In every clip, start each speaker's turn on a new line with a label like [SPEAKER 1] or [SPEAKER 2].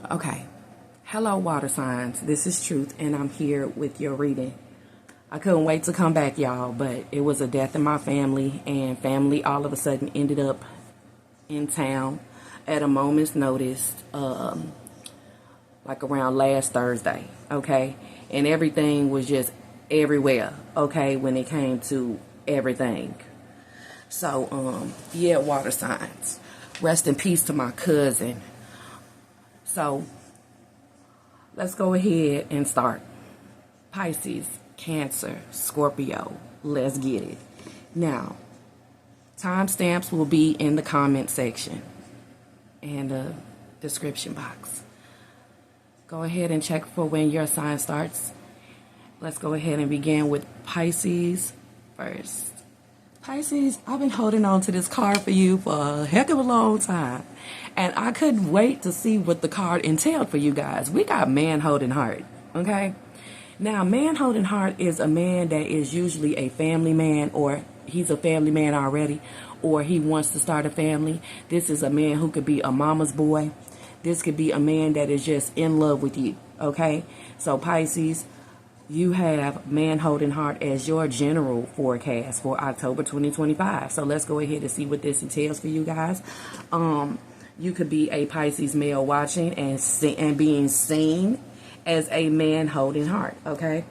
[SPEAKER 1] Okay. Hello, water signs. This is Truth, and I'm here with your reading. I couldn't wait to come back, y'all, but it was a death in my family, and family all of a sudden ended up in town at a moment's notice, like around last Thursday, okay? And everything was just everywhere, okay, when it came to everything. So, yeah, water signs. Rest in peace to my cousin. So, let's go ahead and start. Pisces, Cancer, Scorpio. Let's get it. Now, timestamps will be in the comment section and the description box. Go ahead and check for when your sign starts. Let's go ahead and begin with Pisces first. Pisces, I've been holding on to this card for you for a heck of a long time. And I couldn't wait to see what the card entailed for you guys. We got man holding heart, okay? Now, man holding heart is a man that is usually a family man, or he's a family man already, or he wants to start a family. This is a man who could be a mama's boy. This could be a man that is just in love with you, okay? So, Pisces, you have man holding heart as your general forecast for October 2025. So let's go ahead and see what this entails for you guys. You could be a Pisces male watching and being seen as a man holding heart, okay?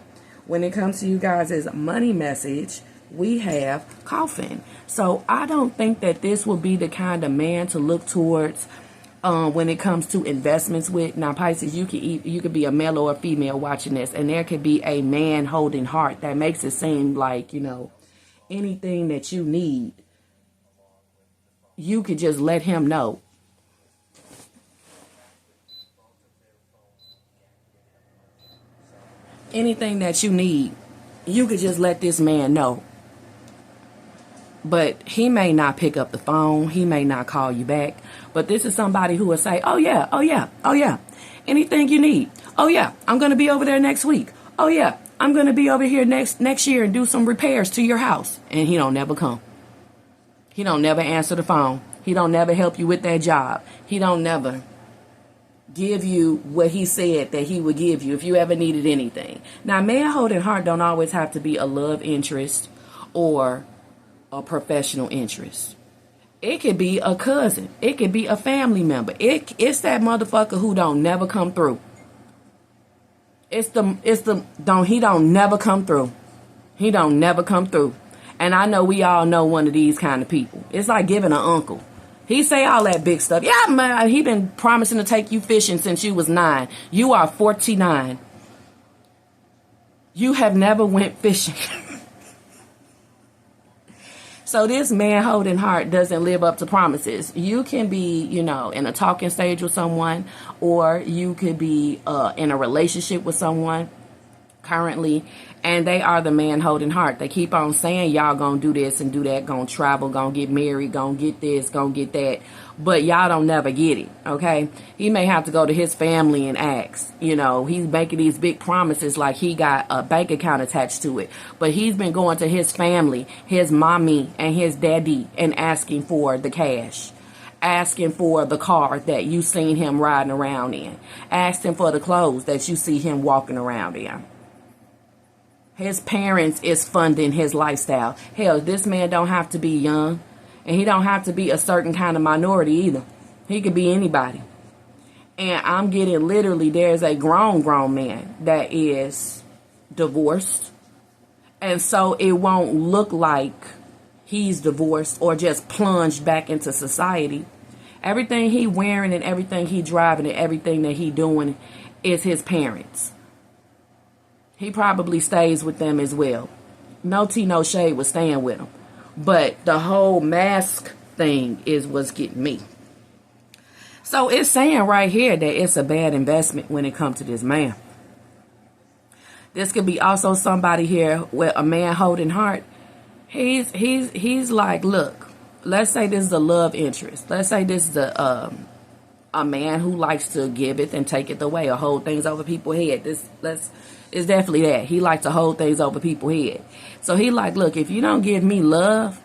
[SPEAKER 1] When it comes to you guys' money message, we have coffin. So I don't think that this will be the kind of man to look towards when it comes to investments with. Now, Pisces, you could be a male or a female watching this, and there could be a man holding heart that makes it seem like, you know, anything that you need, you could just let him know. Anything that you need, you could just let this man know. But he may not pick up the phone. He may not call you back. But this is somebody who will say, oh, yeah, oh, yeah, oh, yeah. Anything you need. Oh, yeah, I'm going to be over there next week. Oh, yeah, I'm going to be over here next year and do some repairs to your house. And he don't never come. He don't never answer the phone. He don't never help you with that job. He don't never give you what he said that he would give you if you ever needed anything. Now, man holding heart don't always have to be a love interest or a professional interest. It could be a cousin. It could be a family member. It's that motherfucker who don't never come through. He don't never come through. He don't never come through. And I know we all know one of these kind of people. It's like giving an uncle. He say all that big stuff. Yeah, man, he been promising to take you fishing since you was 9. You are 49. You have never went fishing. So this man holding heart doesn't live up to promises. You can be, you know, in a talking stage with someone, or you could be in a relationship with someone currently, and they are the man holding heart. They keep on saying y'all gonna do this and do that, gonna travel, gonna get married, gonna get this, gonna get that, but y'all don't never get it, okay? He may have to go to his family and ask, you know, he's making these big promises like he got a bank account attached to it, but he's been going to his family, his mommy and his daddy, and asking for the cash, asking for the car that you seen him riding around in, asking for the clothes that you see him walking around in. His parents is funding his lifestyle. Hell, this man don't have to be young, and he don't have to be a certain kind of minority either. He could be anybody. And I'm getting literally, there's a grown man that is divorced. And so it won't look like he's divorced or just plunged back into society. Everything he wearing and everything he driving and everything that he doing is his parents. He probably stays with them as well. No tea, no shade was staying with him. But the whole mask thing is what's getting me. So it's saying right here that it's a bad investment when it comes to this man. This could be also somebody here with a man holding heart. He's like, look, let's say this is a love interest. Let's say this is a man who likes to give it and take it away or hold things over people's head. It's definitely that. He likes to hold things over people's head. So he like, look, if you don't give me love,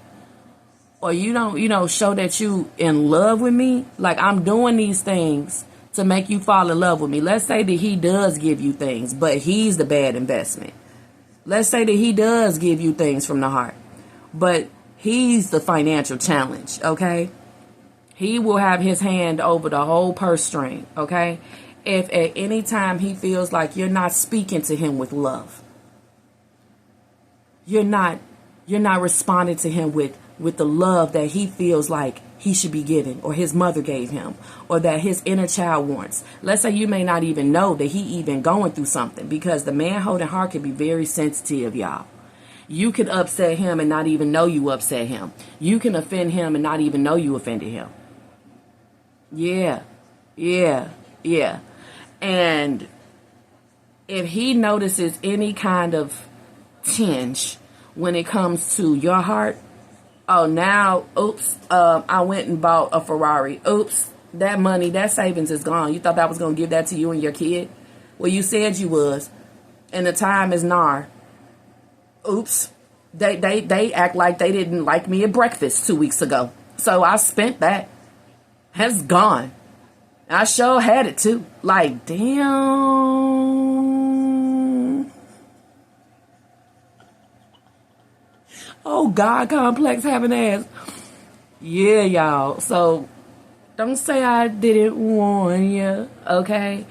[SPEAKER 1] or you don't, show that you in love with me, like I'm doing these things to make you fall in love with me. Let's say that he does give you things, but he's the bad investment. Let's say that he does give you things from the heart, but he's the financial challenge, okay? He will have his hand over the whole purse string, okay? If at any time he feels like you're not speaking to him with love, you're not responding to him with the love that he feels like he should be given, or his mother gave him, or that his inner child wants. Let's say you may not even know that he even going through something, because the man holding heart can be very sensitive, y'all. You can upset him and not even know you upset him. You can offend him and not even know you offended him. Yeah. And if he notices any kind of tinge when it comes to your heart, oh, now, oops, I went and bought a Ferrari. Oops, that money, that savings is gone. You thought I was going to give that to you and your kid? Well, you said you was. And the time is nigh. Oops, they act like they didn't like me at breakfast 2 weeks ago. So I spent that. That's gone. I sure had it too. Like, damn. Oh, God complex having ass. Yeah, y'all. So don't say I didn't warn you, okay?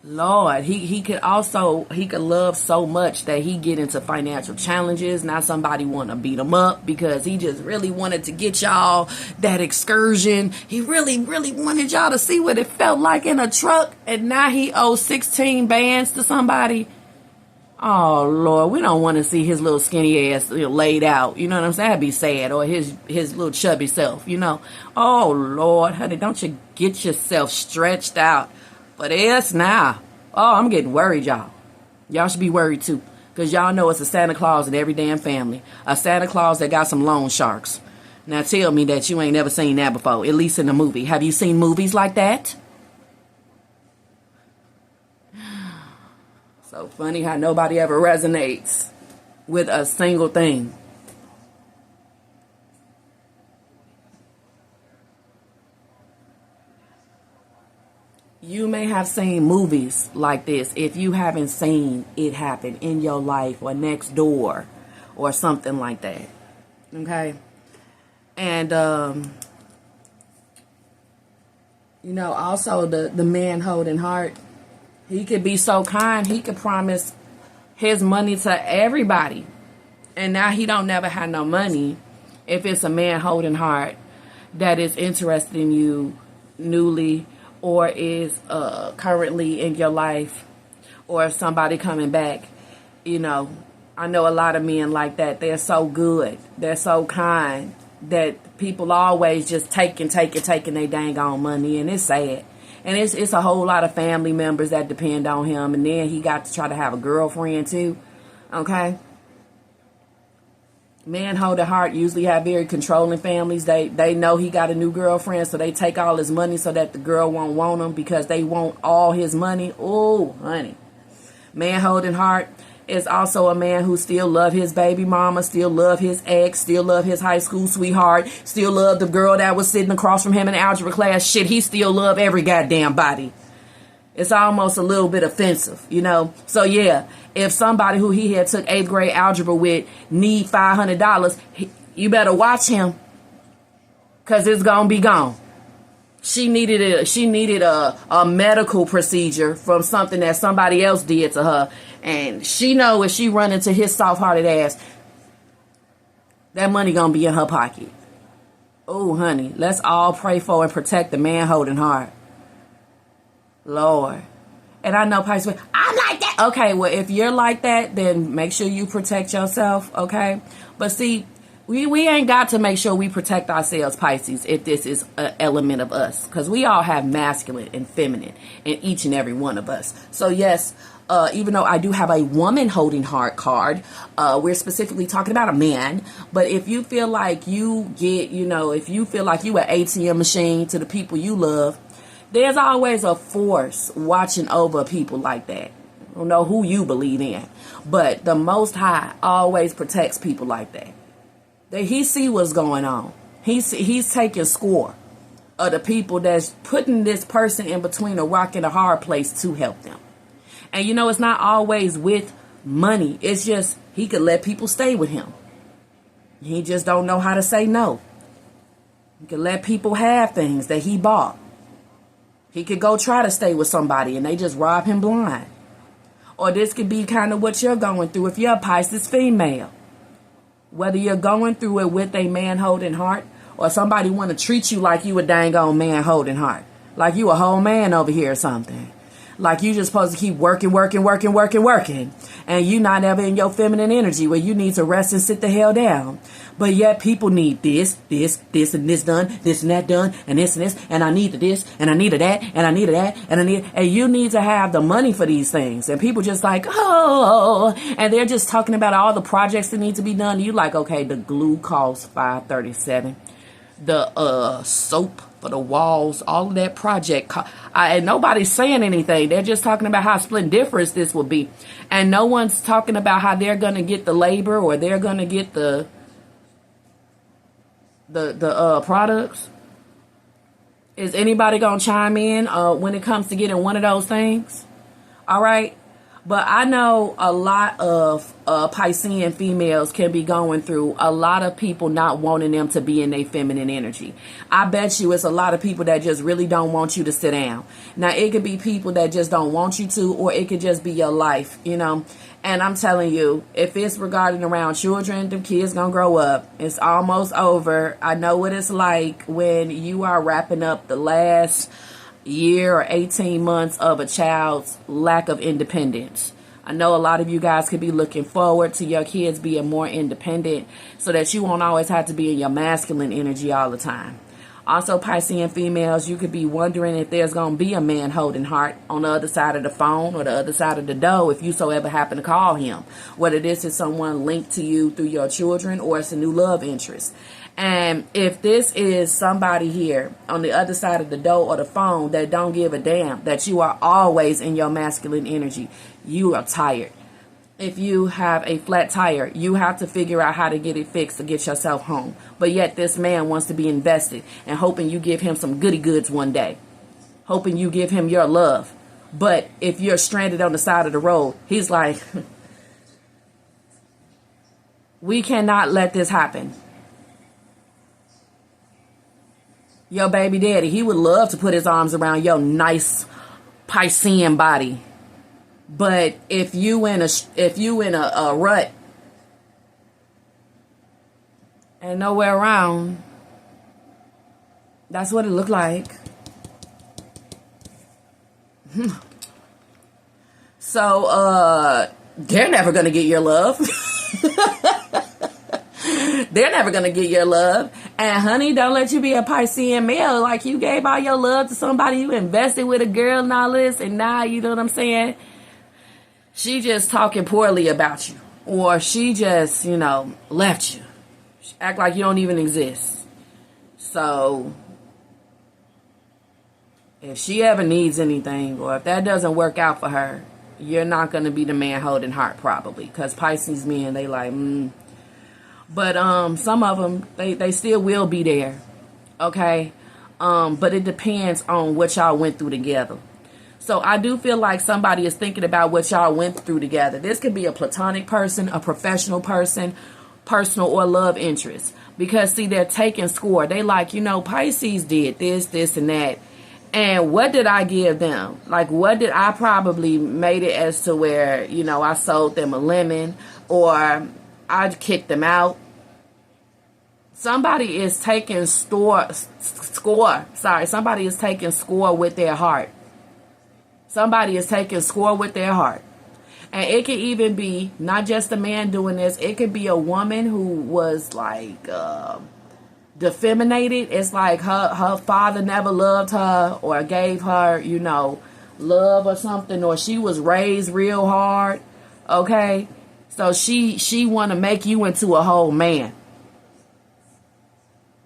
[SPEAKER 1] Lord, he could love so much that he get into financial challenges. Now somebody want to beat him up because he just really wanted to get y'all that excursion. He really, really wanted y'all to see what it felt like in a truck. And now he owes 16 bands to somebody. Oh, Lord, we don't want to see his little skinny ass laid out. You know what I'm saying? That'd be sad. Or his little chubby self, you know. Oh, Lord, honey, don't you get yourself stretched out. But it's now. Oh, I'm getting worried, y'all. Y'all should be worried, too. Because y'all know it's a Santa Claus in every damn family. A Santa Claus that got some loan sharks. Now tell me that you ain't never seen that before, at least in a movie. Have you seen movies like that? So funny how nobody ever resonates with a single thing. You may have seen movies like this if you haven't seen it happen in your life or next door or something like that. Okay? And, also the man holding heart, he could be so kind, he could promise his money to everybody. And now he don't never have no money if it's a man holding heart that is interested in you newly, or is currently in your life, or if somebody coming back. I know a lot of men like that. They're so good. They're so kind that people always just taking their dang on money, and it's sad. And it's a whole lot of family members that depend on him, and then he got to try to have a girlfriend too. Okay? Men holding heart usually have very controlling families. They know he got a new girlfriend, so they take all his money so that the girl won't want him because they want all his money. Oh, honey. Man holding heart is also a man who still love his baby mama, still love his ex, still love his high school sweetheart, still love the girl that was sitting across from him in algebra class. Shit, he still love every goddamn body. It's almost a little bit offensive, So yeah, if somebody who he had took 8th grade algebra with need $500, you better watch him, cause it's gonna be gone. She needed a medical procedure from something that somebody else did to her, and she know if she run into his soft-hearted ass, that money gonna be in her pocket. Oh, honey, let's all pray for and protect the man holding heart. Lord. And I know Pisces, I'm like that. Okay, well, if you're like that, then make sure you protect yourself, okay? But see, we ain't got to make sure we protect ourselves, Pisces, if this is an element of us. Because we all have masculine and feminine in each and every one of us. So, yes, even though I do have a woman holding heart card, we're specifically talking about a man. But if you feel like you get, if you feel like you an ATM machine to the people you love, there's always a force watching over people like that. I don't know who you believe in, but the Most High always protects people like that. He see what's going on. He's taking score are the people that's putting this person in between a rock and a hard place to help them. And you know, it's not always with money. It's just he could let people stay with him. He just don't know how to say no. He could let people have things that he bought. He could go try to stay with somebody and they just rob him blind. Or this could be kind of what you're going through if you're a Pisces female. Whether you're going through it with a man holding heart, or somebody want to treat you like you a dang on man holding heart. Like you a whole man over here or something. Like you just supposed to keep working. And you not ever in your feminine energy where you need to rest and sit the hell down. But yet people need this, and this done, this and that done, and this, and I need this, and I need that, and I need that, and you need to have the money for these things. And people just like, oh, and they're just talking about all the projects that need to be done. You like, okay, the glue costs $537. The soap for the walls, all of that project, and nobody's saying anything. They're just talking about how splendiferous this will be, and no one's talking about how they're gonna get the labor or they're gonna get the products. Is anybody gonna chime in when it comes to getting one of those things? All right. But I know a lot of Piscean females can be going through a lot of people not wanting them to be in their feminine energy. I bet you it's a lot of people that just really don't want you to sit down. Now, it could be people that just don't want you to, or it could just be your life, you know. And I'm telling you, if it's regarding around children, the kids gonna grow up. It's almost over. I know what it's like when you are wrapping up the last year or 18 months of a child's lack of independence. I know a lot of you guys could be looking forward to your kids being more independent so that you won't always have to be in your masculine energy all the time. Also, Piscean females, you could be wondering if there's going to be a man holding heart on the other side of the phone or the other side of the door if you so ever happen to call him. Whether this is someone linked to you through your children or it's a new love interest. And if this is somebody here on the other side of the door or the phone that don't give a damn, that you are always in your masculine energy, you are tired. If you have a flat tire, you have to figure out how to get it fixed to get yourself home. But yet this man wants to be invested and hoping you give him some goody goods one day. Hoping you give him your love. But if you're stranded on the side of the road, he's like, we cannot let this happen. Your baby daddy, he would love to put his arms around your nice Piscean body. But if you in a rut and nowhere around, that's what it looked like. So they're never gonna get your love. They're never gonna get your love. And honey, don't let you be a Piscean male. Like you gave all your love to somebody, you invested with a girl and all this, and now you know what I'm saying? She just talking poorly about you. Or she just, you know, left you. She act like you don't even exist. So if she ever needs anything, or if that doesn't work out for her, you're not going to be the man holding heart probably. Because Pisces men, they like, But some of them, they still will be there. Okay? But it depends on what y'all went through together. So I do feel like somebody is thinking about what y'all went through together. This could be a platonic person, a professional person, personal or love interest. Because, see, they're taking score. They like, you know, Pisces did this, and that. And what did I give them? Like, what did I probably made it as to where, you know, I sold them a lemon or I kicked them out. Somebody is taking score. Somebody is taking score with their heart. Somebody is taking score with their heart. And it could even be not just a man doing this. It could be a woman who was like defeminated. It's like her father never loved her or gave her, you know, love or something. Or she was raised real hard. Okay. So she want to make you into a whole man.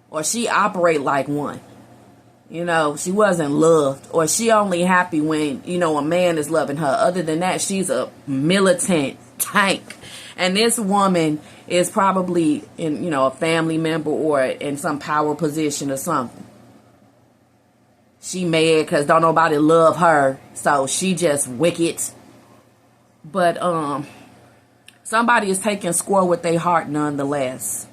[SPEAKER 1] Or she operate like one. You know, she wasn't loved, or she only happy when, you know, a man is loving her. Other than that, she's a militant tank. And this woman is probably in, you know, a family member or in some power position or something. she mad because don't nobody love her, so she just wicked. But somebody is taking score with their heart nonetheless,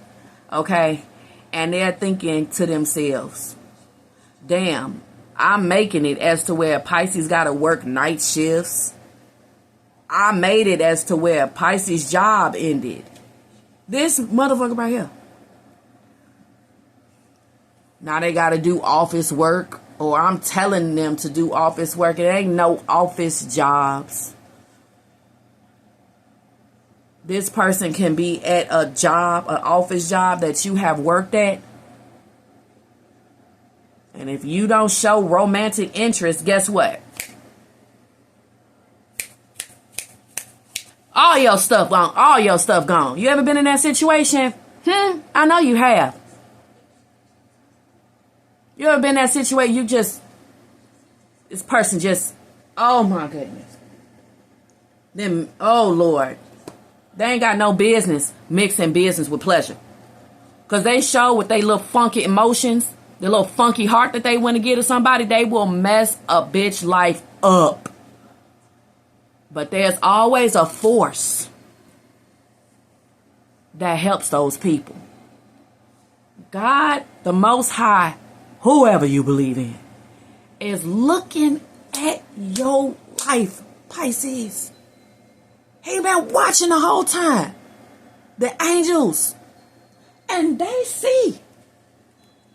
[SPEAKER 1] okay? And they're thinking to themselves, damn, I'm making it as to where Pisces got to work night shifts. I made it as to where Pisces' job ended. This motherfucker right here. Now they got to do office work, or I'm telling them to do office work. It ain't no office jobs. This person can be at a job, an office job that you have worked at. And if you don't show romantic interest, guess what? All your stuff gone. All your stuff gone. You ever been in that situation? I know you have. You ever been in that situation? This person just, oh my goodness. Then, oh Lord. They ain't got no business mixing business with pleasure. Because they show with their little funky emotions, the little funky heart that they want to give to somebody, they will mess a bitch life up. But there's always a force that helps those people. God, the Most High, whoever you believe in, is looking at your life, Pisces. He been watching the whole time. The angels. And they see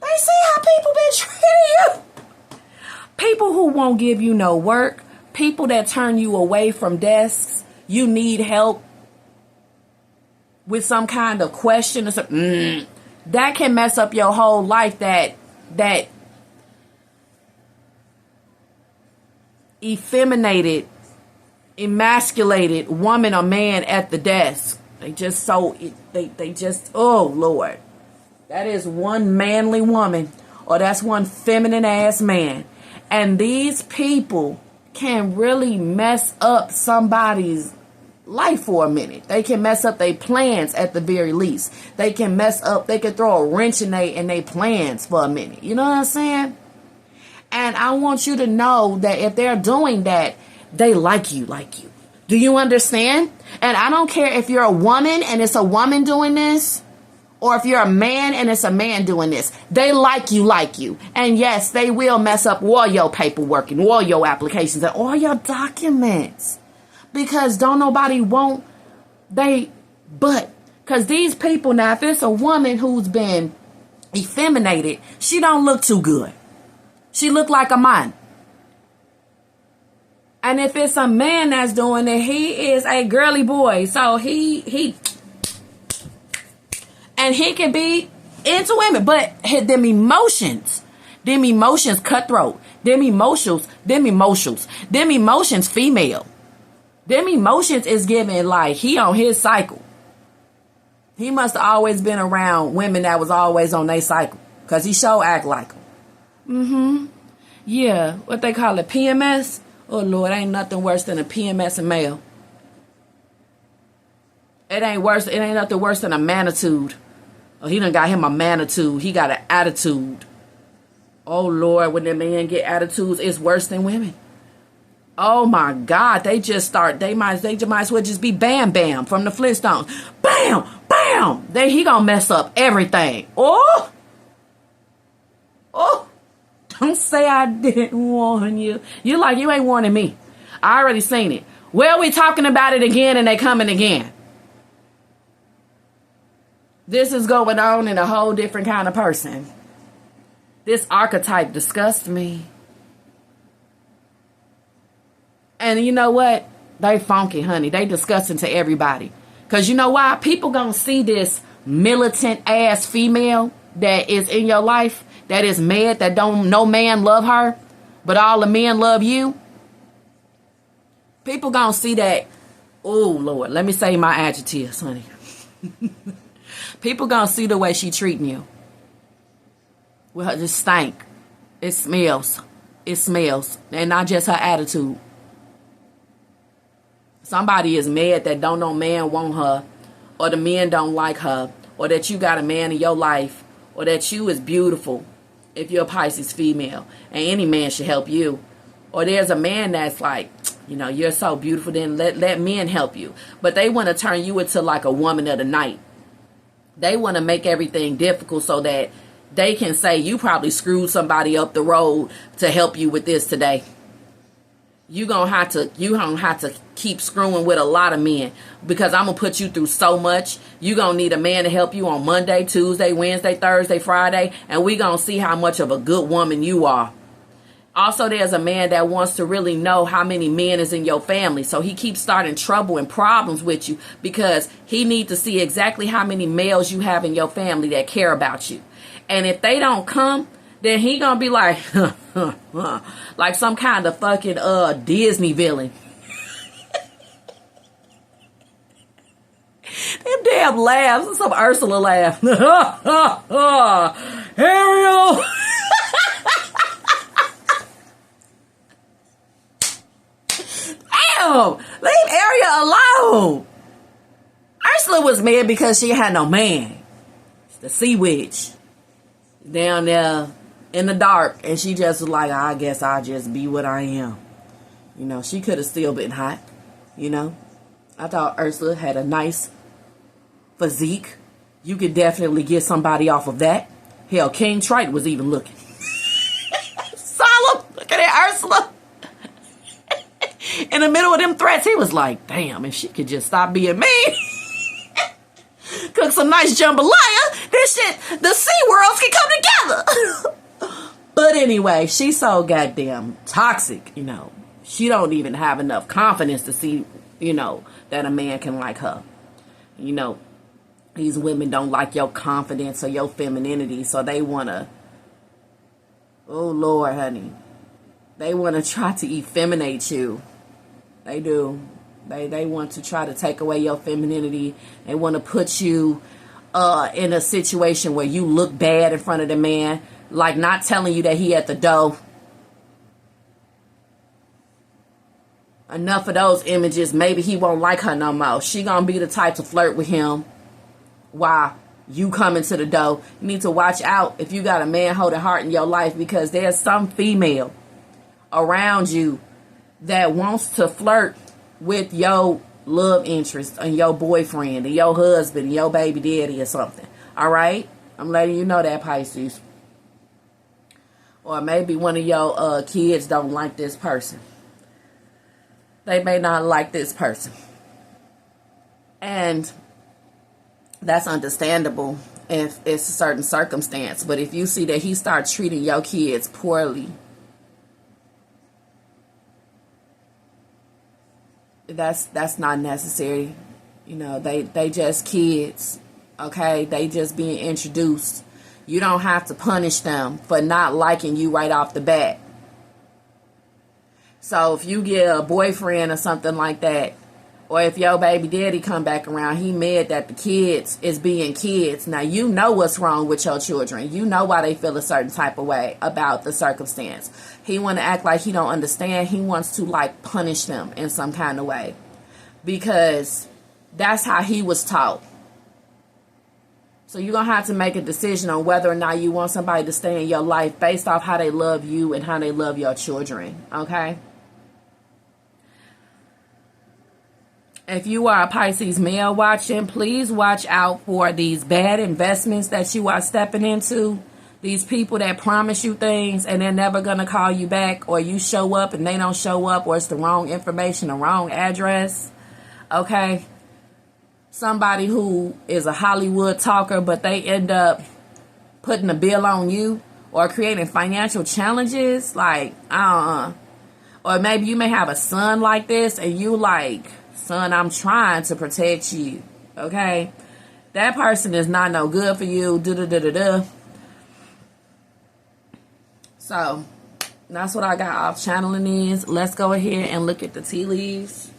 [SPEAKER 1] how people been treating you. People who won't give you no work. People that turn you away from desks. You need help with some kind of question or something. That can mess up your whole life. That effeminated, emasculated woman or man at the desk. They just oh Lord. That is one manly woman, or that's one feminine ass man. And these people can really mess up somebody's life for a minute. They can mess up their plans at the very least. They can throw a wrench in their plans for a minute. You know what I'm saying? And I want you to know that if they're doing that, they like you. Do you understand? And I don't care if you're a woman and it's a woman doing this, or if you're a man and it's a man doing this. They like you. And yes, they will mess up all your paperwork and all your applications and all your documents. Because don't nobody want because these people, now if it's a woman who's been effeminated, she don't look too good. She look like a man. And if it's a man that's doing it, he is a girly boy. So he can be into women. But them emotions cutthroat. Them emotions female. Them emotions is giving like he on his cycle. He must have always been around women that was always on their cycle. Because he sure act like them. Yeah, what they call it, PMS? Oh, Lord, ain't nothing worse than a PMS in male. It ain't nothing worse than a manitude. Oh, he done got him a manitude. He got an attitude. Oh, Lord, when the men get attitudes, it's worse than women. Oh, my God. They might as well just be Bam Bam from the Flintstones. Bam, bam. He gonna mess up everything. Oh. Don't say I didn't warn you. You ain't warning me. I already seen it. Well, we talking about it again and they coming again. This is going on in a whole different kind of person. This archetype disgusts me. And you know what? They funky, honey. They disgusting to everybody. Because you know why? People gonna see this militant ass female that is in your life, that is mad, that don't no man love her, but all the men love you. People gonna see that. Oh, Lord. Let me say my adjectives, honey. People gonna see the way she treating you. With her just stank. It smells. And not just her attitude. Somebody is mad that don't no man want her, or the men don't like her, or that you got a man in your life, or that you is beautiful if you're a Pisces female, and any man should help you. Or there's a man that's like, you're so beautiful, then let men help you. But they want to turn you into like a woman of the night. They want to make everything difficult so that they can say you probably screwed somebody up the road to help you with this today. You gonna have to keep screwing with a lot of men, because I'm gonna put you through so much. You gonna need a man to help you on Monday, Tuesday, Wednesday, Thursday, Friday, and we gonna see how much of a good woman you are. Also, there's a man that wants to really know how many men is in your family. So he keeps starting trouble and problems with you because he needs to see exactly how many males you have in your family that care about you. And if they don't come, then he gonna be like, like some kind of fucking Disney villain. Them damn laughs, some Ursula laugh. Ariel. Damn, leave Ariel alone. Ursula was mad because she had no man. The sea witch down there in the dark, and she just was like, I guess I'll just be what I am. She could have still been hot. I thought Ursula had a nice physique. You could definitely get somebody off of that. Hell, King Triton was even looking. Solemn looking at Ursula. In the middle of them threats, he was like, damn, if she could just stop being mean. Cook some nice jambalaya, this shit, the sea worlds can come together. But anyway, she's so goddamn toxic, She don't even have enough confidence to see, that a man can like her. These women don't like your confidence or your femininity, so they want to, oh Lord, honey, they want to try to effeminate you. They do. They want to try to take away your femininity. They want to put you in a situation where you look bad in front of the man, like not telling you that he at the door. Enough of those images. Maybe he won't like her no more. She gonna be the type to flirt with him while you coming to the door. You need to watch out if you got a man holding heart in your life, because there's some female around you that wants to flirt with your love interest and your boyfriend and your husband and your baby daddy or something. All right? I'm letting you know that, Pisces. Or maybe one of your kids don't like this person. They may not like this person. And that's understandable if it's a certain circumstance. But if you see that he starts treating your kids poorly, that's not necessary. They just kids, okay? They just being introduced. You don't have to punish them for not liking you right off the bat. So if you get a boyfriend or something like that, or if your baby daddy come back around, he mad that the kids is being kids. Now, you know what's wrong with your children. You know why they feel a certain type of way about the circumstance. He want to act like he don't understand. He wants to, punish them in some kind of way. Because that's how he was taught. So you're going to have to make a decision on whether or not you want somebody to stay in your life based off how they love you and how they love your children. Okay? If you are a Pisces male watching, please watch out for these bad investments that you are stepping into. These people that promise you things and they're never going to call you back, or you show up and they don't show up, or it's the wrong information, the wrong address. Okay? Somebody who is a Hollywood talker, but they end up putting a bill on you or creating financial challenges. Or maybe you may have a son like this and you like, son, I'm trying to protect you. Okay? That person is not no good for you. So, that's what I got off channeling is. Let's go ahead and look at the tea leaves.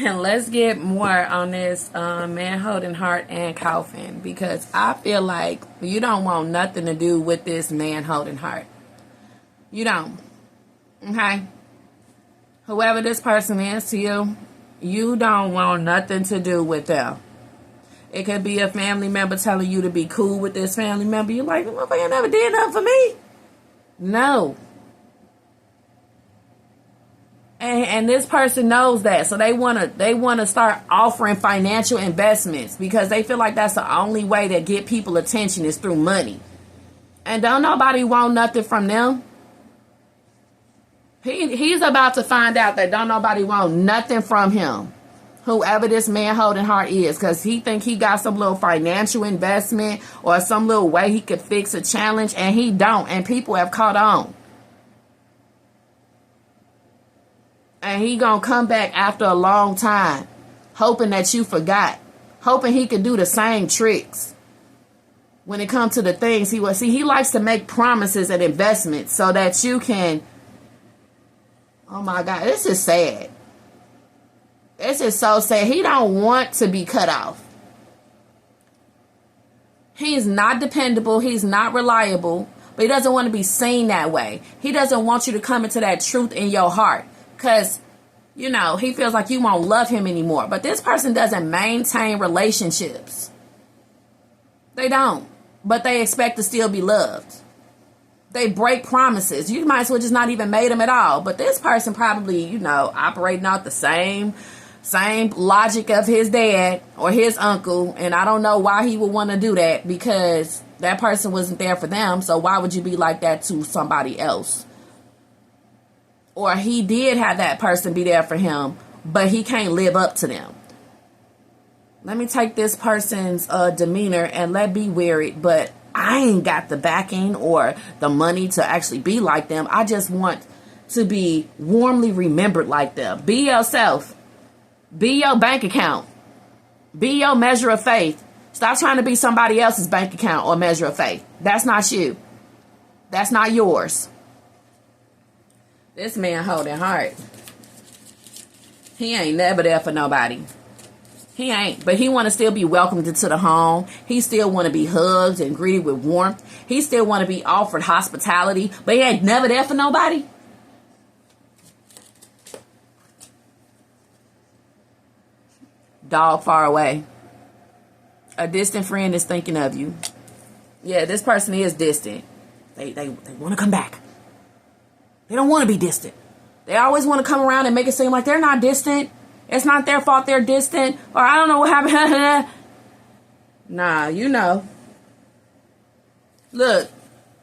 [SPEAKER 1] And let's get more on this man holding heart and coffin, because I feel like you don't want nothing to do with this man holding heart. You don't. Okay? Whoever this person is to you, You don't want nothing to do with them. It could be a family member telling you to be cool with this family member. You're like, motherfucker, never did nothing for me. No. And this person knows that, so they wanna start offering financial investments because they feel like that's the only way to get people attention is through money. And don't nobody want nothing from them. He's about to find out that don't nobody want nothing from him, whoever this man holding heart is, because he think he got some little financial investment or some little way he could fix a challenge, and he don't, and people have caught on. And he gonna come back after a long time, hoping that you forgot, hoping he could do the same tricks. When it comes to the things he likes to make promises and investments so that you can, oh my God, this is sad. This is so sad. He don't want to be cut off. He's not dependable. He's not reliable, but he doesn't want to be seen that way. He doesn't want you to come into that truth in your heart. Because, he feels like you won't love him anymore. But this person doesn't maintain relationships. They don't. But they expect to still be loved. They break promises. You might as well just not even made them at all. But this person probably, operating out the same logic of his dad or his uncle. And I don't know why he would want to do that, because that person wasn't there for them. So why would you be like that to somebody else? Or he did have that person be there for him, but he can't live up to them. Let me take this person's demeanor and let be wearied, but I ain't got the backing or the money to actually be like them. I just want to be warmly remembered like them. Be yourself. Be your bank account. Be your measure of faith. Stop trying to be somebody else's bank account or measure of faith. That's not you. That's not yours. This man holding heart. He ain't never there for nobody. He ain't. But he want to still be welcomed into the home. He still want to be hugged and greeted with warmth. He still want to be offered hospitality. But he ain't never there for nobody. Dog far away. A distant friend is thinking of you. Yeah, this person is distant. They want to come back. They don't want to be distant. They always want to come around and make it seem like they're not distant. It's not their fault they're distant. Or I don't know what happened. Nah, Look.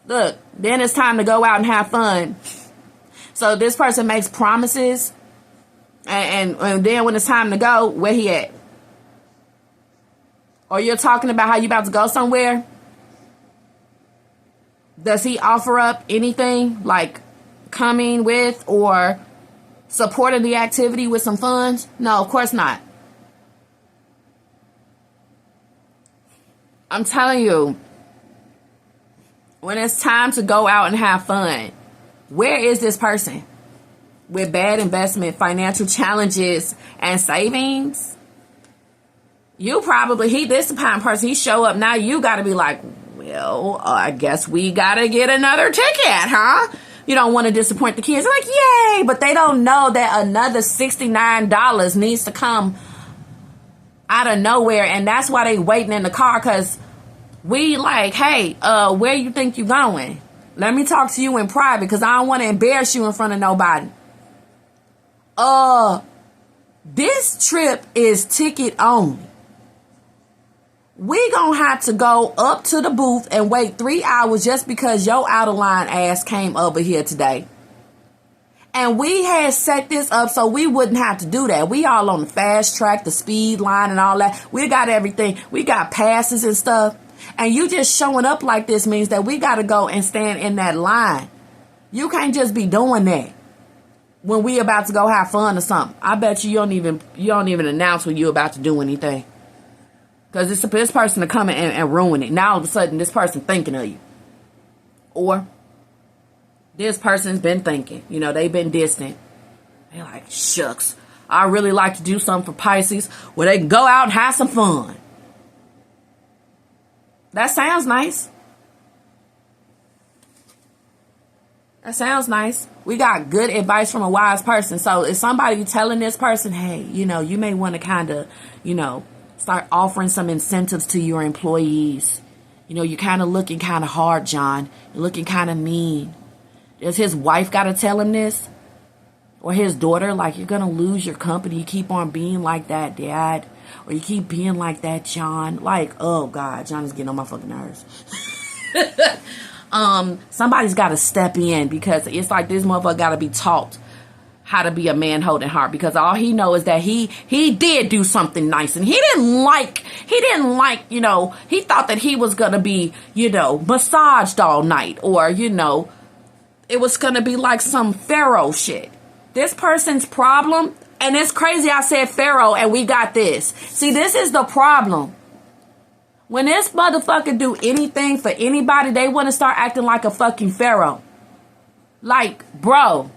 [SPEAKER 1] Then it's time to go out and have fun. So this person makes promises. And then when it's time to go, where he at? Or you're talking about how you about to go somewhere. Does he offer up anything like coming with or supporting the activity with some funds? No, of course not. I'm telling you, when it's time to go out and have fun, where is this person? With bad investment, financial challenges, and savings? You probably, this kind of person, he show up now, you got to be like, well, I guess we got to get another ticket, huh? You don't want to disappoint the kids. They're like, yay! But they don't know that another $69 needs to come out of nowhere. And that's why they waiting in the car, because we like, hey, where you think you going? Let me talk to you in private, because I don't want to embarrass you in front of nobody. This trip is ticket only. We gonna have to go up to the booth and wait 3 hours just because your out of line ass came over here today. And we had set this up so we wouldn't have to do that. We all on the fast track, the speed line and all that. We got everything. We got passes and stuff. And you just showing up like this means that we got to go and stand in that line. You can't just be doing that when we about to go have fun or something. I bet you don't even announce when you're about to do anything. Because it's this person to come and ruin it. Now all of a sudden this person thinking of you. Or this person's been thinking. They've been distant. They're like, shucks, I really like to do something for Pisces where they can go out and have some fun. That sounds nice. That sounds nice. We got good advice from a wise person. So is somebody telling this person, hey, you know, you may want to kind of, you know, start offering some incentives to your employees. You know, you're kind of looking kind of hard, John. You're looking kind of mean. Does his wife got to tell him this? Or his daughter, like, you're going to lose your company. You keep on being like that, Dad. Or you keep being like that, John. Like, oh, God, John is getting on my fucking nerves. Somebody's got to step in, because it's like this motherfucker got to be taught how to be a man holding heart, because all he knows is that he did do something nice, and he didn't like, you know, he thought that he was going to be, you know, massaged all night, or, you know, it was going to be like some pharaoh shit. This person's problem, and it's crazy I said pharaoh and we got this. See, this is the problem. When this motherfucker do anything for anybody, they want to start acting like a fucking pharaoh. Like, bro,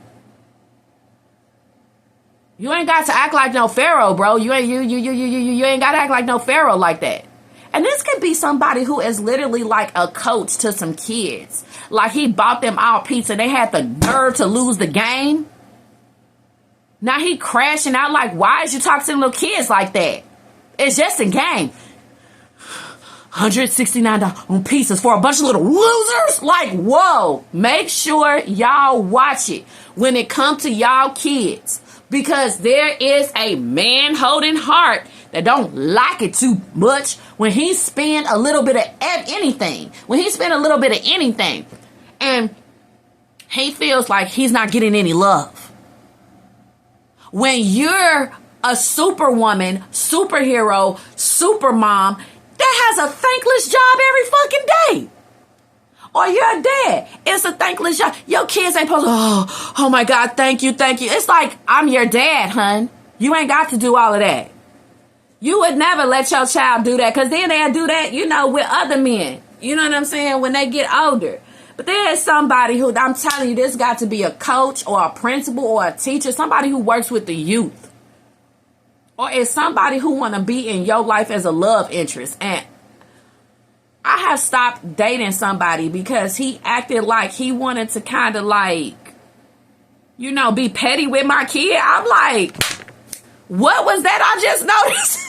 [SPEAKER 1] you ain't got to act like no pharaoh, bro. You ain't got to act like no pharaoh like that. And this could be somebody who is literally like a coach to some kids. Like, he bought them all pizza. They had the nerve to lose the game. Now he crashing out like, why is you talking to little kids like that? It's just a game. $169 on pizzas for a bunch of little losers? Like, whoa. Make sure y'all watch it when it comes to y'all kids. Because there is a man holding heart that don't like it too much when he spend a little bit of anything. When he spend a little bit of anything. And he feels like he's not getting any love. When you're a superwoman, superhero, supermom that has a thankless job every fucking day. Or you're a dad. It's a thankless job. Your kids ain't supposed to, oh my God, thank you. It's like, I'm your dad, hun. You ain't got to do all of that. You would never let your child do that, because then they'll do that, you know, with other men. You know what I'm saying? When they get older. But there is somebody who, I'm telling you, this got to be a coach or a principal or a teacher, somebody who works with the youth. Or is somebody who want to be in your life as a love interest. And I have stopped dating somebody because he acted like he wanted to kind of like, you know, be petty with my kid. I'm like, what was that I just noticed?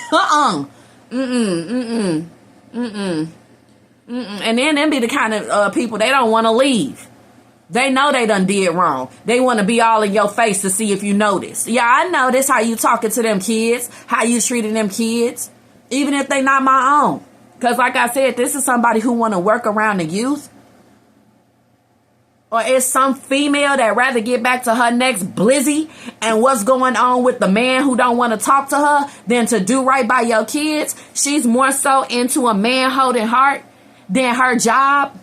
[SPEAKER 1] And then them be the kind of people, they don't want to leave. They know they done did wrong. They want to be all in your face to see if you notice. Yeah, I notice how you talking to them kids, how you treating them kids, even if they not my own. Because like I said, this is somebody who want to work around the youth. Or it's some female that rather get back to her next blizzy and what's going on with the man who don't want to talk to her than to do right by your kids. She's more so into a man holding heart than her job.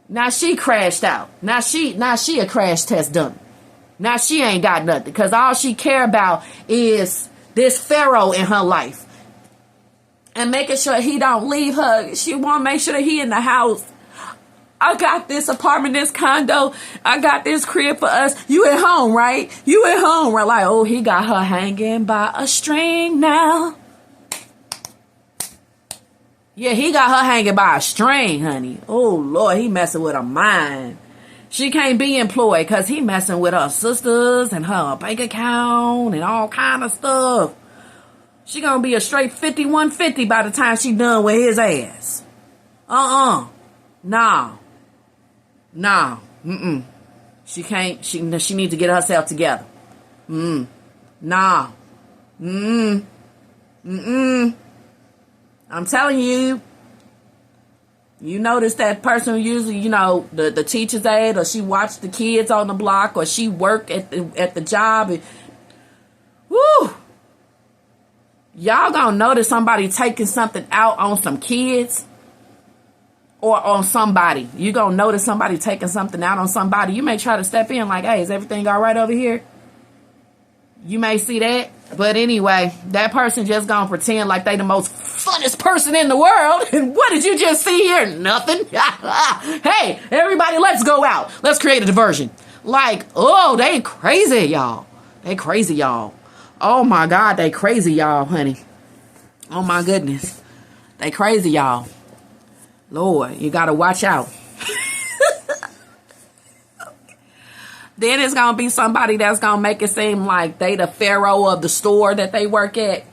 [SPEAKER 1] Now she crashed out. Now she a crash test dummy. Now she ain't got nothing, because all she care about is this pharaoh in her life. And making sure he don't leave her. She want to make sure that he in the house. I got this apartment, this condo. I got this crib for us. You at home, right? You at home, right? Like, oh, he got her hanging by a string now. Yeah, he got her hanging by a string, honey. Oh, Lord, he messing with her mind. She can't be employed because he messing with her sisters and her bank account and all kind of stuff. She gonna be a straight 5150 by the time she done with his ass. Nah. She can't, she needs to get herself together. Nah. I'm telling you, you notice that person who usually, you know, the teacher's aide, or she watched the kids on the block, or she worked at the job. And, woo! Y'all gonna notice somebody taking something out on some kids or on somebody. You gonna notice somebody taking something out on somebody. You may try to step in like, hey, is everything all right over here? You may see that. But anyway, that person just gonna pretend like they the most funnest person in the world. And what did you just see here? Nothing. Hey, everybody, let's go out. Let's create a diversion. Like, oh, they crazy, y'all. They crazy, y'all. Oh, my God, they crazy, y'all, honey. Oh, my goodness. They crazy, y'all. Lord, you got to watch out. Then it's going to be somebody that's going to make it seem like they the pharaoh of the store that they work at.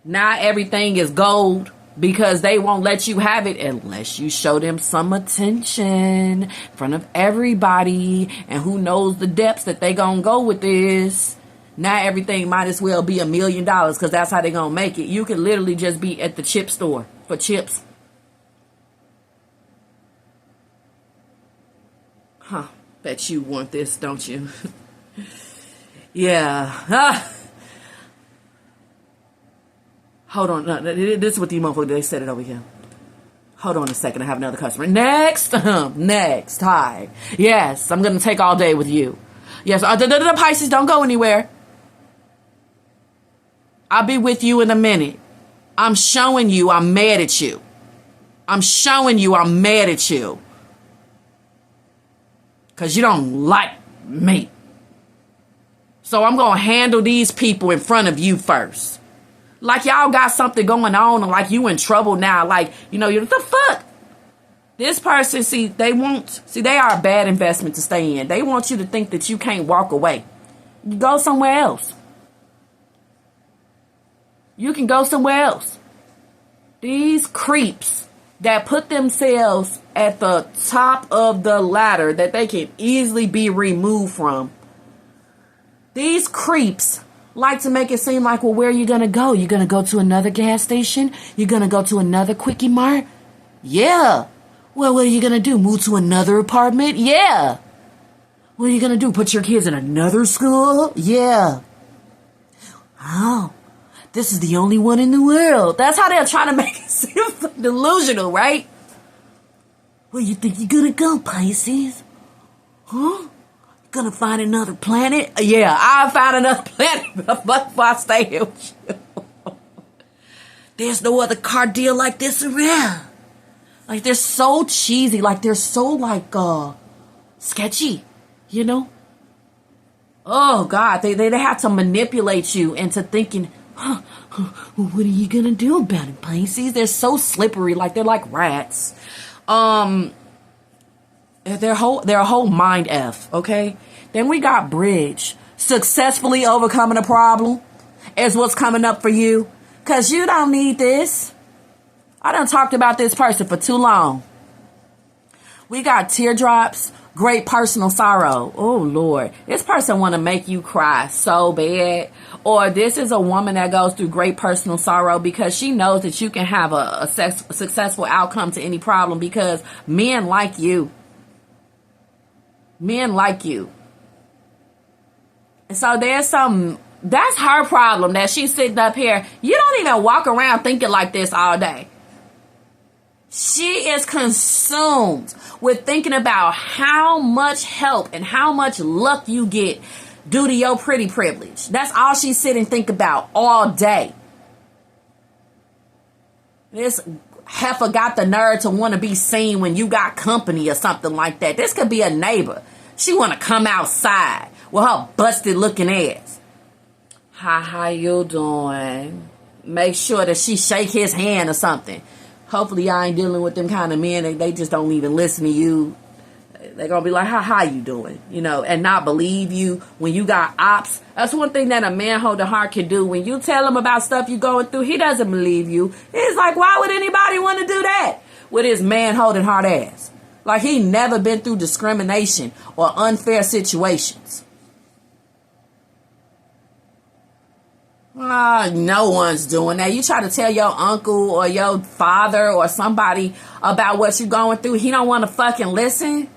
[SPEAKER 1] Not everything is gold, because they won't let you have it unless you show them some attention in front of everybody. And who knows the depths that they going to go with this. Not everything might as well be $1 million, because that's how they going to make it. You can literally just be at the chip store for chips. Huh. Bet you want this, don't you? Yeah. Hold on. No, this is what these motherfuckers, they said it over here. Hold on a second. I have another customer. Next. Next. Hi. Yes, I'm going to take all day with you. Yes. The Pisces, don't go anywhere. I'll be with you in a minute. I'm showing you I'm mad at you. I'm showing you I'm mad at you. Because you don't like me. So I'm going to handle these people in front of you first. Like y'all got something going on, and like you in trouble now. Like, you know, what the fuck? This person, they are a bad investment to stay in. They want you to think that you can't walk away. You go somewhere else. You can go somewhere else. These creeps that put themselves at the top of the ladder that they can easily be removed from. These creeps like to make it seem like, well, where are you going to go? You're going to go to another gas station? You're going to go to another quickie mart? Yeah. Well, what are you going to do? Move to another apartment? Yeah. What are you going to do? Put your kids in another school? Yeah. Oh, this is the only one in the world. That's how they're trying to make it seem delusional, right? Where you think you're going to go, Pisces? Huh? Gonna find another planet? Yeah, I'll find another planet before I stay here with you. There's no other car deal like this around. Like, they're so cheesy. Like, they're so, like, sketchy, you know? Oh, God, they have to manipulate you into thinking, well, what are you gonna do about it, Pisces? They're so slippery. Like, they're like rats. They're a whole mind F, okay? Then we got bridge. Successfully overcoming a problem is what's coming up for you. Because you don't need this. I done talked about this person for too long. We got teardrops, great personal sorrow. Oh, Lord. This person want to make you cry so bad. Or this is a woman that goes through great personal sorrow because she knows that you can have a successful outcome to any problem because men like you. Men like you. And so that's her problem that she's sitting up here. You don't even walk around thinking like this all day. She is consumed with thinking about how much help and how much luck you get due to your pretty privilege. That's all she's sitting and think about all day. This heifer got the nerve to want to be seen when you got company or something like that. This could be a neighbor. She want to come outside with her busted looking ass. Hi, how you doing? Make sure that she shake his hand or something. Hopefully I ain't dealing with them kind of men. They just don't even listen to you. They're going to be like, how you doing? You know, and not believe you when you got ops. That's one thing that a man holding heart can do. When you tell him about stuff you're going through, he doesn't believe you. He's like, why would anybody want to do that with his man holding heart ass? Like he never been through discrimination or unfair situations. No one's doing that. You try to tell your uncle or your father or somebody about what you're going through. He don't want to fucking listen.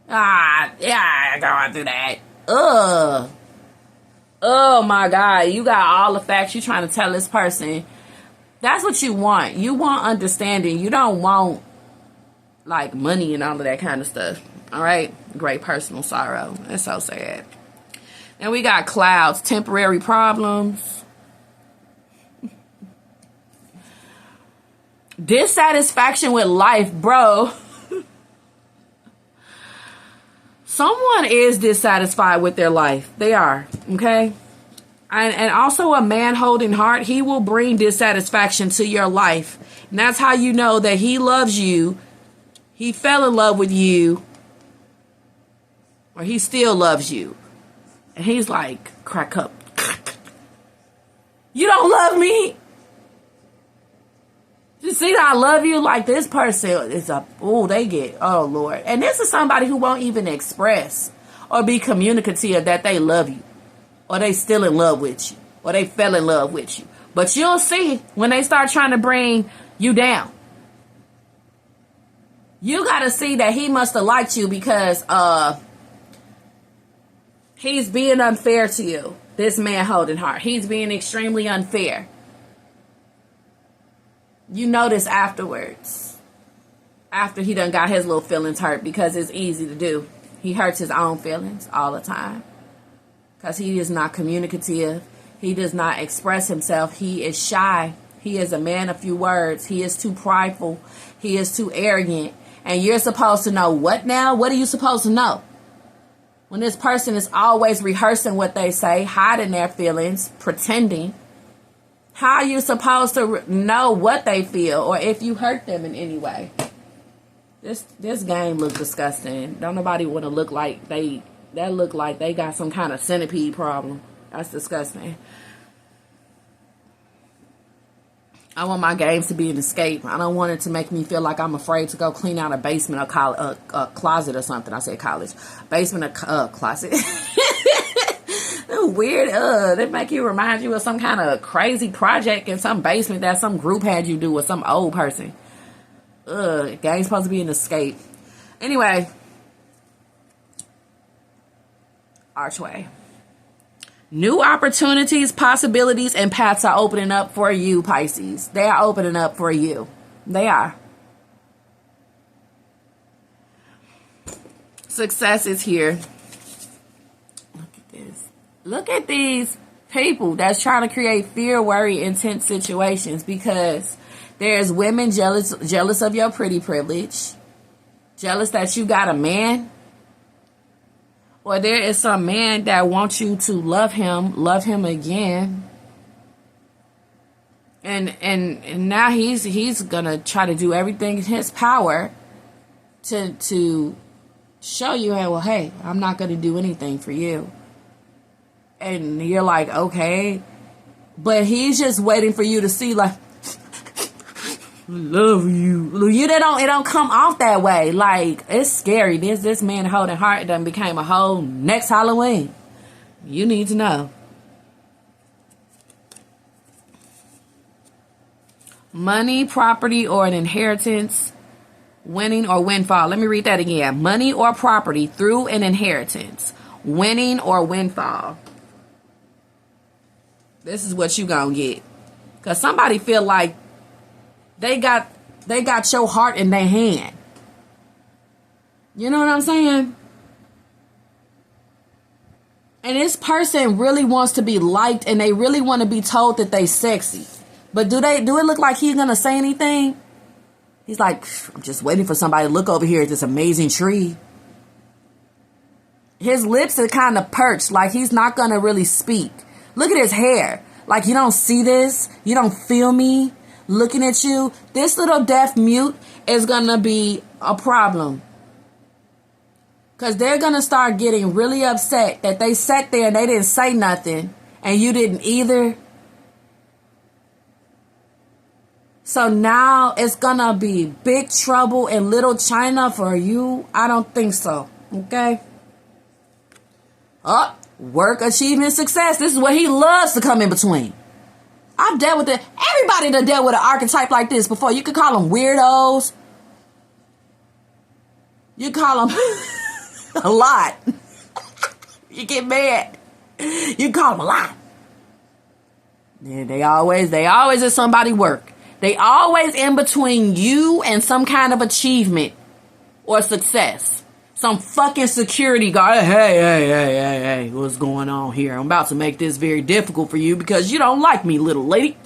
[SPEAKER 1] Yeah, going through that. Oh my God. You got all the facts. You trying to tell this person. That's what you want. You want understanding. You don't want like money and all of that kind of stuff. All right. Great personal sorrow. It's so sad. And we got clouds, temporary problems. Dissatisfaction with life, bro. Someone is dissatisfied with their life. They are, okay? And also a man holding heart, he will bring dissatisfaction to your life. And that's how you know that he loves you. he fell in love with you, or he still loves you. And he's like, crack up. You don't love me? You see that I love you? Like, this person is oh Lord. And this is somebody who won't even express or be communicative that they love you, or they still in love with you, or they fell in love with you. But you'll see when they start trying to bring you down. You got to see that he must have liked you because he's being unfair to you. This man holding heart. He's being extremely unfair. You notice afterwards. After he done got his little feelings hurt, because it's easy to do. He hurts his own feelings all the time. Because he is not communicative. He does not express himself. He is shy. He is a man of few words. He is too prideful. He is too arrogant. And you're supposed to know what now? What are you supposed to know? When this person is always rehearsing what they say, hiding their feelings, pretending, how are you supposed to know what they feel or if you hurt them in any way? This game looks disgusting. Don't nobody want to look like they got some kind of centipede problem. That's disgusting. I want my games to be an escape. I don't want it to make me feel like I'm afraid to go clean out a basement or a closet or something. I said college. Basement or closet. Weird. They make you remind you of some kind of crazy project in some basement that some group had you do with some old person. Game's supposed to be an escape. Anyway. Archway. New opportunities, possibilities, and paths are opening up for you, Pisces. They are opening up for you. They are. Success is here. Look at this. Look at these people that's trying to create fear, worry, intense situations, because there's women jealous of your pretty privilege, jealous that you got a man. Or there is some man that wants you to love him again. And now he's gonna try to do everything in his power to show you, hey, I'm not gonna do anything for you. And you're like, okay. But he's just waiting for you to see, like, love you. It don't come off that way. Like, it's scary. This man holding heart done became a whole next Halloween. You need to know. Money, property, or an inheritance, winning or windfall. Let me read that again. Money or property through an inheritance, winning or windfall. This is what you gonna get. Because somebody feel like they got your heart in their hand. You know what I'm saying? And this person really wants to be liked, and they really want to be told that they sexy. But do it look like he's gonna say anything? He's like, I'm just waiting for somebody to look over here at this amazing tree. His lips are kind of perched, like he's not gonna really speak. Look at his hair. Like, you don't see this? You don't feel me looking at you? This little deaf mute is gonna be a problem. Because they're gonna start getting really upset that they sat there and they didn't say nothing and you didn't either. So now it's gonna be big trouble in Little China for you? I don't think so. Okay? Oh, work, achievement, success. This is what he loves to come in between. I've dealt with it. Everybody done dealt with an archetype like this before. You could call them weirdos. You call them a lot. You get mad. You call them a lot. Yeah, they always at somebody work. They always in between you and some kind of achievement or success. Some fucking security guard. Hey, what's going on here? I'm about to make this very difficult for you because you don't like me, little lady.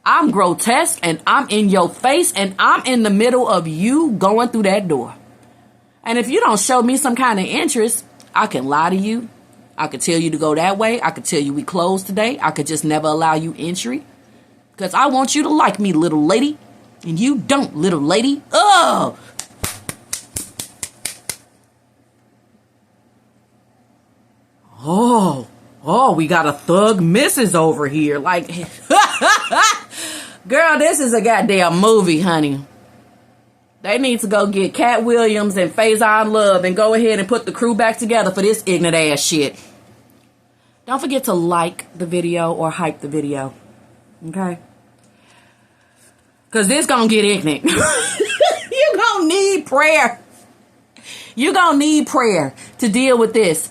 [SPEAKER 1] I'm grotesque and I'm in your face and I'm in the middle of you going through that door. And if you don't show me some kind of interest, I can lie to you. I could tell you to go that way. I could tell you we closed today. I could just never allow you entry. Because I want you to like me, little lady. And you don't, little lady. Oh, Oh, we got a thug missus over here. Like, girl, this is a goddamn movie, honey. They need to go get Cat Williams and Faison Love and go ahead and put the crew back together for this ignorant ass shit. Don't forget to like the video or hype the video. Okay? Because this gonna get ignorant. You gonna need prayer. You gonna need prayer to deal with this.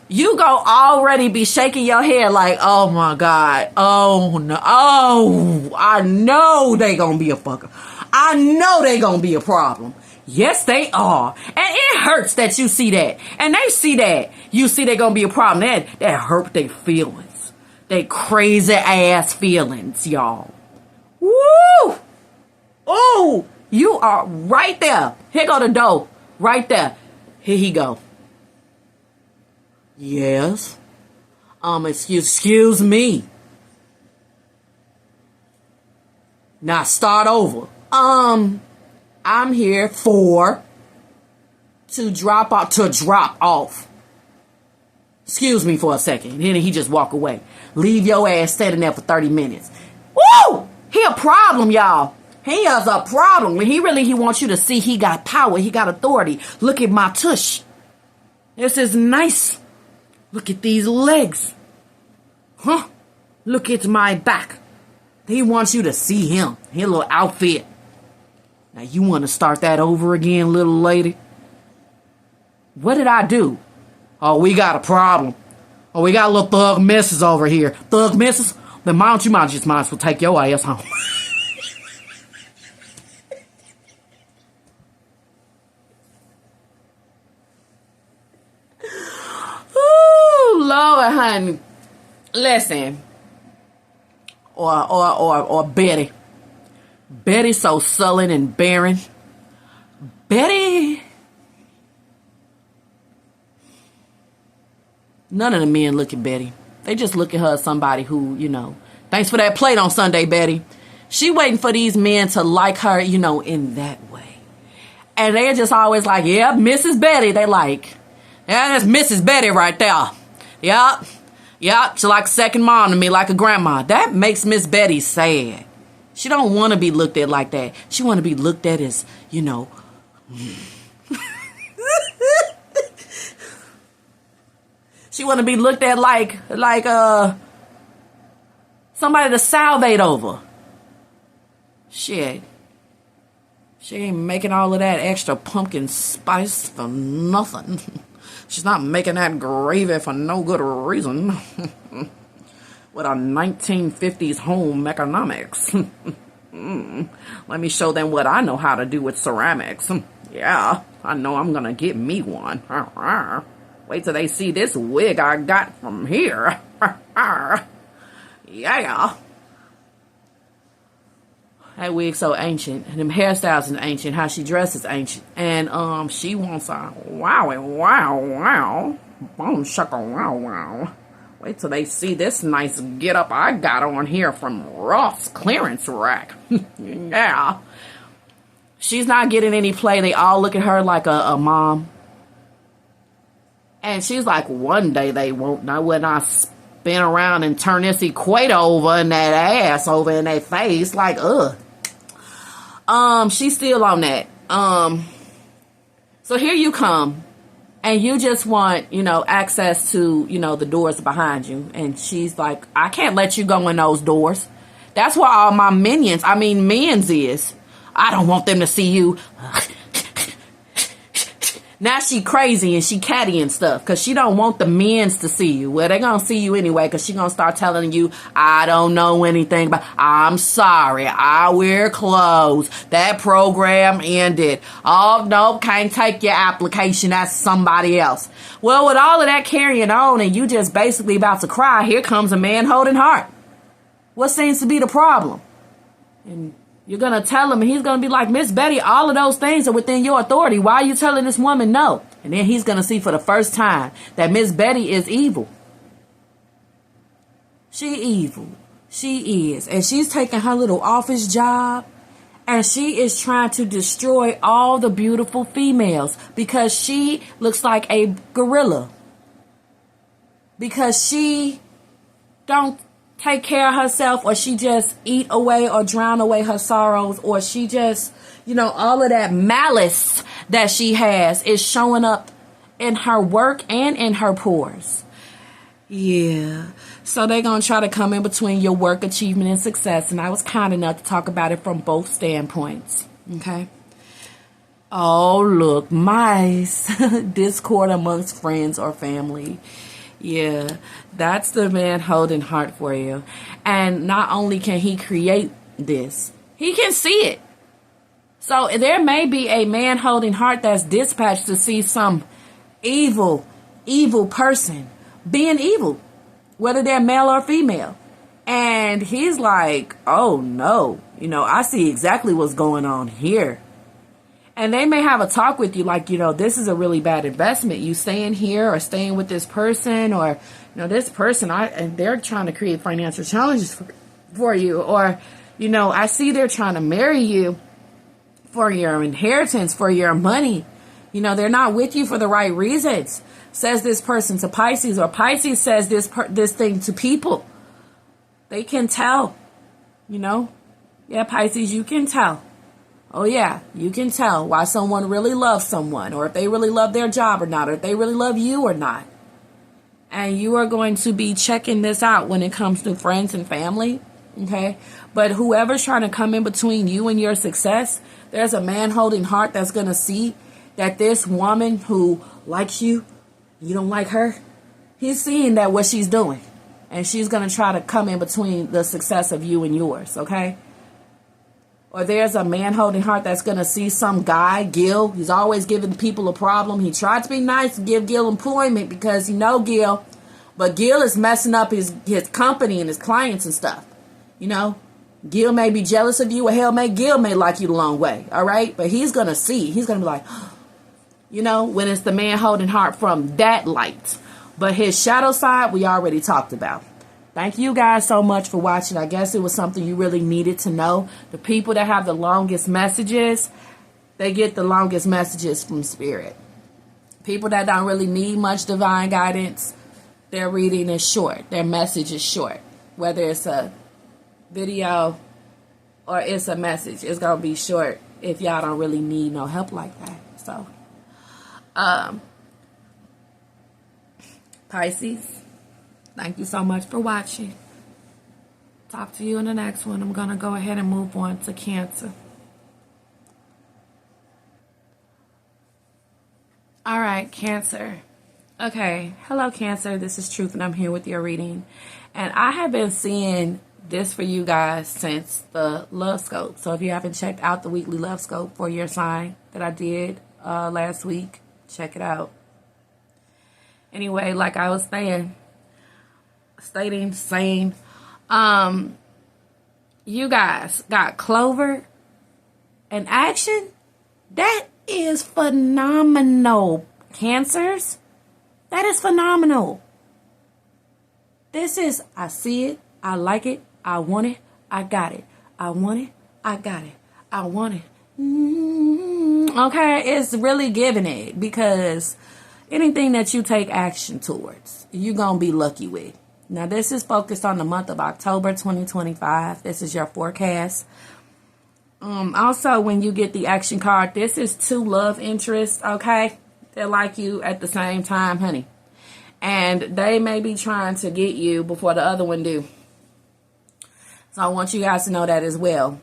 [SPEAKER 1] You gonna already be shaking your head like, oh my God. Oh no. Oh, I know they gonna be a fucker. I know they gonna be a problem. Yes, they are. And it hurts that you see that. And they see that. You see they gonna be a problem. That hurt their feelings. They crazy ass feelings, y'all. Woo! Oh, you are right there. Here go the door. Right there. Here he go. Yes. Excuse me. Now start over. I'm here to drop off. Excuse me for a second. And then he just walk away. Leave your ass standing there for 30 minutes. Woo! He a problem, y'all. He is a problem. When he wants you to see he got power. He got authority. Look at my tush. This is nice. Look at these legs. Huh? Look at my back. He wants you to see him. His little outfit. Now you want to start that over again, little lady? What did I do? Oh, we got a problem. Oh, we got a little thug missus over here. Thug missus? Then might as well take your ass home. Ooh, Lord, honey. Listen. Or Betty. Betty's so sullen and barren. Betty. None of the men look at Betty. They just look at her as somebody who, thanks for that plate on Sunday, Betty. She waiting for these men to like her, in that way. And they're just always like, yeah, Mrs. Betty. They like, yeah, that's Mrs. Betty right there. Yup. She's like second mom to me, like a grandma. That makes Miss Betty sad. She don't want to be looked at like that. She want to be looked at as, She want to be looked at like somebody to salivate over. Shit. She ain't making all of that extra pumpkin spice for nothing. She's not making that gravy for no good reason. With a 1950s home economics. Let me show them what I know how to do with ceramics. Yeah, I know I'm gonna get me one. Wait till they see this wig I got from here. Yeah. That wig's so ancient. And them hairstyles is ancient. How she dresses ancient. And she wants a wow. Boom shaka wow. Wait till they see this nice get-up I got on here from Ross clearance rack. Yeah. She's not getting any play. They all look at her like a mom. And she's like, one day they won't know when I spin around and turn this equator over in that ass over in their face. Like, ugh. She's still on that. So here you come. And you just want, access to, the doors behind you. And she's like, I can't let you go in those doors. That's where all my men's is. I don't want them to see you. Now she crazy and she catty and stuff because she don't want the men's to see you. Well, they're going to see you anyway because she going to start telling you, I don't know anything about, I'm sorry, I wear clothes. That program ended. Oh, no, can't take your application. That's somebody else. Well, with all of that carrying on and you just basically about to cry, here comes a man holding heart. What seems to be the problem? And you're going to tell him, and he's going to be like, Miss Betty, all of those things are within your authority. Why are you telling this woman no? And then he's going to see for the first time that Miss Betty is evil. She evil. She is. And she's taking her little office job, and she is trying to destroy all the beautiful females because she looks like a gorilla. because she don't take care of herself, or she just eat away or drown away her sorrows, or she just, all of that malice that she has is showing up in her work and in her pores. Yeah. So they're going to try to come in between your work achievement and success. And I was kind enough to talk about it from both standpoints. Okay. Oh, look, mice. Discord amongst friends or family. Yeah, that's the man holding heart for you. And not only can he create this, he can see it. So there may be a man holding heart that's dispatched to see some evil person being evil, whether they're male or female. And he's like, oh no, I see exactly what's going on here. And they may have a talk with you like, this is a really bad investment. You staying here or staying with this person, or, this person, and they're trying to create financial challenges for you. Or, I see they're trying to marry you for your inheritance, for your money. They're not with you for the right reasons, says this person to Pisces, or Pisces says this thing to people. They can tell, Yeah, Pisces, you can tell. Oh, yeah, you can tell why someone really loves someone, or if they really love their job or not, or if they really love you or not. And you are going to be checking this out when it comes to friends and family, okay? But whoever's trying to come in between you and your success, there's a man holding heart that's going to see that this woman who likes you, you don't like her, he's seeing that what she's doing. And she's going to try to come in between the success of you and yours, okay? Or there's a man holding heart that's going to see some guy, Gil. He's always giving people a problem. He tried to be nice and give Gil employment because Gil. But Gil is messing up his company and his clients and stuff. Gil may be jealous of you, or hell, Gil may like you the long way. All right. But he's going to see. He's going to be like, when it's the man holding heart from that light. But his shadow side, we already talked about. Thank you guys so much for watching. I guess it was something you really needed to know. The people that have the longest messages, they get the longest messages from Spirit. People that don't really need much divine guidance, their reading is short. Their message is short. Whether it's a video or it's a message, it's going to be short if y'all don't really need no help like that. So, Pisces, thank you so much for watching. Talk to you in the next one. I'm going to go ahead and move on to Cancer. All right, Cancer. Okay, hello, Cancer. This is Truth, and I'm here with your reading. And I have been seeing this for you guys since the Love Scope. So if you haven't checked out the weekly Love Scope for your sign that I did last week, check it out. Anyway, like I was saying, you guys got Clover and action. That is phenomenal, Cancers. That is phenomenal. This is, I see it, I like it, I want it, I got it. I want it, I got it. I want it. Okay, it's really giving it, because anything that you take action towards, you're going to be lucky with. Now, this is focused on the month of October 2025. This is your forecast. Also, when you get the action card, this is two love interests, okay? They like you at the same time, honey. And they may be trying to get you before the other one do. So I want you guys to know that as well.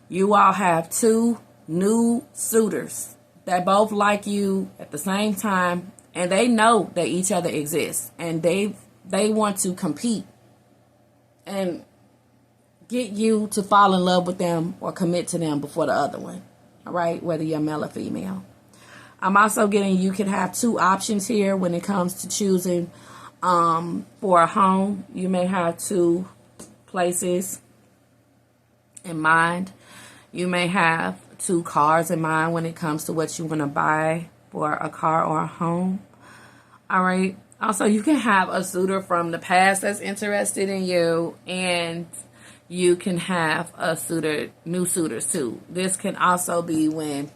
[SPEAKER 1] You all have two new suitors that both like you at the same time. And they know that each other exists. And they want to compete and get you to fall in love with them or commit to them before the other one. All right, whether you're male or female. I'm also getting you can have two options here when it comes to choosing for a home. You may have two places in mind. You may have two cars in mind when it comes to what you want to buy for a car or a home. All right. Also, you can have a suitor from the past that's interested in you, and you can have a suitor, new suitors too. This can also be when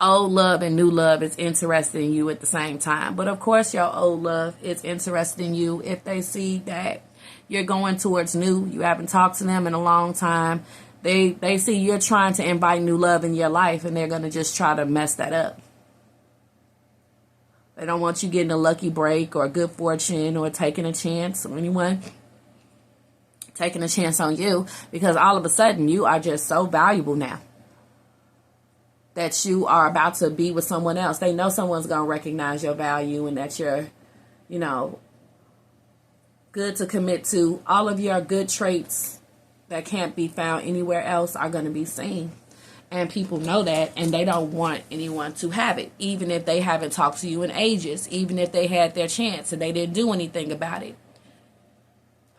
[SPEAKER 1] old love and new love is interested in you at the same time. But of course, your old love is interested in you if they see that you're going towards new. You haven't talked to them in a long time. They see you're trying to invite new love in your life, and they're going to just try to mess that up. They don't want you getting a lucky break or good fortune or taking a chance on anyone taking a chance on you, because all of a sudden you are just so valuable now that you are about to be with someone else. They know someone's going to recognize your value and that you're, good to commit to. All of your good traits that can't be found anywhere else are going to be seen. And people know that, and they don't want anyone to have it, even if they haven't talked to you in ages, even if they had their chance and they didn't do anything about it.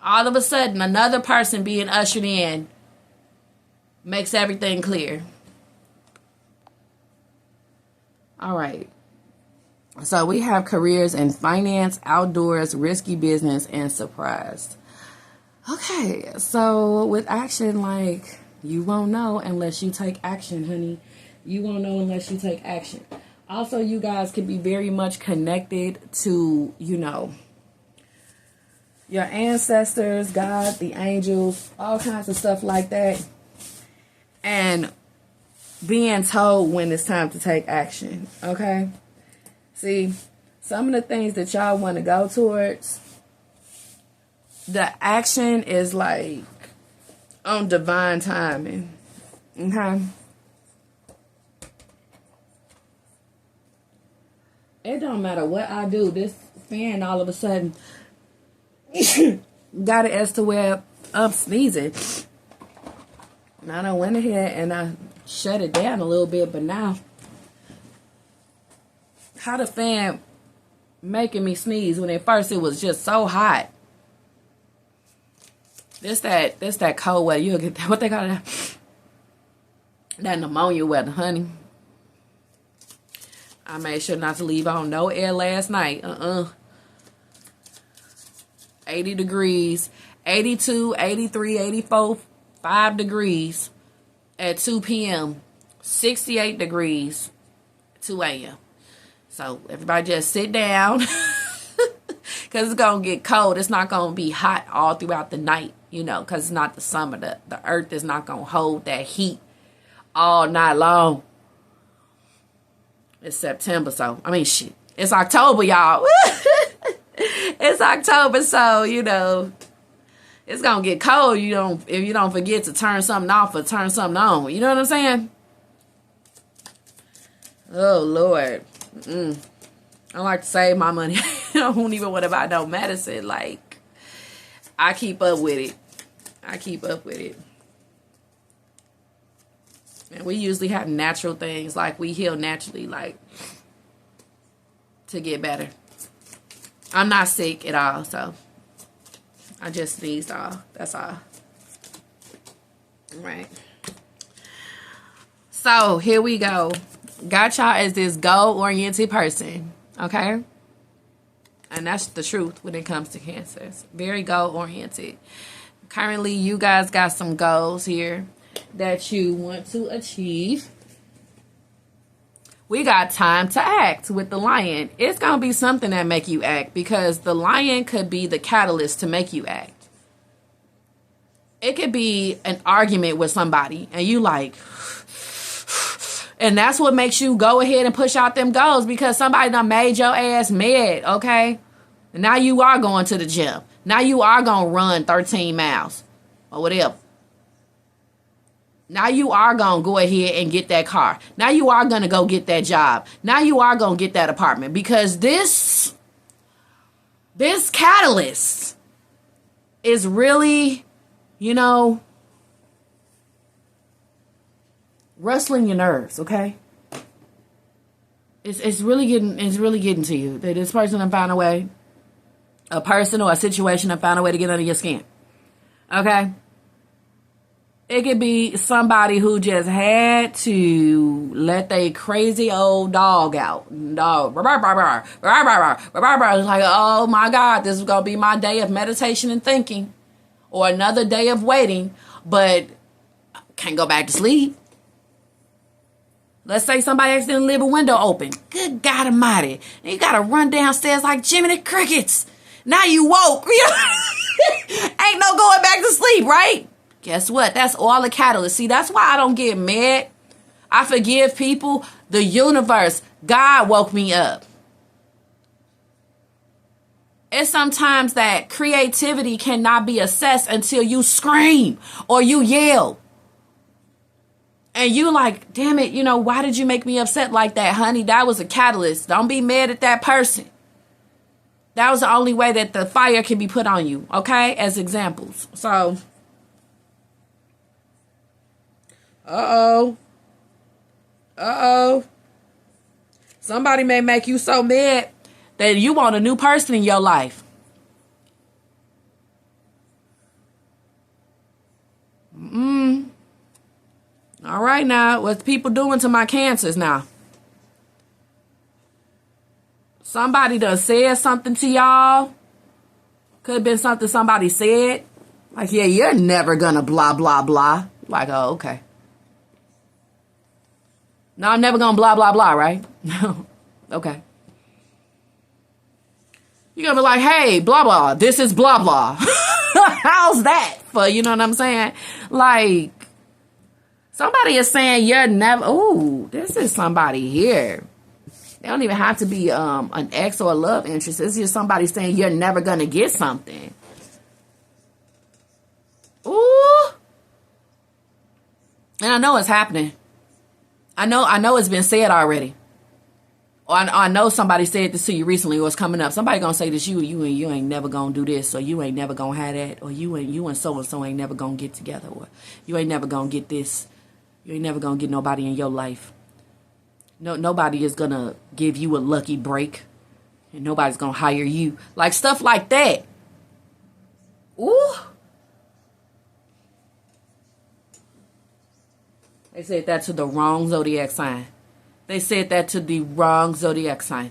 [SPEAKER 1] All of a sudden, another person being ushered in makes everything clear. All right. So we have careers in finance, outdoors, risky business, and surprise. Okay, so with action, like, you won't know unless you take action, honey. You won't know unless you take action. Also, you guys can be very much connected to, your ancestors, God, the angels, all kinds of stuff like that. And being told when it's time to take action, okay? See, some of the things that y'all want to go towards, the action is like on divine timing, okay? It don't matter what I do, this fan all of a sudden got it as to where I'm sneezing. And I done went ahead and I shut it down a little bit, but now how the fan making me sneeze when at first it was just so hot. This that cold weather. You'll get that, what they call it, that pneumonia weather, honey. I made sure not to leave on no air last night. 80 degrees, 82, 83, 84, 5 degrees at 2 p.m., 68 degrees, 2 a.m. So everybody just sit down because it's going to get cold. It's not going to be hot all throughout the night, because it's not the summer. The earth is not going to hold that heat all night long. It's September, so, shit. It's October, y'all. It's October, so, it's going to get cold if you don't forget to turn something off or turn something on. You know what I'm saying? Oh, Lord. I like to save my money. I don't even want to buy no medicine. Like, I keep up with it. And we usually have natural things, like we heal naturally, like, to get better. I'm not sick at all, so I just sneezed all. That's all. All right. So here we go. Got y'all as this goal-oriented person, okay? And that's the truth when it comes to Cancers. Very goal-oriented. Currently, you guys got some goals here that you want to achieve. We got time to act with the lion. It's going to be something that make you act, because the lion could be the catalyst to make you act. It could be an argument with somebody and you like, and that's what makes you go ahead and push out them goals, because somebody done made your ass mad, okay? And now you are going to the gym. Now you are going to run 13 miles or whatever. Now you are going to go ahead and get that car. Now you are going to go get that job. Now you are going to get that apartment, because this catalyst is really, rustling your nerves, okay? It's really getting to you. That this person done found a way, a person or a situation done found a way to get under your skin. Okay? It could be somebody who just had to let their crazy old dog out. Dog. It's like, oh my God, this is going to be my day of meditation and thinking. Or another day of waiting, but can't go back to sleep. Let's say somebody accidentally leave a window open. Good God Almighty. And you got to run downstairs like Jiminy Crickets. Now you woke. Ain't no going back to sleep, right? Guess what? That's all a catalyst. See, that's why I don't get mad. I forgive people. The universe, God woke me up. It's sometimes that creativity cannot be assessed until you scream or you yell. And you like, damn it, why did you make me upset like that, honey? That was a catalyst. Don't be mad at that person. That was the only way that the fire can be put on you, okay? As examples. So, uh-oh. Somebody may make you so mad that you want a new person in your life. All right now, what's people doing to my cancers now? Somebody done said something to y'all. Could have been something somebody said. Like, yeah, you're never gonna blah, blah, blah. Like, oh, okay. No, I'm never gonna blah, blah, blah, right? No. Okay. You're gonna be like, hey, blah, blah, this is blah, blah. How's that for, you know what I'm saying? Like, somebody is saying you're never, ooh, this is somebody here. They don't even have to be an ex or a love interest. It's just somebody saying you're never going to get something. Ooh. And I know it's happening. I know it's been said already. Or I know somebody said this to you recently or it's coming up. Somebody going to say this, you ain't never going to do this, or you ain't never going to have that, or you and so-and-so ain't never going to get together, or you ain't never going to get this. You ain't never going to get nobody in your life. No, nobody is going to give you a lucky break. And nobody's going to hire you. Like stuff like that. Ooh. They said that to the wrong zodiac sign. They said that to the wrong zodiac sign.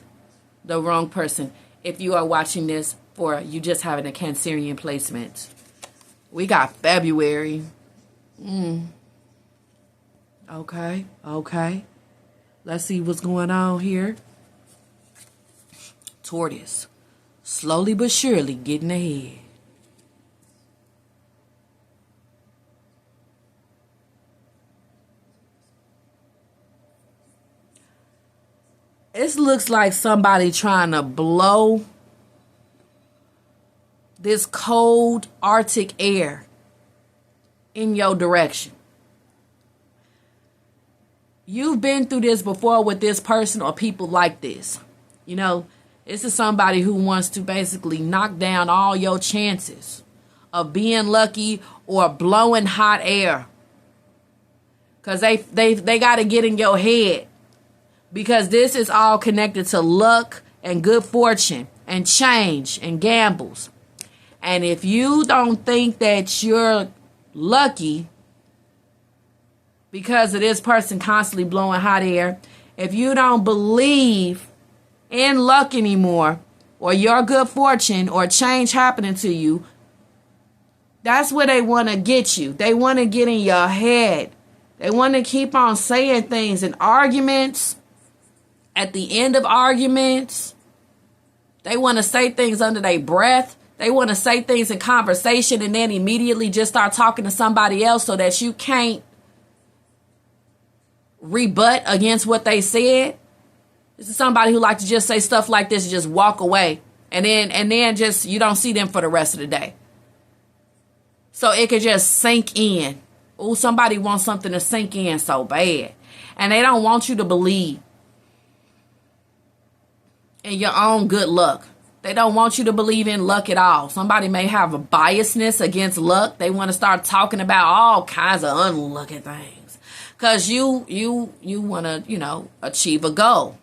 [SPEAKER 1] The wrong person. If you are watching this for you just having a Cancerian placement. We got February. Okay. Let's see what's going on here. Tortoise. Slowly but surely getting ahead. It looks like somebody trying to blow this cold Arctic air in your direction. You've been through this before with this person or people like this. This is somebody who wants to basically knock down all your chances of being lucky or blowing hot air. Because they got to get in your head. Because this is all connected to luck and good fortune and change and gambles. And if you don't think that you're lucky because of this person constantly blowing hot air, if you don't believe in luck anymore or your good fortune or change happening to you, that's where they want to get you. They want to get in your head. They want to keep on saying things in arguments, at the end of arguments. They want to say things under their breath. They want to say things in conversation and then immediately just start talking to somebody else so that you can't rebut against what they said. This is somebody who like to just say stuff like this and just walk away. And then just you don't see them for the rest of the day. So it could just sink in. Oh, somebody wants something to sink in so bad. And they don't want you to believe in your own good luck. They don't want you to believe in luck at all. Somebody may have a biasness against luck. They want to start talking about all kinds of unlucky things. Because you want to, achieve a goal.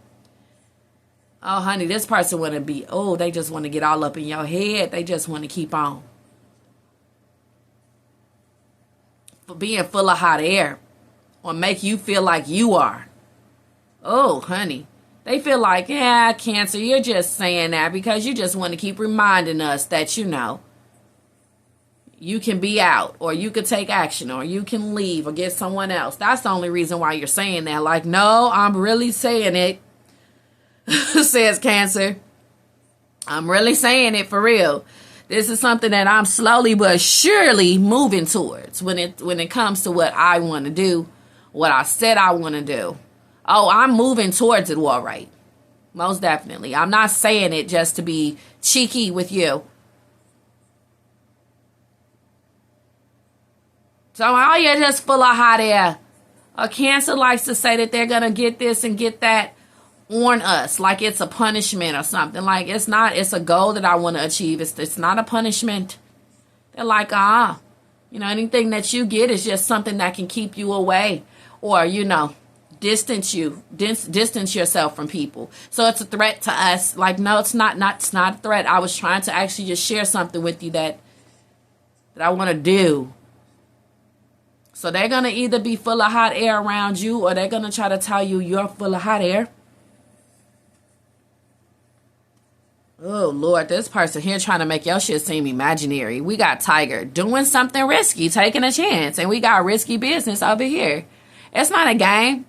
[SPEAKER 1] Oh, honey, this person want to be, they just want to get all up in your head. They just want to keep on. For being full of hot air. Or make you feel like you are. Oh, honey. They feel like, yeah, Cancer, you're just saying that because you just want to keep reminding us that, you can be out, or you could take action, or you can leave or get someone else. That's the only reason why you're saying that. Like, no, I'm really saying it, says Cancer. I'm really saying it for real. This is something that I'm slowly but surely moving towards when it comes to what I want to do, what I said I want to do. Oh, I'm moving towards it, all right. Most definitely. I'm not saying it just to be cheeky with you. So, oh, you're just full of hot air. A Cancer likes to say that they're going to get this and get that on us, like it's a punishment or something. Like, it's not. It's a goal that I want to achieve. It's not a punishment. They're like, anything that you get is just something that can keep you away, or, distance yourself from people. So it's a threat to us. Like, no, it's not a threat. I was trying to actually just share something with you that I want to do. So they're going to either be full of hot air around you, or they're going to try to tell you you're full of hot air. Oh, Lord, this person here trying to make your shit seem imaginary. We got Tiger doing something risky, taking a chance. And we got risky business over here. It's not a game.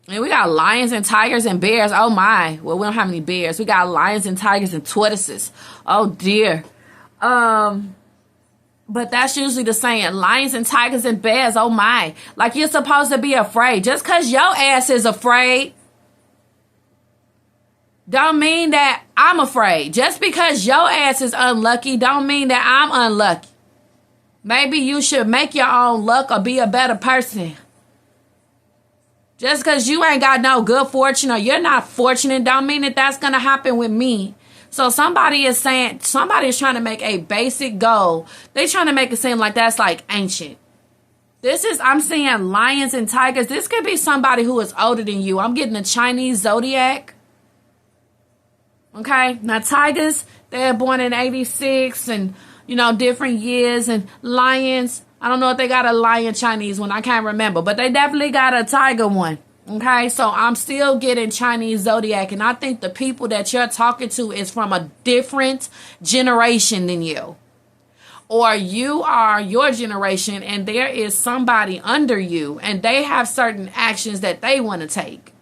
[SPEAKER 1] And we got lions and tigers and bears. Oh, my. Well, we don't have any bears. We got lions and tigers and tortoises. Oh, dear. But that's usually the saying. Lions and tigers and bears. Oh, my. Like, you're supposed to be afraid. Just because your ass is afraid don't mean that I'm afraid. Just because your ass is unlucky don't mean that I'm unlucky. Maybe you should make your own luck or be a better person. Just because you ain't got no good fortune or you're not fortunate don't mean that that's going to happen with me. So somebody is trying to make a basic goal. They trying to make it seem like that's like ancient. I'm seeing lions and tigers. This could be somebody who is older than you. I'm getting a Chinese zodiac. Okay, now tigers, they're born in 86 and, different years. And lions, I don't know if they got a lion Chinese one. I can't remember, but they definitely got a tiger one. Okay, so I'm still getting Chinese zodiac. And I think the people that you're talking to is from a different generation than you. Or you are your generation and there is somebody under you and they have certain actions that they want to take.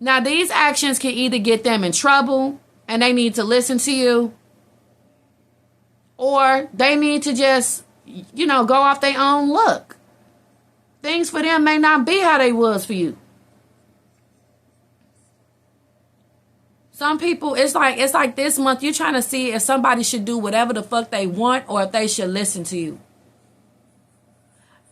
[SPEAKER 1] Now, these actions can either get them in trouble and they need to listen to you, or they need to just, go off their own luck. Things for them may not be how they was for you. Some people, it's like this month, you're trying to see if somebody should do whatever the fuck they want or if they should listen to you.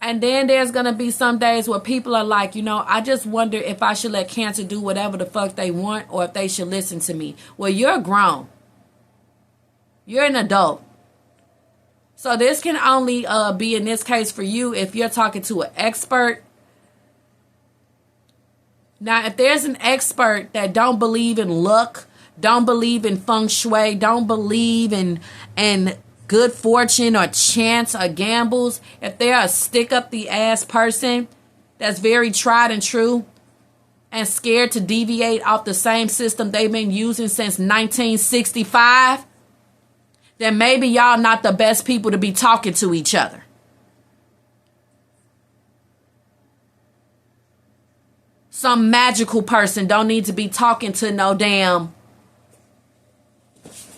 [SPEAKER 1] And then there's going to be some days where people are like, I just wonder if I should let Cancer do whatever the fuck they want or if they should listen to me. Well, you're grown. You're an adult. So this can only be in this case for you if you're talking to an expert. Now, if there's an expert that don't believe in luck, don't believe in feng shui, don't believe in good fortune or chance or gambles, if they're a stick up the ass person that's very tried and true and scared to deviate off the same system they've been using since 1965, then maybe y'all not the best people to be talking to each other. Some magical person don't need to be talking to no damn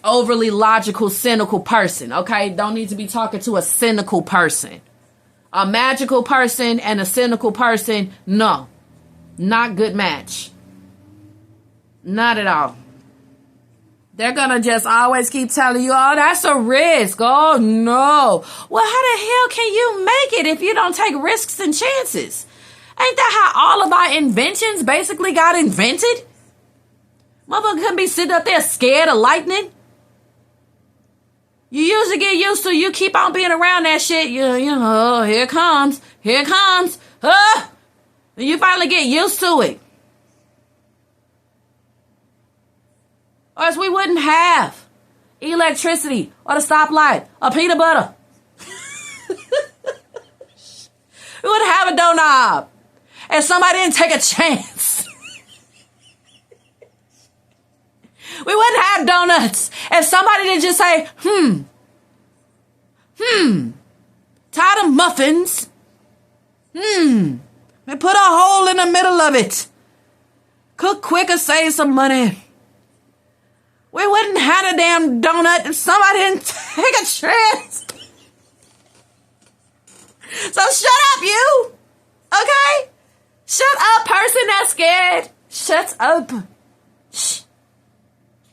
[SPEAKER 1] overly logical, cynical person, okay? Don't need to be talking to a cynical person. A magical person and a cynical person, no. Not good match. Not at all. They're going to just always keep telling you, oh, that's a risk. Oh, no. Well, how the hell can you make it if you don't take risks and chances? Ain't that how all of our inventions basically got invented? Motherfucker couldn't be sitting up there scared of lightning. You usually get used to, you keep on being around that shit. Here it comes. Here it comes. And you finally get used to it. Or else we wouldn't have electricity or the stoplight or peanut butter. We wouldn't have a doorknob. And somebody didn't take a chance. We wouldn't have donuts. If somebody didn't just say, Tired of muffins. They put a hole in the middle of it. Cook quick or save some money. We wouldn't have a damn donut if somebody didn't take a chance. So shut up, you. Okay? Shut up, person that's scared. Shut up. Shh.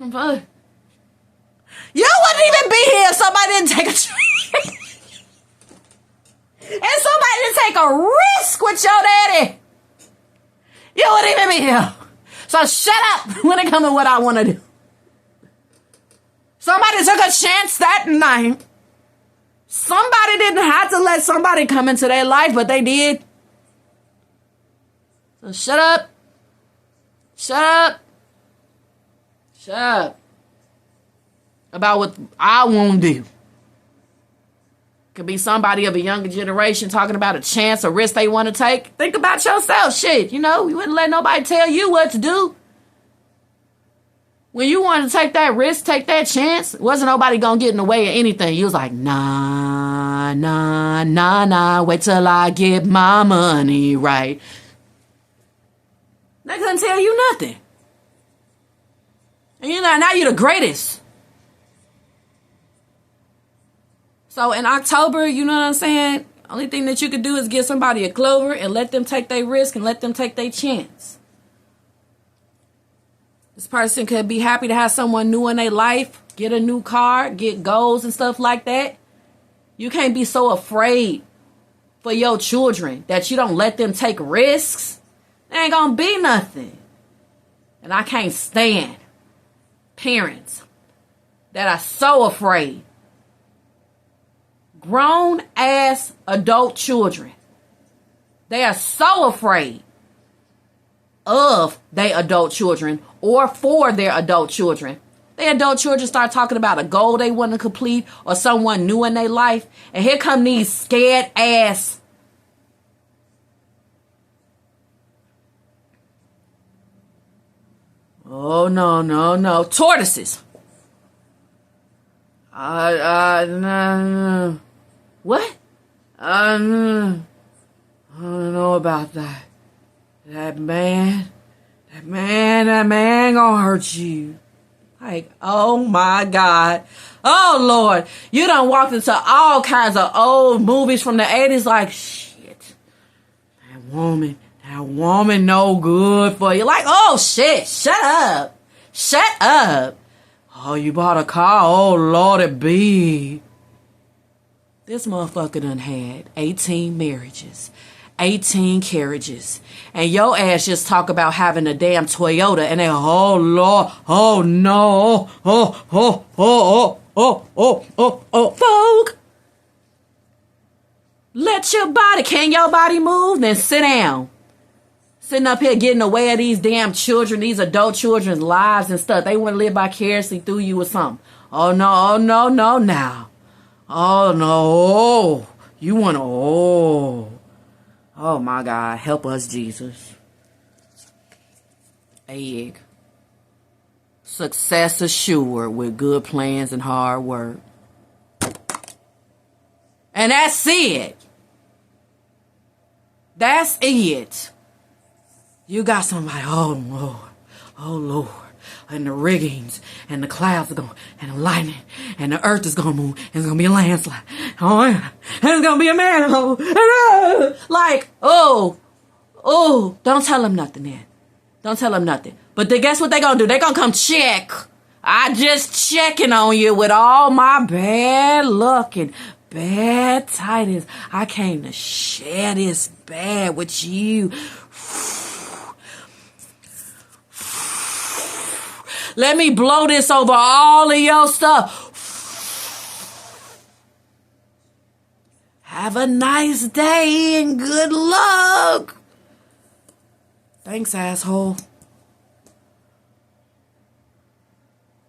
[SPEAKER 1] You wouldn't even be here if somebody didn't take a chance. And somebody didn't take a risk with your daddy. You wouldn't even be here. So shut up when it comes to what I want to do. Somebody took a chance that night. Somebody didn't have to let somebody come into their life, but they did. So shut up. Shut up. Shut up. About what I want to do. Could be somebody of a younger generation talking about a chance, a risk they want to take. Think about yourself. Shit, you wouldn't let nobody tell you what to do. When you wanted to take that risk, take that chance, wasn't nobody going to get in the way of anything. You was like, nah, wait till I get my money right. They couldn't tell you nothing. And now you're the greatest. So in October, you know what I'm saying? Only thing that you could do is give somebody a clover and let them take their risk and let them take their chance. This person could be happy to have someone new in their life, get a new car, get goals and stuff like that. You can't be so afraid for your children that you don't let them take risks. There ain't gonna be nothing. And I can't stand parents that are so afraid. Grown ass adult children. They are so afraid of their adult children or for their adult children. Their adult children start talking about a goal they want to complete or someone new in their life. And here come these scared ass. Oh, no. Tortoises. No. What? I don't know about that. That man gonna hurt you. Like, oh my God. Oh Lord. You done walked into all kinds of old movies from the 80s like, shit. That woman no good for you. Like, oh shit, shut up. Oh, you bought a car? Oh Lord, it be. This motherfucker done had 18 marriages, 18 carriages, and your ass just talk about having a damn Toyota, and then, oh Lord, oh no, Vogue. Let your body, can your body move? Then sit down. Sitting up here getting away of these damn children, these adult children's lives and stuff. They want to live vicariously through you or something. Oh no, now. Oh no, you want to, oh my God, help us, Jesus. Egg. Success assured with good plans and hard work. And that's it. That's it. You got somebody, oh Lord. And the riggings, and the clouds are going, and the lightning, and the earth is going to move, and it's going to be a landslide. Oh, yeah. And it's going to be a manhole. Like, oh, don't tell them nothing then. Don't tell them nothing. But then guess what they going to do? They going to come check. I just checking on you with all my bad luck and bad tidings. I came to share this bad with you. Let me blow this over all of your stuff. Have a nice day and good luck. Thanks, asshole.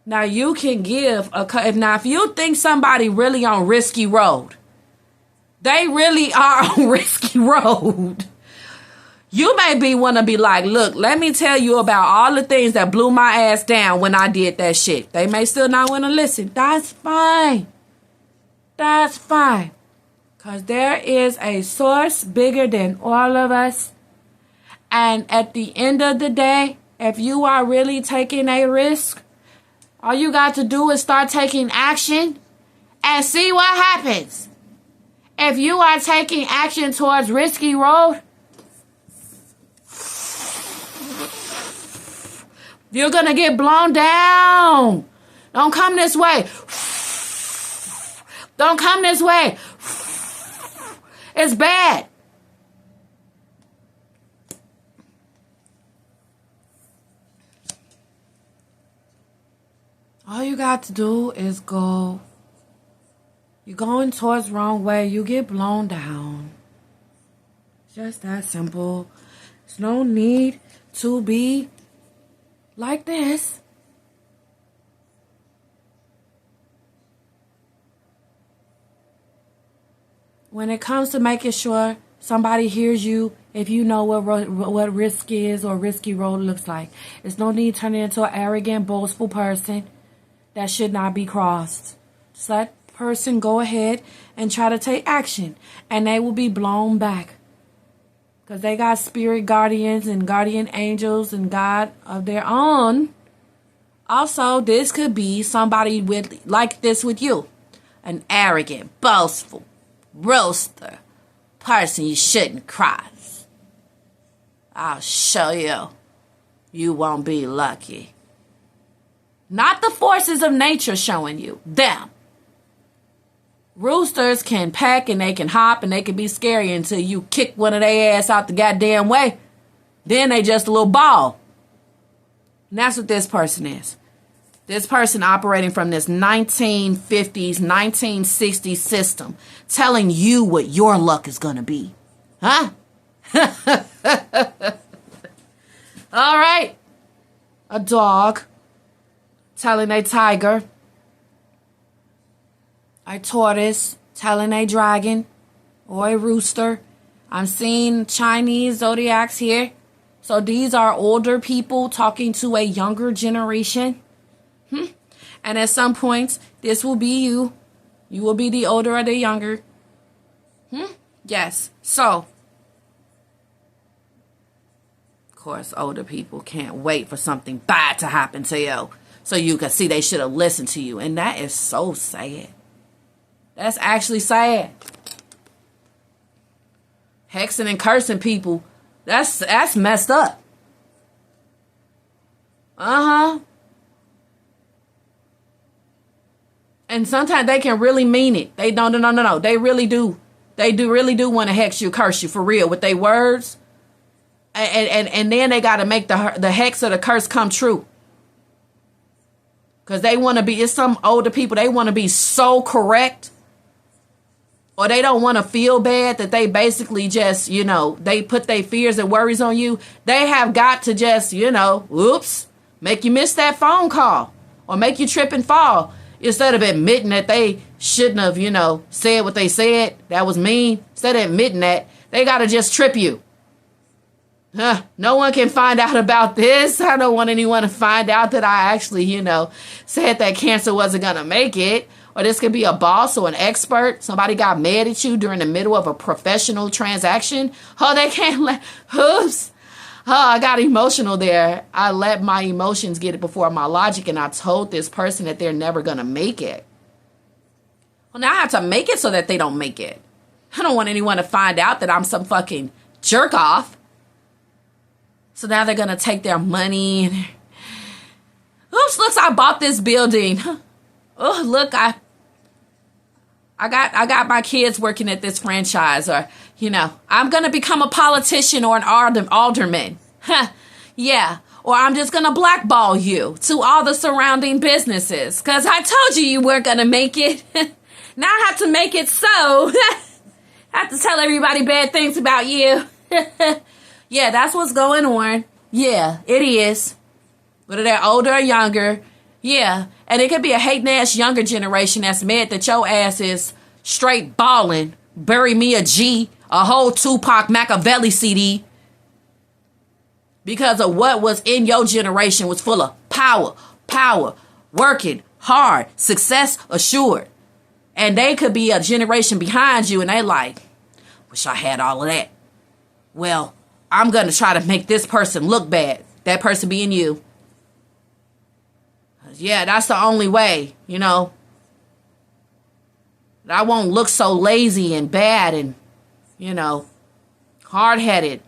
[SPEAKER 1] Now you can give now if you think somebody really on risky road, they really are on risky road. You may want to be like, look, let me tell you about all the things that blew my ass down when I did that shit. They may still not want to listen. That's fine. That's fine. Because there is a source bigger than all of us. And at the end of the day, if you are really taking a risk, all you got to do is start taking action and see what happens. If you are taking action towards risky road, you're going to get blown down. Don't come this way. Don't come this way. It's bad. All you got to do is go. You're going towards the wrong way. You get blown down. Just that simple. There's no need to be like this. When it comes to making sure somebody hears you, if you know what risk is or risky road looks like, there's no need turning into an arrogant, boastful person that should not be crossed. Just let person go ahead and try to take action, and they will be blown back. Because they got spirit guardians and guardian angels and God of their own. Also, this could be somebody with like this with you. An arrogant, boastful, roaster person you shouldn't cross. I'll show you. You won't be lucky. Not the forces of nature showing you. Them. Roosters can peck and they can hop and they can be scary until you kick one of their ass out the goddamn way. Then they just a little ball. And that's what this person is. This person operating from this 1950s, 1960s system, telling you what your luck is going to be. Huh? All right. A dog telling a tiger. A tortoise telling a dragon or a rooster. I'm seeing Chinese zodiacs here. So these are older people talking to a younger generation. And at some points, this will be you. You will be the older or the younger. Yes. So, of course, older people can't wait for something bad to happen to you. So you can see they should have listened to you. And that is so sad. That's actually sad. Hexing and cursing people. That's messed up. And sometimes they can really mean it. They don't. No. They really do. They really do want to hex you, curse you for real with their words. And then they got to make the hex or the curse come true. Because they want to be, it's some older people, they want to be so correct. Or they don't want to feel bad that they basically just, they put their fears and worries on you. They have got to just, oops, make you miss that phone call. Or make you trip and fall. Instead of admitting that they shouldn't have, said what they said, that was mean. Instead of admitting that, they got to just trip you. No one can find out about this. I don't want anyone to find out that I actually, said that Cancer wasn't going to make it. Or this could be a boss or an expert. Somebody got mad at you during the middle of a professional transaction. Oh, they can't let, oops. Oh, I got emotional there. I let my emotions get it before my logic, and I told this person that they're never going to make it. Well, now I have to make it so that they don't make it. I don't want anyone to find out that I'm some fucking jerk off. So now they're going to take their money. And oops, looks, I bought this building. Oh, look, I got my kids working at this franchise, or, I'm going to become a politician or an alderman. Yeah. Or I'm just going to blackball you to all the surrounding businesses because I told you weren't going to make it. Now I have to make it so. I have to tell everybody bad things about you. Yeah, that's what's going on. Yeah, it is. Whether they're older or younger. Yeah. And it could be a hating-ass younger generation that's mad that your ass is straight balling. Bury me a G, a whole Tupac Machiavelli CD. Because of what was in your generation was full of power, working hard, success assured. And they could be a generation behind you, and they like, wish I had all of that. Well, I'm going to try to make this person look bad. That person being you. Yeah, that's the only way, you know. I won't look so lazy and bad and, you know, hard-headed.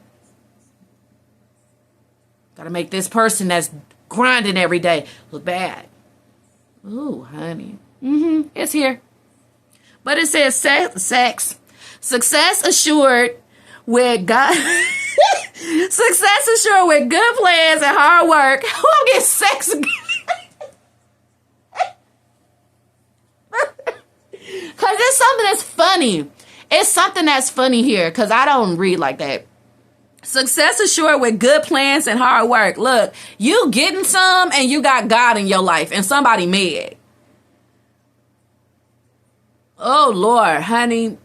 [SPEAKER 1] Got to make this person that's grinding every day look bad. Ooh, honey. It's here. But it says sex. Success assured with God. Success assured with good plans and hard work. Who will get sex again? Because it's something that's funny. It's something that's funny here because I don't read like that. Success assured with good plans and hard work. Look, you getting some and you got God in your life and somebody mad. Oh, Lord, honey,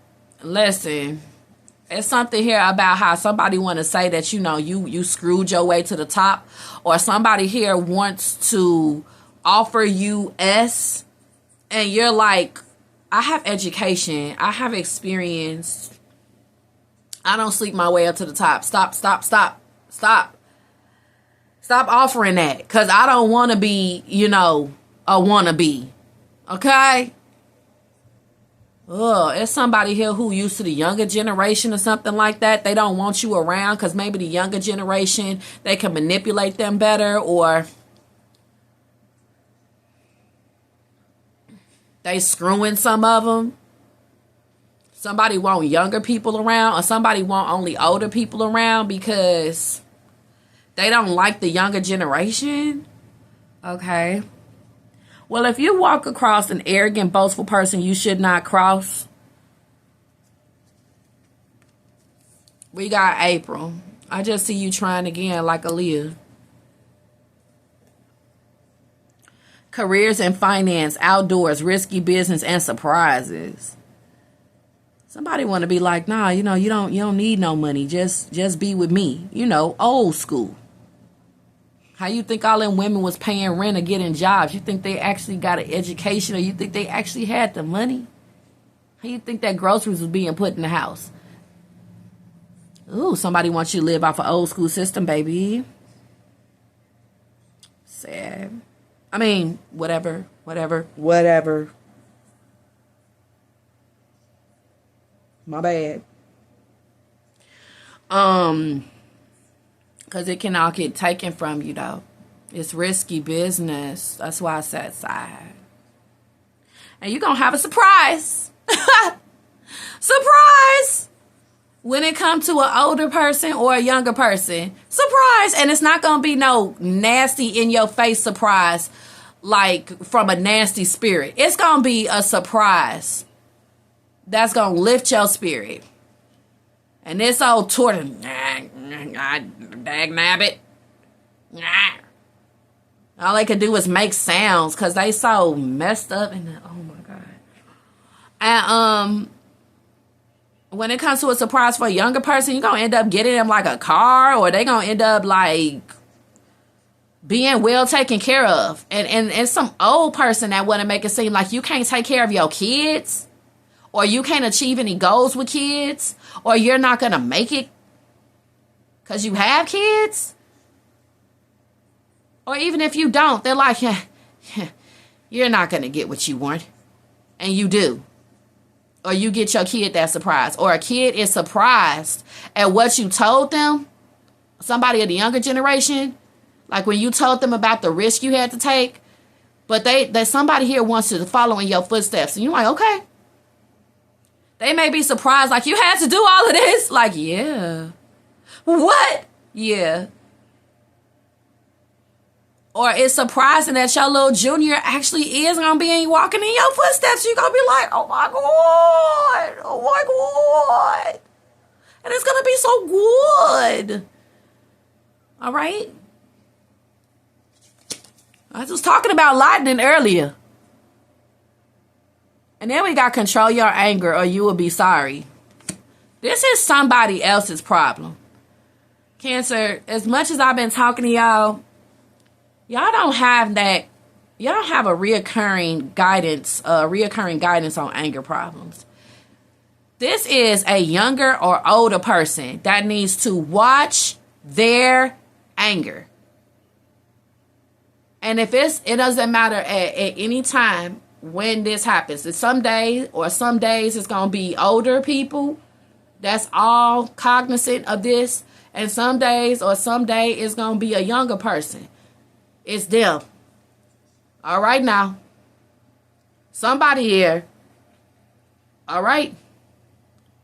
[SPEAKER 1] listen. It's something here about how somebody want to say that, you know, you screwed your way to the top. Or somebody here wants to offer you S. And you're like, I have education. I have experience. I don't sleep my way up to the top. Stop offering that. Because I don't want to be, you know, a wannabe. Okay? Oh, it's somebody here who used to the younger generation or something like that. They don't want you around because maybe the younger generation, they can manipulate them better, or they screwing some of them. Somebody want younger people around, or somebody want only older people around because they don't like the younger generation. Okay. Well, if you walk across an arrogant, boastful person you should not cross. We got April. I just see you trying again like Aaliyah. Careers and finance, outdoors, risky business, and surprises. Somebody want to be like, nah, you know, you don't need no money. Just be with me. You know, old school. How you think all them women was paying rent or getting jobs? You think they actually got an education, or you think they actually had the money? How you think that groceries was being put in the house? Ooh, somebody wants you to live off an old school system, baby. Sad. I mean, whatever. My bad. Because it can all get taken from you, though. It's risky business. That's why I said side. And you're going to have a surprise. Surprise! When it comes to an older person or a younger person. Surprise! And it's not going to be no nasty in-your-face surprise like from a nasty spirit. It's going to be a surprise that's going to lift your spirit. And this old tortoise, dag nabbit. All they could do was make sounds because they so messed up. And oh my God. And when it comes to a surprise for a younger person, you're going to end up getting them like a car, or they going to end up like being well taken care of. And some old person that want to make it seem like you can't take care of your kids, or you can't achieve any goals with kids, or you're not going to make it because you have kids. Or even if you don't, they're like, yeah, you're not going to get what you want. And you do. Or you get your kid that surprise. Or a kid is surprised at what you told them. Somebody of the younger generation. Like when you told them about the risk you had to take. But that somebody here wants to follow in your footsteps. And you're like, okay. They may be surprised, like, you had to do all of this? Like, yeah. What? Yeah. Or it's surprising that your little junior actually is going to be walking in your footsteps. You're going to be like, oh my God. And it's going to be so good. All right? I was talking about lightning earlier. And then we got control your anger or you will be sorry. This is somebody else's problem. Cancer, as much as I've been talking to y'all don't have that y'all have a reoccurring guidance on anger problems. This is a younger or older person that needs to watch their anger. And if it doesn't matter at any time when this happens. It's some days it's going to be older people that's all cognizant of this. And some days or someday it's going to be a younger person. It's them. All right now. Somebody here. All right.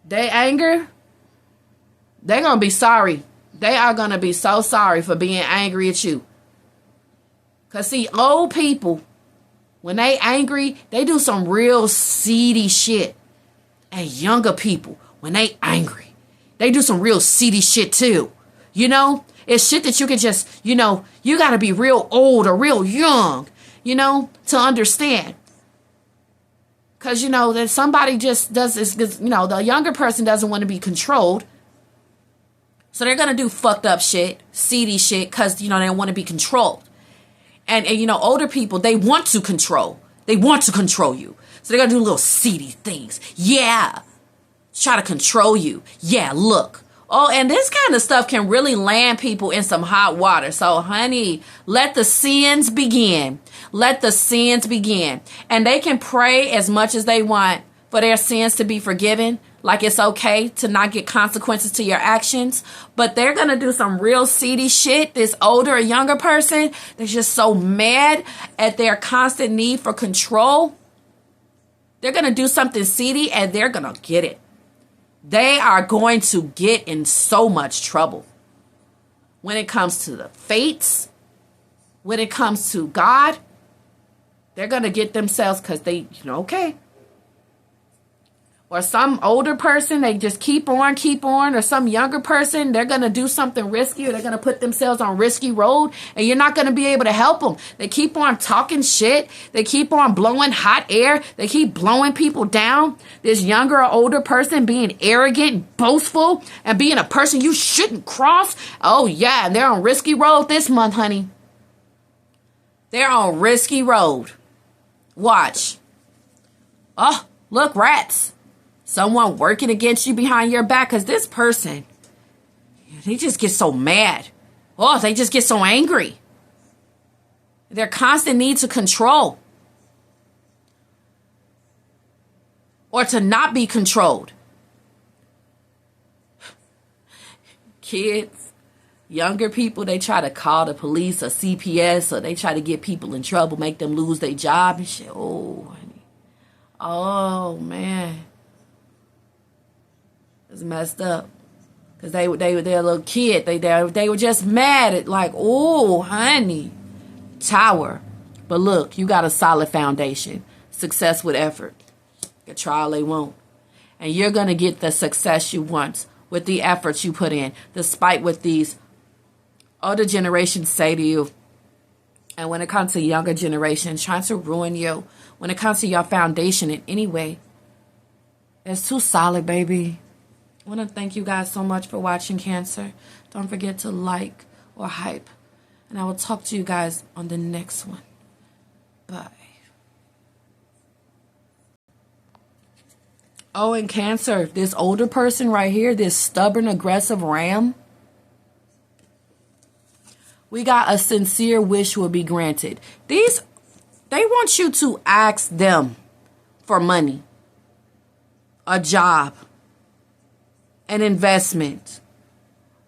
[SPEAKER 1] They anger. They're going to be sorry. They are going to be so sorry for being angry at you. Because see, old people, when they angry, they do some real seedy shit. And younger people, when they angry, they do some real seedy shit too. You know, it's shit that you can just, you know, you got to be real old or real young, you know, to understand. Because, you know, that somebody just does this, you know, the younger person doesn't want to be controlled. So they're going to do fucked up shit, seedy shit, because, you know, they want to be controlled. And, you know, older people, they want to control. They want to control you. So they're going to do little seedy things. Yeah. Try to control you. Yeah, look. Oh, and this kind of stuff can really land people in some hot water. So, honey, let the sins begin. Let the sins begin. And they can pray as much as they want for their sins to be forgiven. Like it's okay to not get consequences to your actions. But they're going to do some real seedy shit. This older or younger person that's just so mad at their constant need for control. They're going to do something seedy and they're going to get it. They are going to get in so much trouble when it comes to the fates, when it comes to God. They're going to get themselves because they, you know, okay. Or some older person, they just keep on. Or some younger person, they're going to do something risky or they're going to put themselves on risky road and you're not going to be able to help them. They keep on talking shit. They keep on blowing hot air. They keep blowing people down. This younger or older person being arrogant, boastful, and being a person you shouldn't cross. Oh, yeah, they're on risky road this month, honey. They're on risky road. Watch. Oh, look, rats. Someone working against you behind your back because this person, they just get so mad. Oh, they just get so angry. Their constant need to control or to not be controlled. Kids, younger people, they try to call the police or CPS or they try to get people in trouble, make them lose their job and shit. Oh, honey. Oh, man. It's messed up. Because they're a little kid. They were just mad at like, oh, honey. Tower. But look, you got a solid foundation. Success with effort. You try all they want. And you're going to get the success you want with the efforts you put in. Despite what these older generations say to you. And when it comes to younger generations trying to ruin you. When it comes to your foundation in any way. It's too solid, baby. I want to thank you guys so much for watching, Cancer. Don't forget to like or hype. And I will talk to you guys on the next one. Bye. Oh, and Cancer, this older person right here, this stubborn, aggressive ram, we got a sincere wish will be granted. They want you to ask them for money, a job, an investment.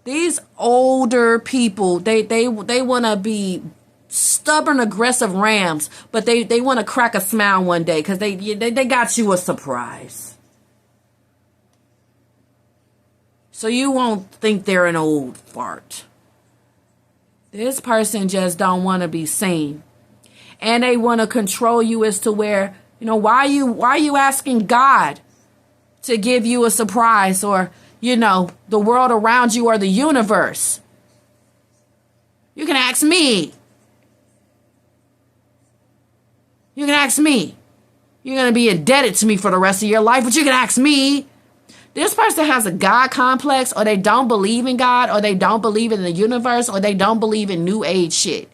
[SPEAKER 1] These older people, they want to be stubborn, aggressive rams, but they want to crack a smile one day because they got you a surprise. So you won't think they're an old fart. This person just don't want to be seen. And they want to control you as to where, you know, why are you asking God to give you a surprise or, you know, the world around you or the universe? You can ask me. You can ask me. You're going to be indebted to me for the rest of your life, but you can ask me. This person has a God complex, or they don't believe in God, or they don't believe in the universe, or they don't believe in new age shit.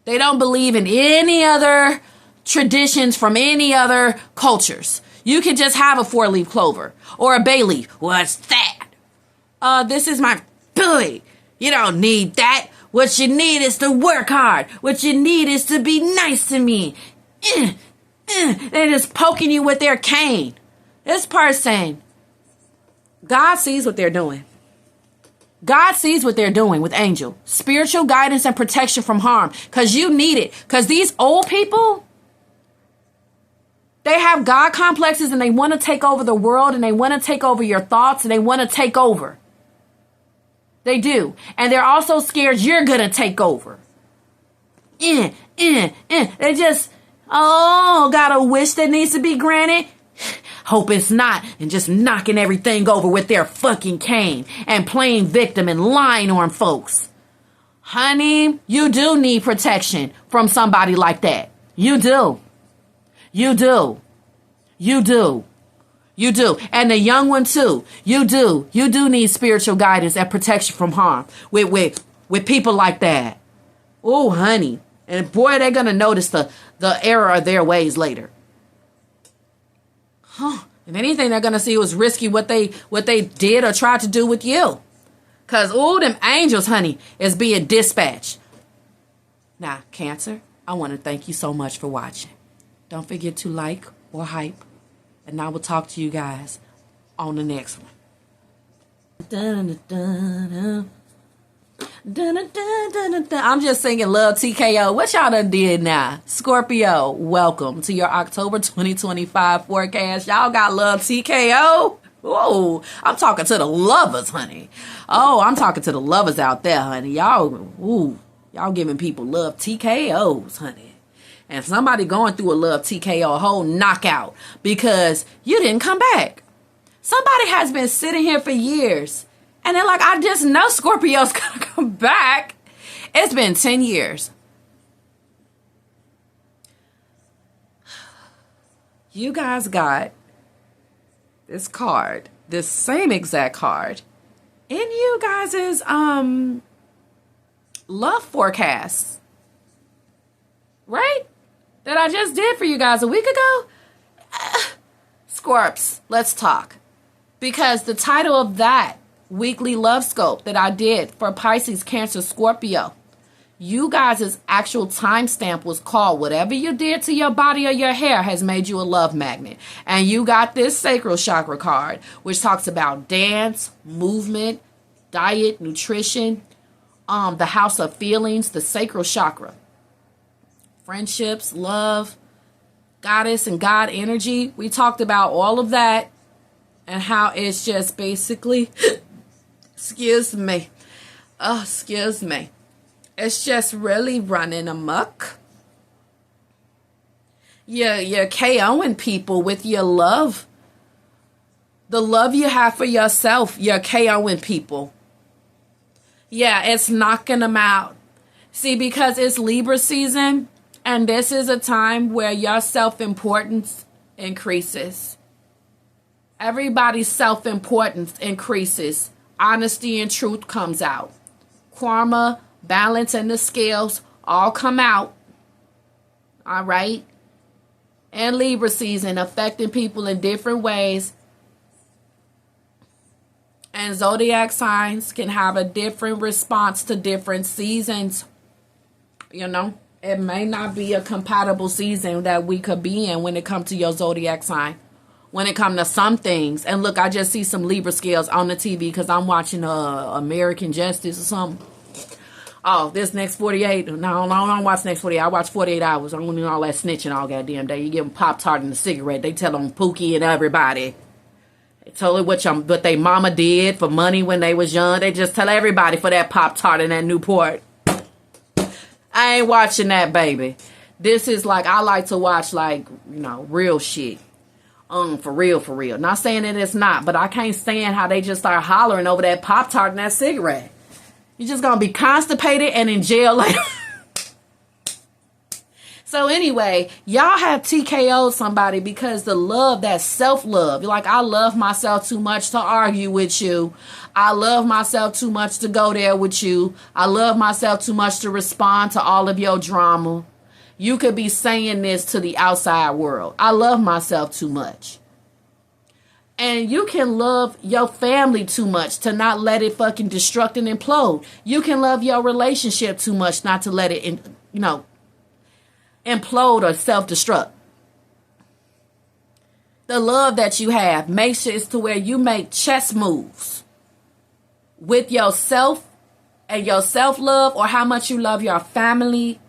[SPEAKER 1] They don't believe in any other traditions from any other cultures. You can just have a 4-leaf clover or a bay leaf. What's that? This is my boy. You don't need that. What you need is to work hard. What you need is to be nice to me. They're just poking you with their cane. This person, God sees what they're doing. God sees what they're doing with angel. Spiritual guidance and protection from harm. Because you need it. Because these old people, they have God complexes and they want to take over the world and they want to take over your thoughts and they want to take over. They do. And they're also scared you're going to take over. They just, got a wish that needs to be granted. Hope it's not. And just knocking everything over with their fucking cane and playing victim and lying on folks. Honey, you do need protection from somebody like that. You do. You do. You do. You do. And the young one too. You do. You do need spiritual guidance and protection from harm with people like that. Oh, honey. And boy, they're going to notice the error of their ways later. If anything, they're going to see it was risky what they did or tried to do with you. Because, them angels, honey, is being dispatched. Now, Cancer, I want to thank you so much for watching. Don't forget to like or hype. And I will talk to you guys on the next one. I'm just singing Love TKO. What y'all done did now? Scorpio, welcome to your October 2025 forecast. Y'all got Love TKO? Whoa, I'm talking to the lovers, honey. Oh, I'm talking to the lovers out there, honey. Y'all giving people love TKOs, honey. And somebody going through a love TKO, a whole knockout, because you didn't come back. Somebody has been sitting here for years. And they're like, I just know Scorpio's going to come back. It's been 10 years. You guys got this card, this same exact card, in you guys' love forecast. Right? That I just did for you guys a week ago. Scorps, let's talk. Because the title of that weekly love scope that I did for Pisces, Cancer, Scorpio, you guys' actual timestamp was called Whatever You Did to Your Body or Your Hair Has Made You a Love Magnet. And you got this Sacral Chakra card, which talks about dance, movement, diet, nutrition, the house of feelings, the Sacral Chakra. Friendships, love, goddess and God energy. We talked about all of that and how it's just basically, excuse me. It's just really running amok. You're KOing people with your love. The love you have for yourself, you're KOing people. Yeah, it's knocking them out. See, because it's Libra season, and this is a time where your self-importance increases. Everybody's self-importance increases. Honesty and truth comes out. Karma, balance, and the scales all come out. All right? And Libra season, affecting people in different ways. And zodiac signs can have a different response to different seasons. You know? It may not be a compatible season that we could be in when it comes to your zodiac sign. When it comes to some things. And look, I just see some Libra scales on the TV because I'm watching American Justice or something. Oh, this next 48. No, I don't watch next 48. I watch 48 Hours. I don't need all that snitching all goddamn day. You give them Pop-Tart and a cigarette. They tell them Pookie and everybody. They told it what they mama did for money when they was young. They just tell everybody for that Pop-Tart and that Newport. I ain't watching that, baby. This is like, I like to watch like, real shit. For real. Not saying that it's not, but I can't stand how they just start hollering over that Pop-Tart and that cigarette. You're just going to be constipated and in jail later. So anyway, y'all have TKO'd somebody because the love, that self-love. You're like, I love myself too much to argue with you. I love myself too much to go there with you. I love myself too much to respond to all of your drama. You could be saying this to the outside world. I love myself too much. And you can love your family too much to not let it fucking destruct and implode. You can love your relationship too much not to let it, implode or self-destruct. The love that you have, make sure it's to where you make chess moves with yourself and your self-love, or how much you love your family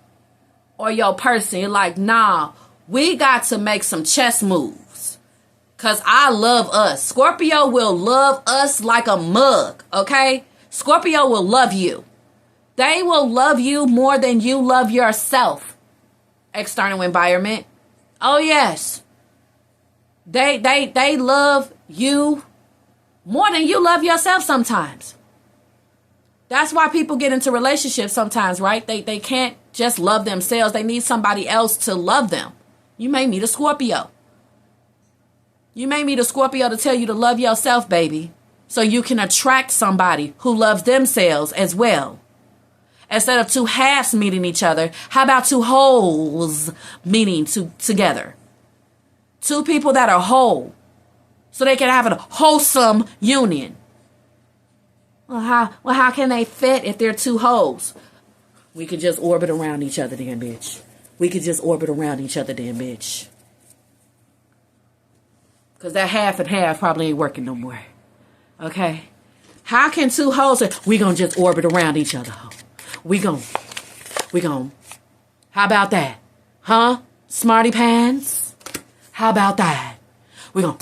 [SPEAKER 1] or your person. You're like, nah, we got to make some chess moves because I love us. Scorpio will love us like a mug, okay? Scorpio will love you. They will love you more than you love yourself. External environment. Oh yes. They love you more than you love yourself sometimes. That's why people get into relationships sometimes, right? They can't just love themselves. They need somebody else to love them. You may meet a Scorpio. You may meet a Scorpio to tell you to love yourself, baby, so you can attract somebody who loves themselves as well. Instead of two halves meeting each other, how about two wholes meeting together? Two people that are whole, so they can have a wholesome union. Well, how can they fit if they're two holes? We could just orbit around each other then, bitch. We could just orbit around each other then, bitch. Because that half and half probably ain't working no more. Okay? How can two holes say, we gonna just orbit around each other? We gon'. How about that? Huh? Smarty pants? How about that? We gon'.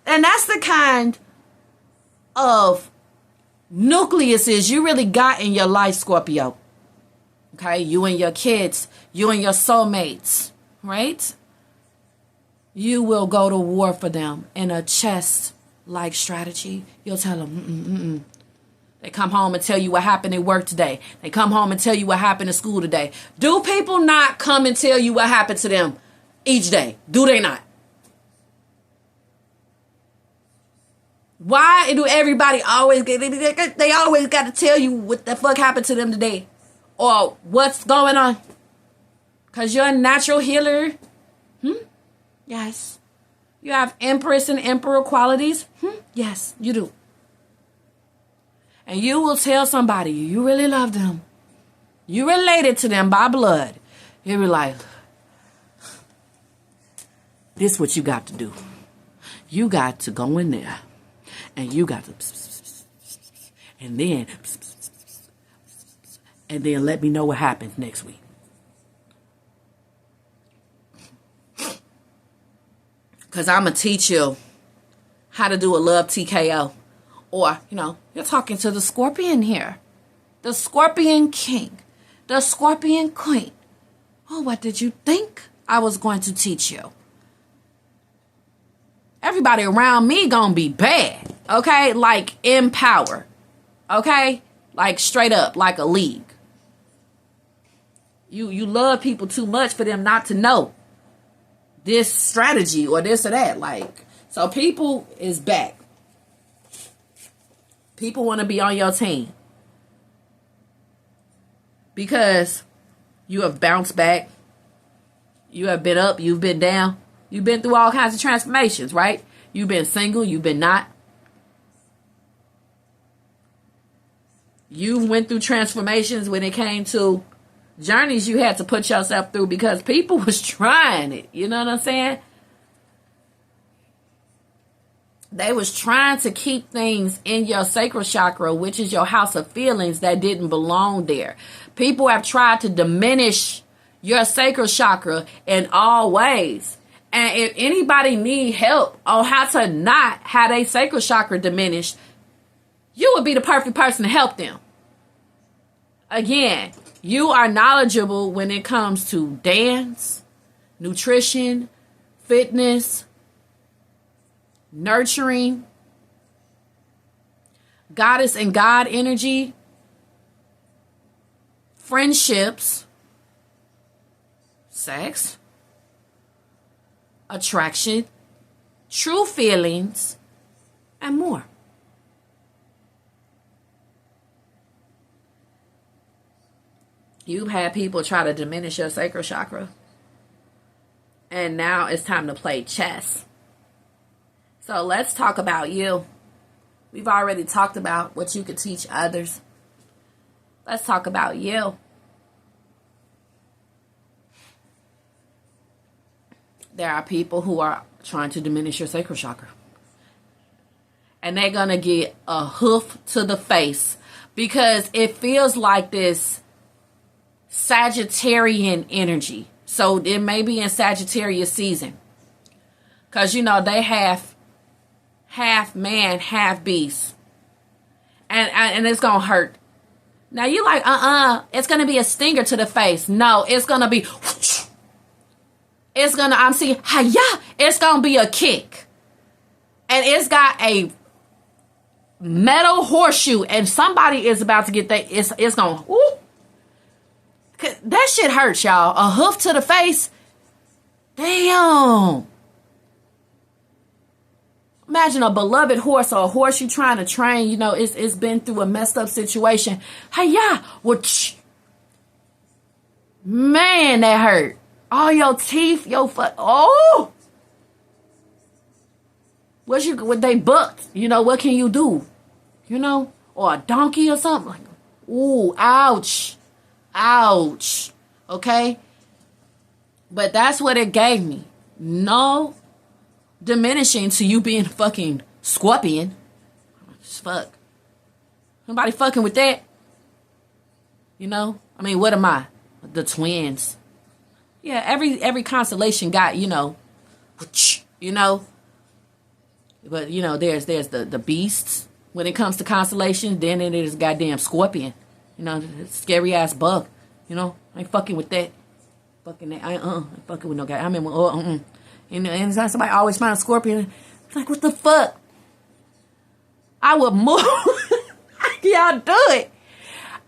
[SPEAKER 1] And that's the kind of nucleuses you really got in your life, Scorpio. Okay? You and your kids. You and your soulmates. Right? You will go to war for them in a chess-like strategy. You'll tell them, They come home and tell you what happened at work today. They come home and tell you what happened at school today. Do people not come and tell you what happened to them each day? Do they not? Why do everybody always they always got to tell you what the fuck happened to them today? Or what's going on? Because you're a natural healer. Yes. You have Empress and Emperor qualities. Yes, you do. And you will tell somebody you really love them. You related to them by blood. You'll be like, this is what you got to do. You got to go in there. And you got to, and then let me know what happens next week. Because I'm going to teach you how to do a love TKO. Or, you're talking to the Scorpion here. The Scorpion King. The Scorpion Queen. Oh, what did you think I was going to teach you? Everybody around me gonna be bad, okay? Like in power, okay? Like straight up, like a league. You love people too much for them not to know this strategy or this or that. Like, so people is back. People want to be on your team because you have bounced back. You have been up. You've been down. You've been through all kinds of transformations, right? You've been single. You've been not. You went through transformations when it came to journeys you had to put yourself through because people was trying it. You know what I'm saying? They was trying to keep things in your sacral chakra, which is your house of feelings, that didn't belong there. People have tried to diminish your sacral chakra in all ways. And if anybody need help on how to not have their sacral chakra diminished, you would be the perfect person to help them. Again, you are knowledgeable when it comes to dance, nutrition, fitness, nurturing, goddess and God energy, friendships, sex, attraction, true feelings, and more. You've had people try to diminish your sacral chakra. And now it's time to play chess. So let's talk about you. We've already talked about what you could teach others. Let's talk about you. There are people who are trying to diminish your sacral chakra. And they're going to get a hoof to the face because it feels like this Sagittarian energy. So it may be in Sagittarius season. Because, you know, they have half man, half beast. And it's going to hurt. Now you like, it's going to be a stinger to the face. No, it's going to be, it's going to, I'm seeing, hiya, it's going to be a kick. And it's got a metal horseshoe and somebody is about to get that. It's going to, whoop. That shit hurts, y'all. A hoof to the face. Damn. Imagine a beloved horse or a horse you trying to train. You know, it's been through a messed up situation. Hiya. Man, that hurt. All your teeth, your foot. Oh. What they bucked. You know, what can you do? You know? Or a donkey or something. Like, ooh, ouch. Ouch. Okay? But that's what it gave me. No diminishing to you being a fucking scorpion. Fuck. Nobody fucking with that. You know? I mean, what am I? The twins. Yeah, every constellation got, you know. You know? But, you know, there's the beasts. When it comes to constellation, then it is goddamn scorpion. You know, scary ass bug. You know, I ain't fucking with that. Fucking that. I ain't fucking with no guy. I mean, and somebody always find a scorpion. Like, what the fuck? I would move. Y'all do it.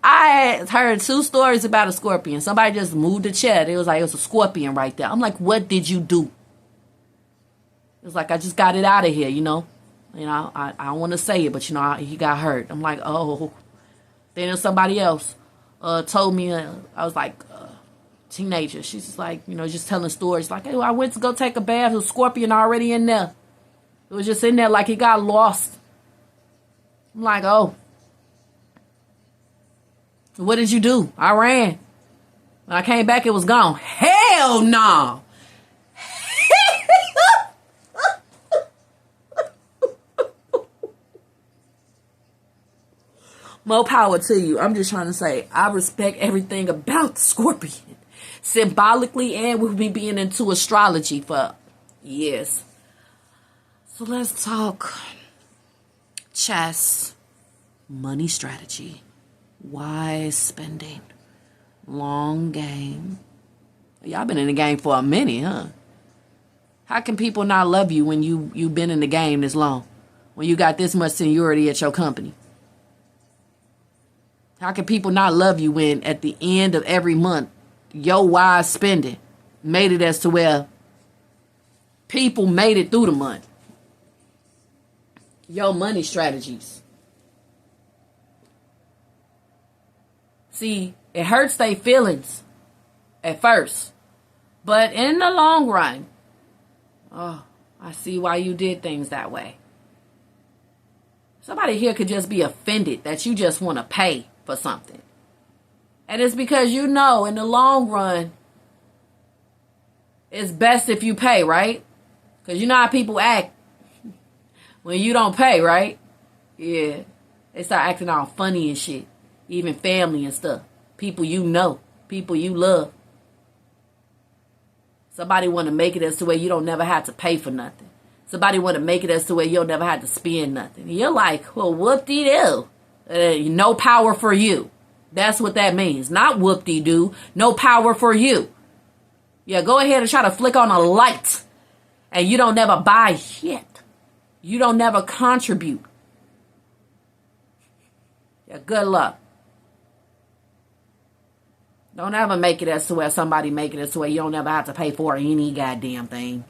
[SPEAKER 1] I had heard 2 stories about a scorpion. Somebody just moved a chair. It was a scorpion right there. I'm like, what did you do? It was like, I just got it out of here, you know. You know, I don't want to say it, but, you know, he got hurt. I'm like, oh. Then somebody else told me, I was like, teenager. She's just like, you know, just telling stories. Like, hey, I went to go take a bath. There was a scorpion already in there. It was just in there like he got lost. I'm like, oh. What did you do? I ran. When I came back, it was gone. Hell no. More power to you. I'm just trying to say, I respect everything about the scorpion. Symbolically and with me being into astrology for years. So let's talk chess, money strategy, wise spending, long game. Y'all been in the game for a minute, huh? How can people not love you when you've been in the game this long? When you got this much seniority at your company? How can people not love you when at the end of every month, your wise spending made it as to where people made it through the month? Your money strategies. See, it hurts their feelings at first. But in the long run, oh, I see why you did things that way. Somebody here could just be offended that you just want to pay for something. And it's because you know in the long run, it's best if you pay, right? Because you know how people act when you don't pay, right? Yeah. They start acting all funny and shit. Even family and stuff. People you know. People you love. Somebody want to make it as to where you don't never have to pay for nothing. Somebody want to make it as to where you'll never have to spend nothing. You're like, well, whoop-de-doo. No power for you. That's what that means. Not whoop-de-doo. No power for you. Yeah, go ahead and try to flick on a light. And you don't never buy shit. You don't never contribute. Yeah, good luck. Don't ever make it as to where somebody make it as to where you don't ever have to pay for any goddamn thing.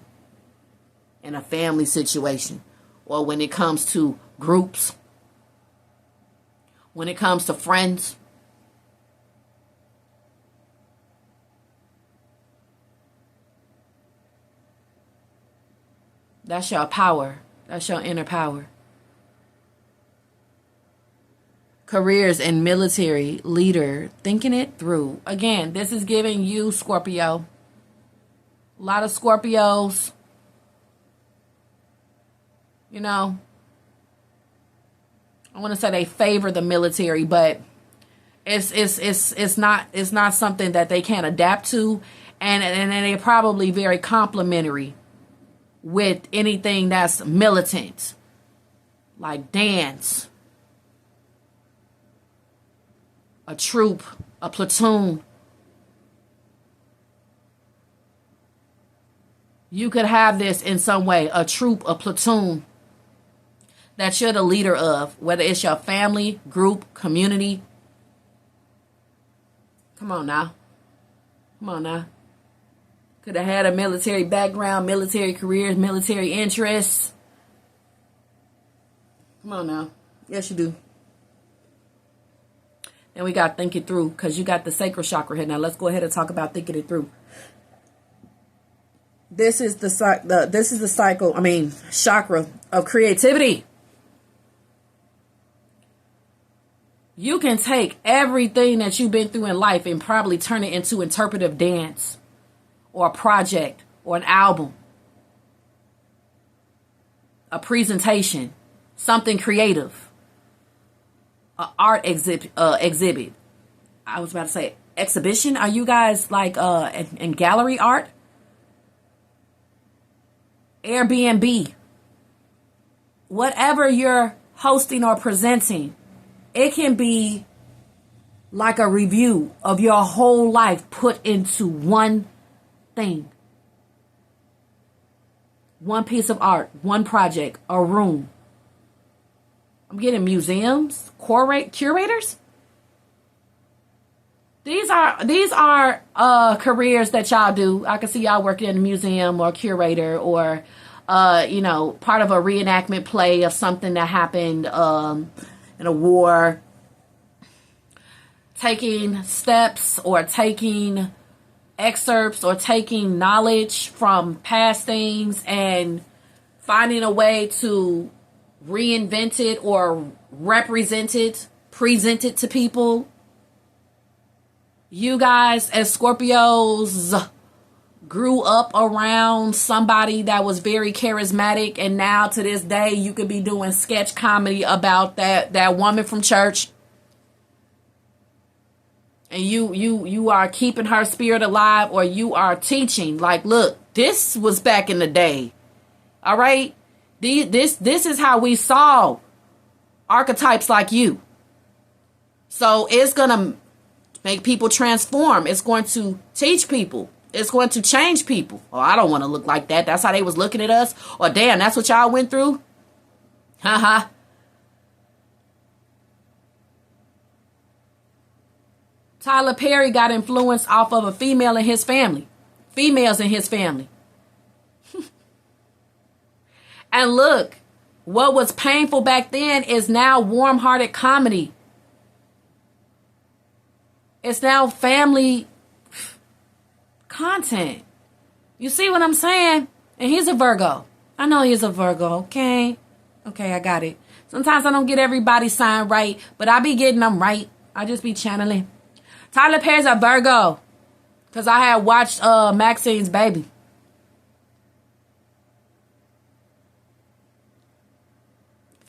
[SPEAKER 1] In a family situation. Or when it comes to groups. When it comes to friends. That's your power. That's your inner power. Careers in military, leader, thinking it through. Again, this is giving you, Scorpio. A lot of Scorpios, you know, I want to say they favor the military, but it's not something that they can adapt to, and they're probably very complimentary with anything that's militant, like dance, a troop, a platoon. You could have this in some way, a troop, a platoon that you're the leader of, whether it's your family, group, community. Come on now. Come on now. Could have had a military background, military careers, military interests. Come on now. Yes, you do. And we got think it through, because you got the sacral chakra here. Now let's go ahead and talk about thinking it through. This is the chakra of creativity. You can take everything that you've been through in life and probably turn it into interpretive dance or a project or an album, a presentation, something creative, an art exhibit. I was about to say exhibition. Are you guys like in gallery art? Airbnb, whatever you're hosting or presenting, it can be like a review of your whole life put into one thing. One piece of art, one project, a room. I'm getting museums, curators. These are careers that y'all do. I can see y'all working in a museum or curator or, part of a reenactment play of something that happened in a war. Taking steps or taking excerpts or taking knowledge from past things and finding a way to reinvent it or represent it, present it to people. You guys as Scorpios grew up around somebody that was very charismatic, and now to this day you could be doing sketch comedy about that woman from church, and you are keeping her spirit alive, or you are teaching like, look, this was back in the day. All right, this is how we saw archetypes like you. So it's gonna make people transform. It's going to teach people. It's going to change people. Oh, I don't want to look like that. That's how they was looking at us. Or damn, that's what y'all went through. Haha. Tyler Perry got influenced off of a female in his family. Females in his family. And look, what was painful back then is now warm-hearted comedy. It's now family content. You see what I'm saying? And he's a Virgo. I know he's a Virgo. Okay, I got it. Sometimes I don't get everybody's sign right, but I be getting them right. I just be channeling. Tyler Perry's a Virgo, because I had watched Maxine's Baby.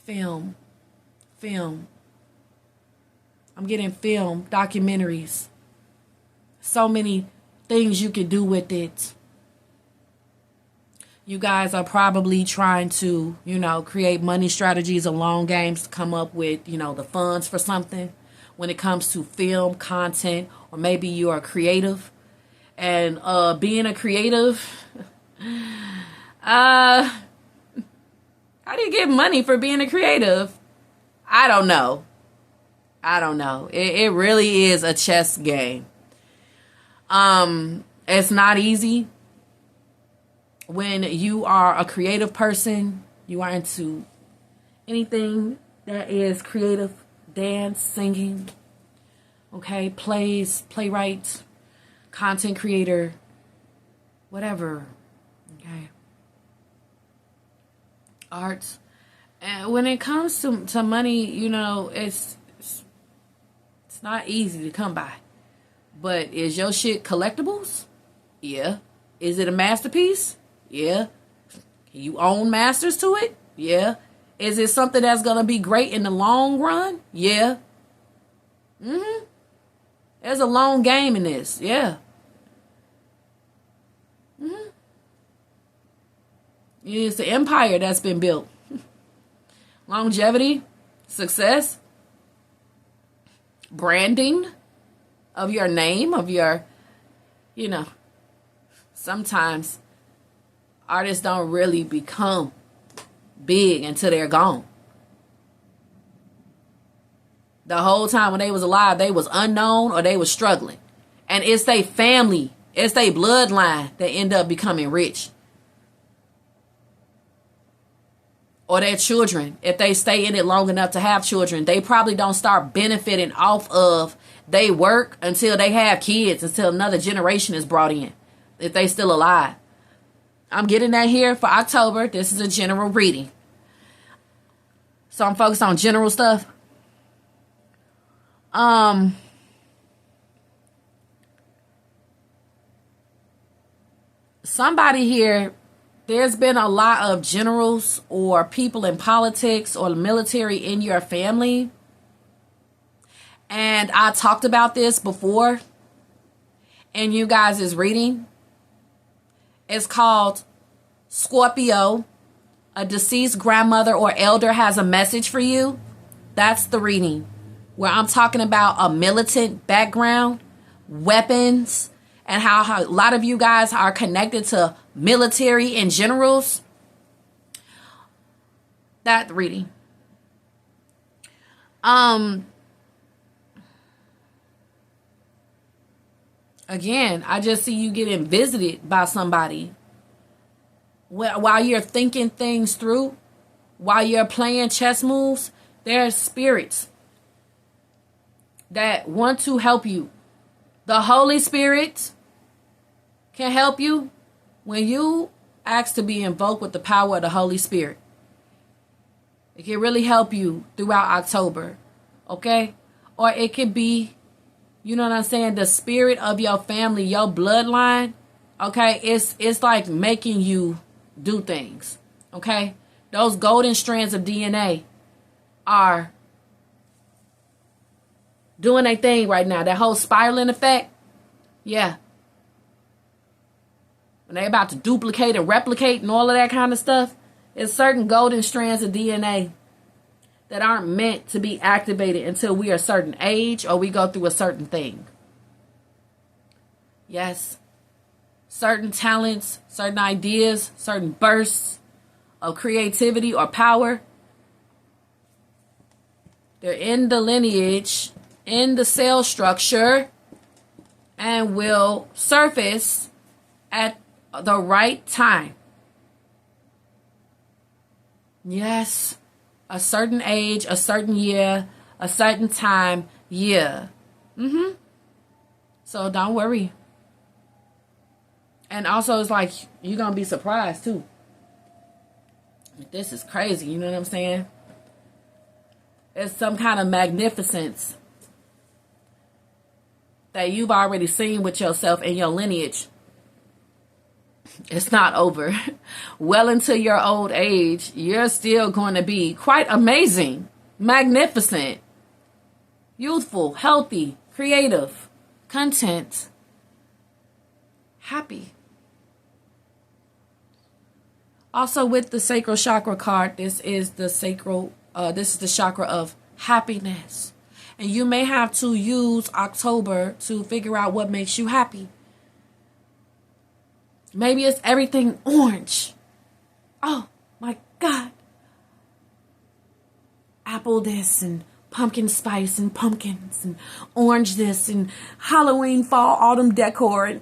[SPEAKER 1] Film. I'm getting film, documentaries. So many things you can do with it. You guys are probably trying to, create money strategies or long games to come up with, the funds for something when it comes to film content, or maybe you are creative. And being a creative, how do you get money for being a creative? I don't know. It really is a chess game. It's not easy when you are a creative person. You are into anything that is creative, dance, singing, okay, plays, playwright, content creator, whatever, okay, arts. And when it comes to money, you know, it's not easy to come by. But is your shit collectibles? Yeah. Is it a masterpiece? Yeah. Can you own masters to it? Yeah. Is it something that's going to be great in the long run? Yeah. There's a long game in this. Yeah. It's the empire that's been built. Longevity, success, branding of your name, of your, you know, sometimes artists don't really become big until they're gone. The whole time when they was alive, they was unknown or they was struggling. And it's their family, it's their bloodline that end up becoming rich. Or their children, if they stay in it long enough to have children, they probably don't start benefiting off of they work until they have kids, until another generation is brought in, if they still alive. I'm getting that here for October. This is a general reading. So I'm focused on general stuff. Somebody here, there's been a lot of generals or people in politics or the military in your family. And I talked about this before in you guys' reading. It's called Scorpio. A deceased grandmother or elder has a message for you. That's the reading where I'm talking about a militant background, weapons, and how a lot of you guys are connected to military and generals. That reading. Again, I just see you getting visited by somebody while you're thinking things through, while you're playing chess moves. There's spirits that want to help you. The Holy Spirit can help you when you ask to be invoked with the power of the Holy Spirit. It can really help you throughout October, okay? Or it could be, you know what I'm saying, the spirit of your family, your bloodline, okay? It's like making you do things, okay? Those golden strands of DNA are doing their thing right now. That whole spiraling effect, yeah. When they're about to duplicate and replicate and all of that kind of stuff, it's certain golden strands of DNA that aren't meant to be activated until we are a certain age or we go through a certain thing. Yes. Certain talents, certain ideas, certain bursts of creativity or power, they're in the lineage, in the cell structure, and will surface at the right time. Yes. A certain age, a certain year, a certain time, year. So don't worry. And also it's like you're going to be surprised too. This is crazy, you know what I'm saying? It's some kind of magnificence that you've already seen with yourself in your lineage. It's not over. Well into your old age, you're still going to be quite amazing, magnificent, youthful, healthy, creative, content, happy. Also with the sacral chakra card, this is the chakra of happiness. And you may have to use October to figure out what makes you happy. Maybe it's everything orange. Oh my God. Apple this and pumpkin spice and pumpkins and orange this and Halloween, fall, autumn decor. And,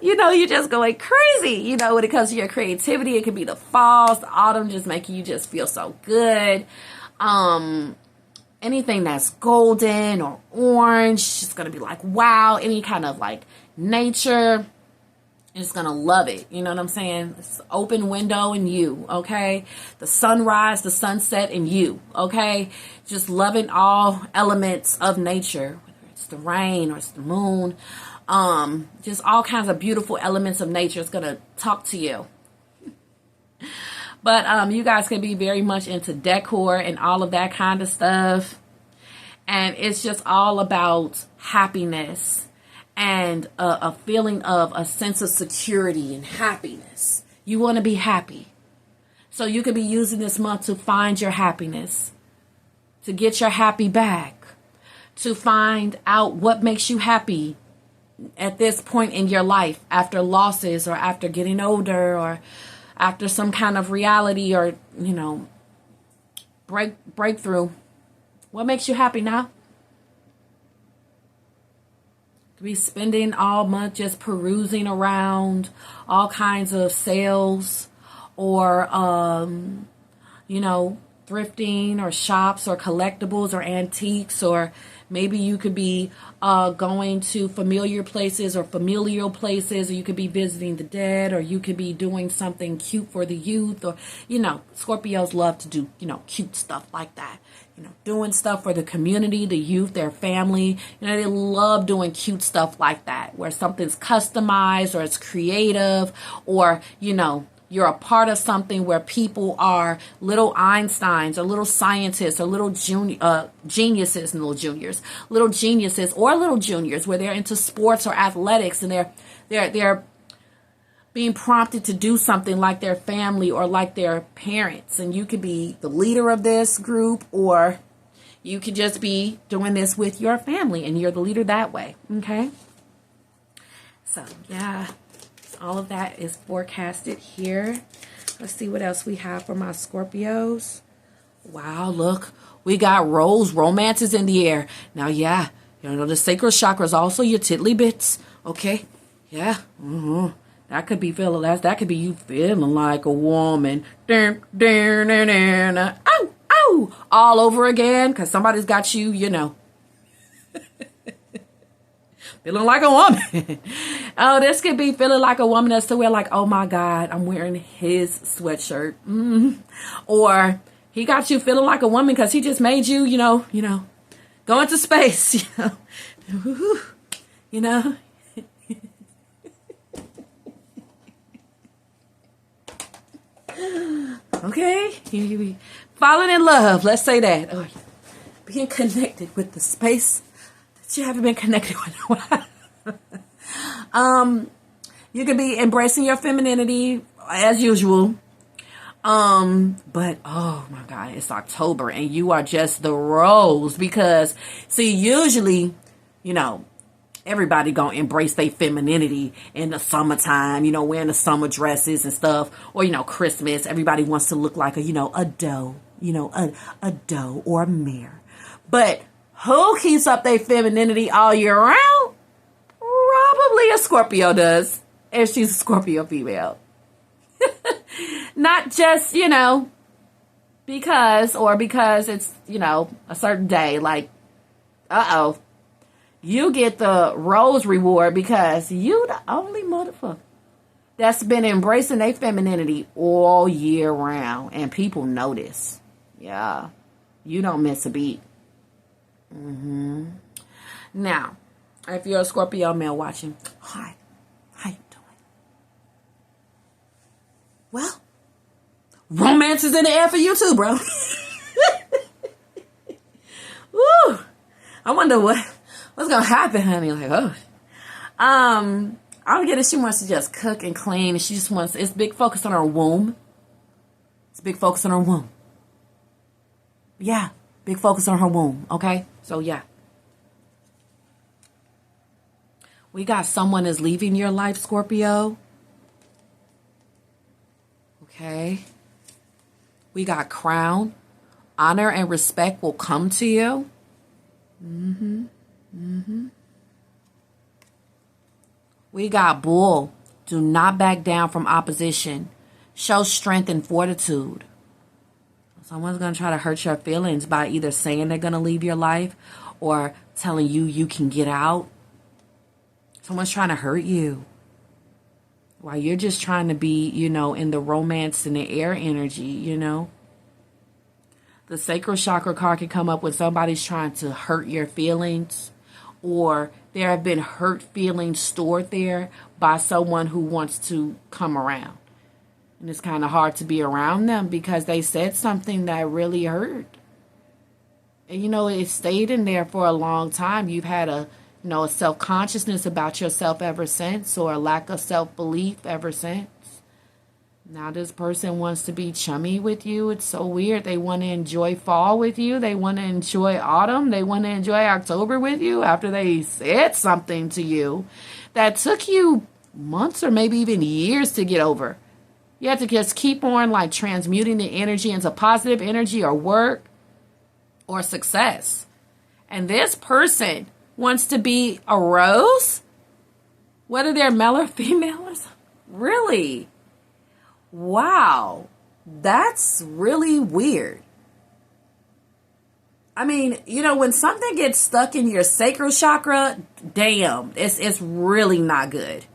[SPEAKER 1] you know, you're just going crazy. You know, when it comes to your creativity, it could be the fall, the autumn, just making you just feel so good. Anything that's golden or orange, it's going to be like, wow. Any kind of like nature, it's going to love it. You know what I'm saying? It's open window in you, okay? The sunrise, the sunset in you, okay? Just loving all elements of nature, whether it's the rain or it's the moon, just all kinds of beautiful elements of nature. It's going to talk to you. But you guys can be very much into decor and all of that kind of stuff. And it's just all about happiness and a feeling of a sense of security and happiness. You want to be happy. So you could be using this month to find your happiness, to get your happy back, to find out what makes you happy at this point in your life, after losses or after getting older or after some kind of reality or, you know, breakthrough. What makes you happy now? Could be spending all month just perusing around all kinds of sales or, you know, thrifting or shops or collectibles or antiques, or maybe you could be going to familiar places or familial places, or you could be visiting the dead, or you could be doing something cute for the youth, or, you know, Scorpios love to do, you know, cute stuff like that. You know, doing stuff for the community, the youth, their family. You know, they love doing cute stuff like that, where something's customized or it's creative, or, you know, you're a part of something where people are little Einsteins or little scientists or little geniuses and little juniors, little geniuses or little juniors, where they're into sports or athletics, and they're being prompted to do something like their family or like their parents. And you could be the leader of this group, or you could just be doing this with your family and you're the leader that way. Okay. So yeah, all of that is forecasted here. Let's see what else we have for my Scorpios. Wow, look, we got romance is in the air. Now, yeah, you know, the sacral chakra is also your tiddly bits. Okay. Yeah. That could be that could be you feeling like a woman. Ow, ow, all over again, because somebody's got you, you know, feeling like a woman. Oh, this could be feeling like a woman that's to wear like, oh my God, I'm wearing his sweatshirt. Or he got you feeling like a woman because he just made you, you know, go into space, you know. Okay, you be falling in love. Let's say that. Or being connected with the space that you haven't been connected with in a while. You could be embracing your femininity as usual. But oh my God, it's October and you are just the rose, because see, usually, you know, everybody gonna embrace their femininity in the summertime, you know, wearing the summer dresses and stuff, or, you know, Christmas. Everybody wants to look like a, you know, a doe, you know, a doe or a mare. But who keeps up their femininity all year round? Probably a Scorpio does, if she's a Scorpio female. Not just, you know, because it's, you know, a certain day, like, you get the rose reward because you the only motherfucker that's been embracing their femininity all year round. And people notice. Yeah. You don't miss a beat. Now, if you're a Scorpio male watching, hi. How you doing? Well, romance is in the air for you too, bro. Woo! I wonder what's gonna happen, honey? Like, oh, I'm getting she wants to just cook and clean, and she just wants. It's big focus on her womb. It's big focus on her womb. Yeah, big focus on her womb. Okay, so yeah, we got someone is leaving your life, Scorpio. Okay, we got crown, Honor and respect will come to you. We got bull. Do not back down from opposition. Show strength and fortitude. Someone's going to try to hurt your feelings by either saying they're going to leave your life or telling you you can get out. Someone's trying to hurt you while you're just trying to be, in the romance and the air energy, The sacral chakra card can come up when somebody's trying to hurt your feelings, or there have been hurt feelings stored there by someone who wants to come around. And it's kind of hard to be around them because they said something that really hurt. And, it stayed in there for a long time. You've had a self-consciousness about yourself ever since, or a lack of self-belief ever since. Now this person wants to be chummy with you. It's so weird. They want to enjoy fall with you. They want to enjoy autumn. They want to enjoy October with you after they said something to you that took you months or maybe even years to get over. You have to just keep on transmuting the energy into positive energy or work or success. And this person wants to be a rose, whether they're male or female. Really? Wow, that's really weird. I mean, when something gets stuck in your sacral chakra, damn, it's really not good.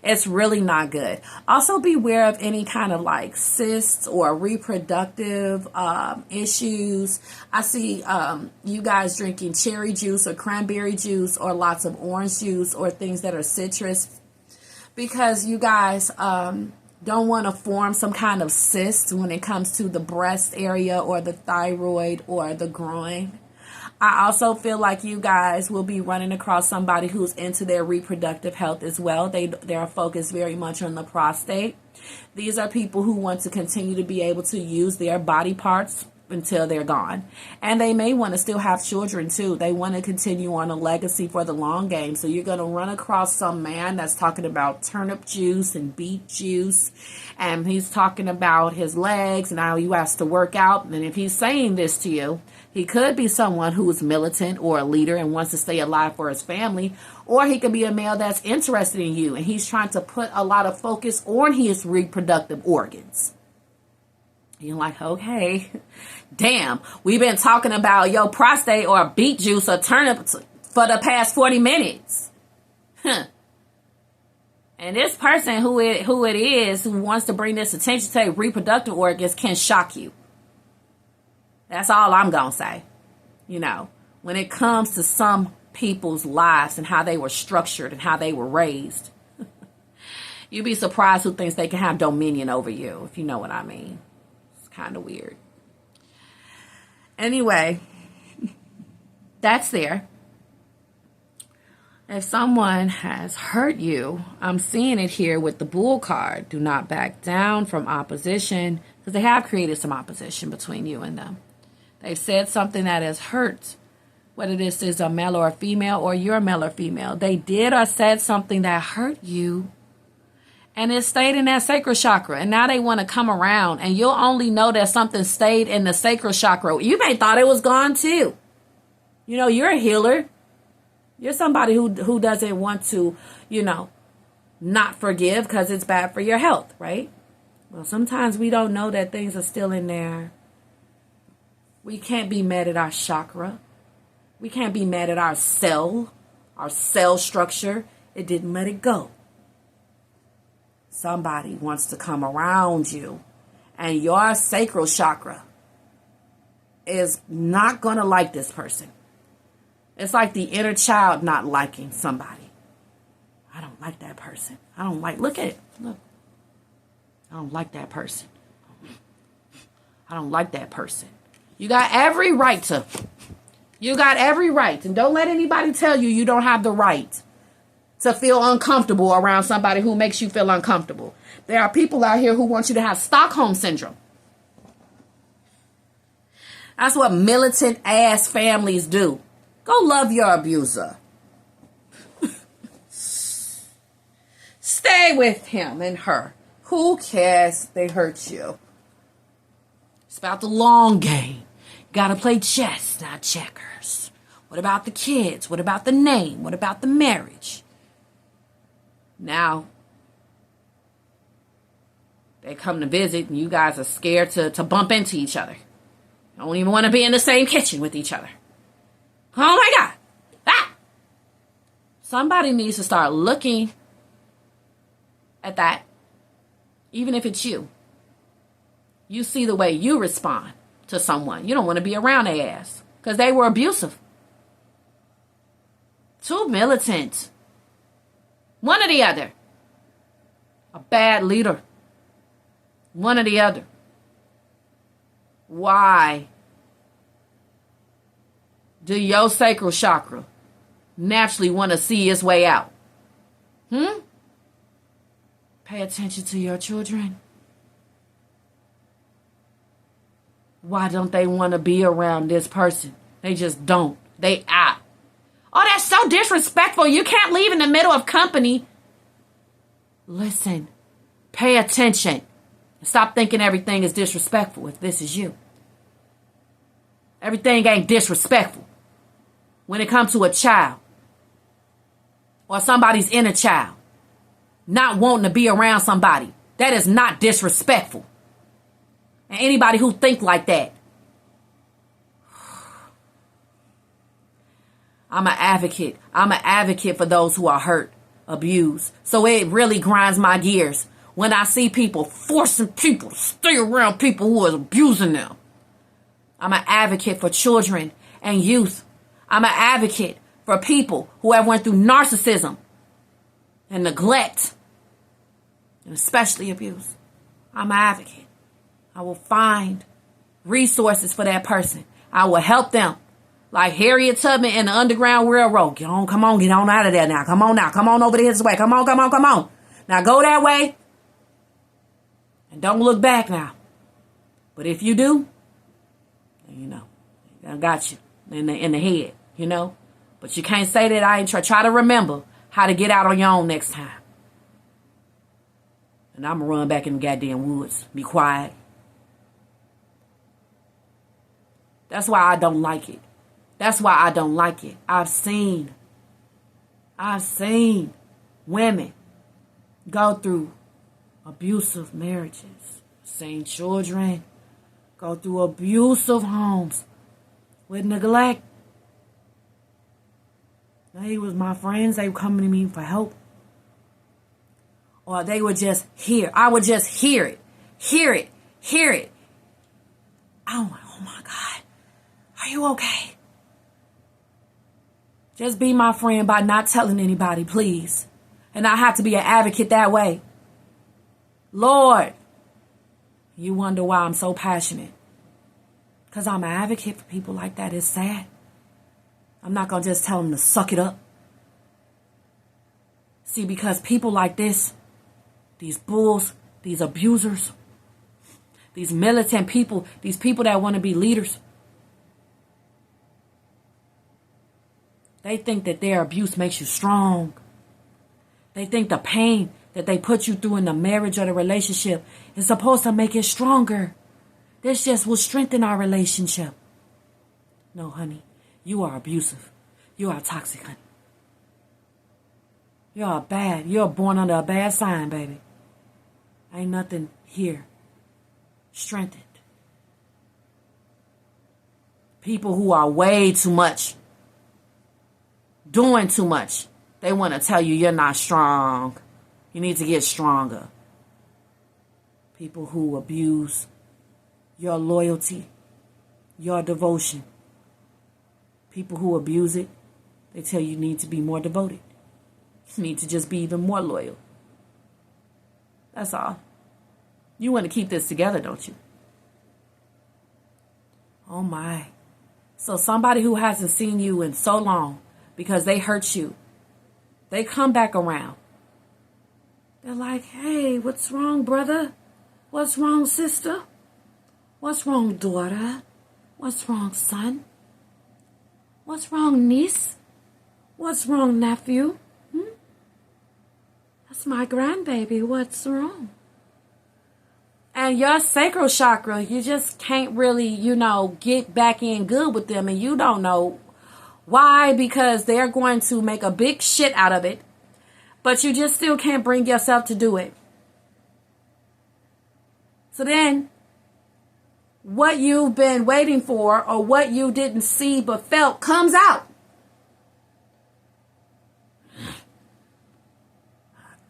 [SPEAKER 1] It's really not good. Also, beware of any kind of cysts or reproductive issues. I see you guys drinking cherry juice or cranberry juice or lots of orange juice or things that are citrus, because you guys don't want to form some kind of cyst when it comes to the breast area or the thyroid or the groin. I also feel like you guys will be running across somebody who's into their reproductive health as well. They're focused very much on the prostate. These are people who want to continue to be able to use their body parts until they're gone. And they may want to still have children too. They want to continue on a legacy for the long game. So you're going to run across some man that's talking about turnip juice and beet juice. And he's talking about his legs and how he has to work out. And if he's saying this to you, he could be someone who is militant or a leader and wants to stay alive for his family. Or he could be a male that's interested in you and he's trying to put a lot of focus on his reproductive organs. You're like, okay, damn, we've been talking about your prostate or beet juice or turnip for the past 40 minutes. Huh. And this person who it is who wants to bring this attention to reproductive organs can shock you. That's all I'm going to say. When it comes to some people's lives and how they were structured and how they were raised, you'd be surprised who thinks they can have dominion over you, if you know what I mean. Kind of weird. Anyway, that's there. If someone has hurt you, I'm seeing it here with the Bull card. Do not back down from opposition, because they have created some opposition between you and them. They've said something that has hurt, whether this is a male or a female or you're male or female. They did or said something that hurt you. And it stayed in that sacral chakra. And now they want to come around. And you'll only know that something stayed in the sacral chakra. You may thought it was gone too. You're a healer. You're somebody who doesn't want to, not forgive because it's bad for your health, right? Well, sometimes we don't know that things are still in there. We can't be mad at our chakra. We can't be mad at our cell structure. It didn't let it go. Somebody wants to come around you, and your sacral chakra is not going to like this person. It's like the inner child not liking somebody. I don't like that person. Look at it. Look. I don't like that person. I don't like that person. You got every right to. And don't let anybody tell you you don't have the right to feel uncomfortable around somebody who makes you feel uncomfortable. There are people out here who want you to have Stockholm syndrome. That's what militant ass families do. Go love your abuser. Stay with him and her. Who cares? They hurt you. It's about the long game. Gotta play chess, not checkers. What about the kids? What about the name? What about the marriage? Now, they come to visit and you guys are scared to bump into each other. You don't even want to be in the same kitchen with each other. Oh my God. Ah! Somebody needs to start looking at that, even if it's you. You see the way you respond to someone. You don't want to be around their ass because they were abusive. Too militant. One or the other. A bad leader. One or the other. Why do your sacral chakra naturally want to see its way out? Pay attention to your children. Why don't they want to be around this person? They just don't. They out. Oh, that's so disrespectful. You can't leave in the middle of company. Listen, pay attention. Stop thinking everything is disrespectful if this is you. Everything ain't disrespectful. When it comes to a child or somebody's inner child, not wanting to be around somebody, that is not disrespectful. And anybody who think like that, I'm an advocate. I'm an advocate for those who are hurt, abused. So it really grinds my gears when I see people forcing people to stay around people who are abusing them. I'm an advocate for children and youth. I'm an advocate for people who have went through narcissism and neglect, and especially abuse. I'm an advocate. I will find resources for that person. I will help them. Like Harriet Tubman in the Underground Railroad. Get on, come on, get on out of there now. Come on now. Come on over this way. Come on, come on, come on. Now go that way. And don't look back now. But if you do, you know, I got you in the head, you know. But you can't say that I ain't try to remember how to get out on your own next time. And I'm going to run back in the goddamn woods. Be quiet. That's why I don't like it. That's why I don't like it. I've seen women go through abusive marriages. Seen children go through abusive homes with neglect. They was my friends. They were coming to me for help. Or they would just hear. I would just hear it. Hear it. Hear it. Oh my God. Are you okay? Just be my friend by not telling anybody, please. And I have to be an advocate that way. Lord, you wonder why I'm so passionate. Because I'm an advocate for people like that. It's sad. I'm not going to just tell them to suck it up. See, because people like this, these bulls, these abusers, these militant people, these people that want to be leaders, they think that their abuse makes you strong. They think the pain that they put you through in the marriage or the relationship is supposed to make it stronger. This just will strengthen our relationship. No, honey, you are abusive. You are toxic, honey. You're born under a bad sign, baby. Ain't nothing here strengthened. People who are way too much, doing too much, they want to tell you you're not strong. You need to get stronger. People who abuse your loyalty, your devotion. People who abuse it, they tell you need to be more devoted. You need to just be even more loyal. That's all. You want to keep this together, don't you? Oh my. So somebody who hasn't seen you in so long because they hurt you, they come back around. They're like, hey, what's wrong, brother? What's wrong, sister? What's wrong, daughter? What's wrong, son? What's wrong, niece? What's wrong, nephew? That's my grandbaby. What's wrong? And your sacral chakra, you just can't really, get back in good with them. And you don't know why, because they're going to make a big shit out of it. But you just still can't bring yourself to do it. So then, what you've been waiting for or what you didn't see but felt comes out.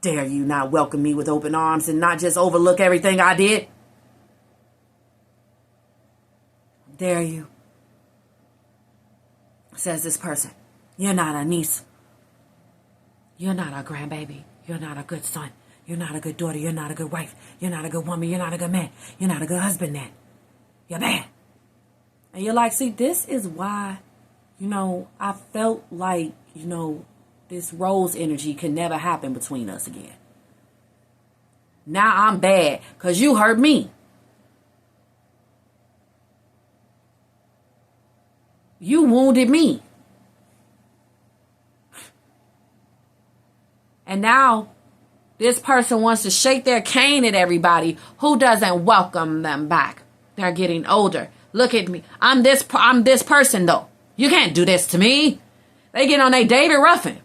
[SPEAKER 1] Dare you not welcome me with open arms and not just overlook everything I did? Dare you? Says this person. You're not a niece. You're not a grandbaby. You're not a good son. You're not a good daughter. You're not a good wife. You're not a good woman. You're not a good man. You're not a good husband then. You're bad. And you're like, see, this is why, I felt like, this rose energy can never happen between us again. Now I'm bad because you hurt me. You wounded me. And now this person wants to shake their cane at everybody who doesn't welcome them back. They're getting older. Look at me. I'm this person though. You can't do this to me. They get on their David Ruffin.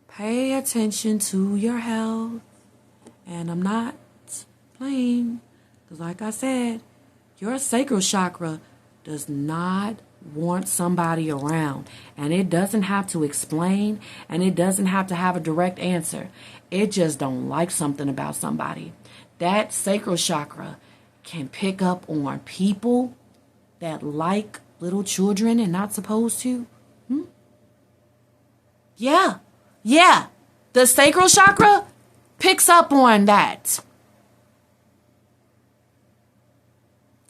[SPEAKER 1] Pay attention to your health. And I'm not playing. Because like I said, your sacral chakra does not want somebody around. And it doesn't have to explain. And it doesn't have to have a direct answer. It just don't like something about somebody. That sacral chakra can pick up on people that like little children and not supposed to. Yeah. The sacral chakra picks up on that.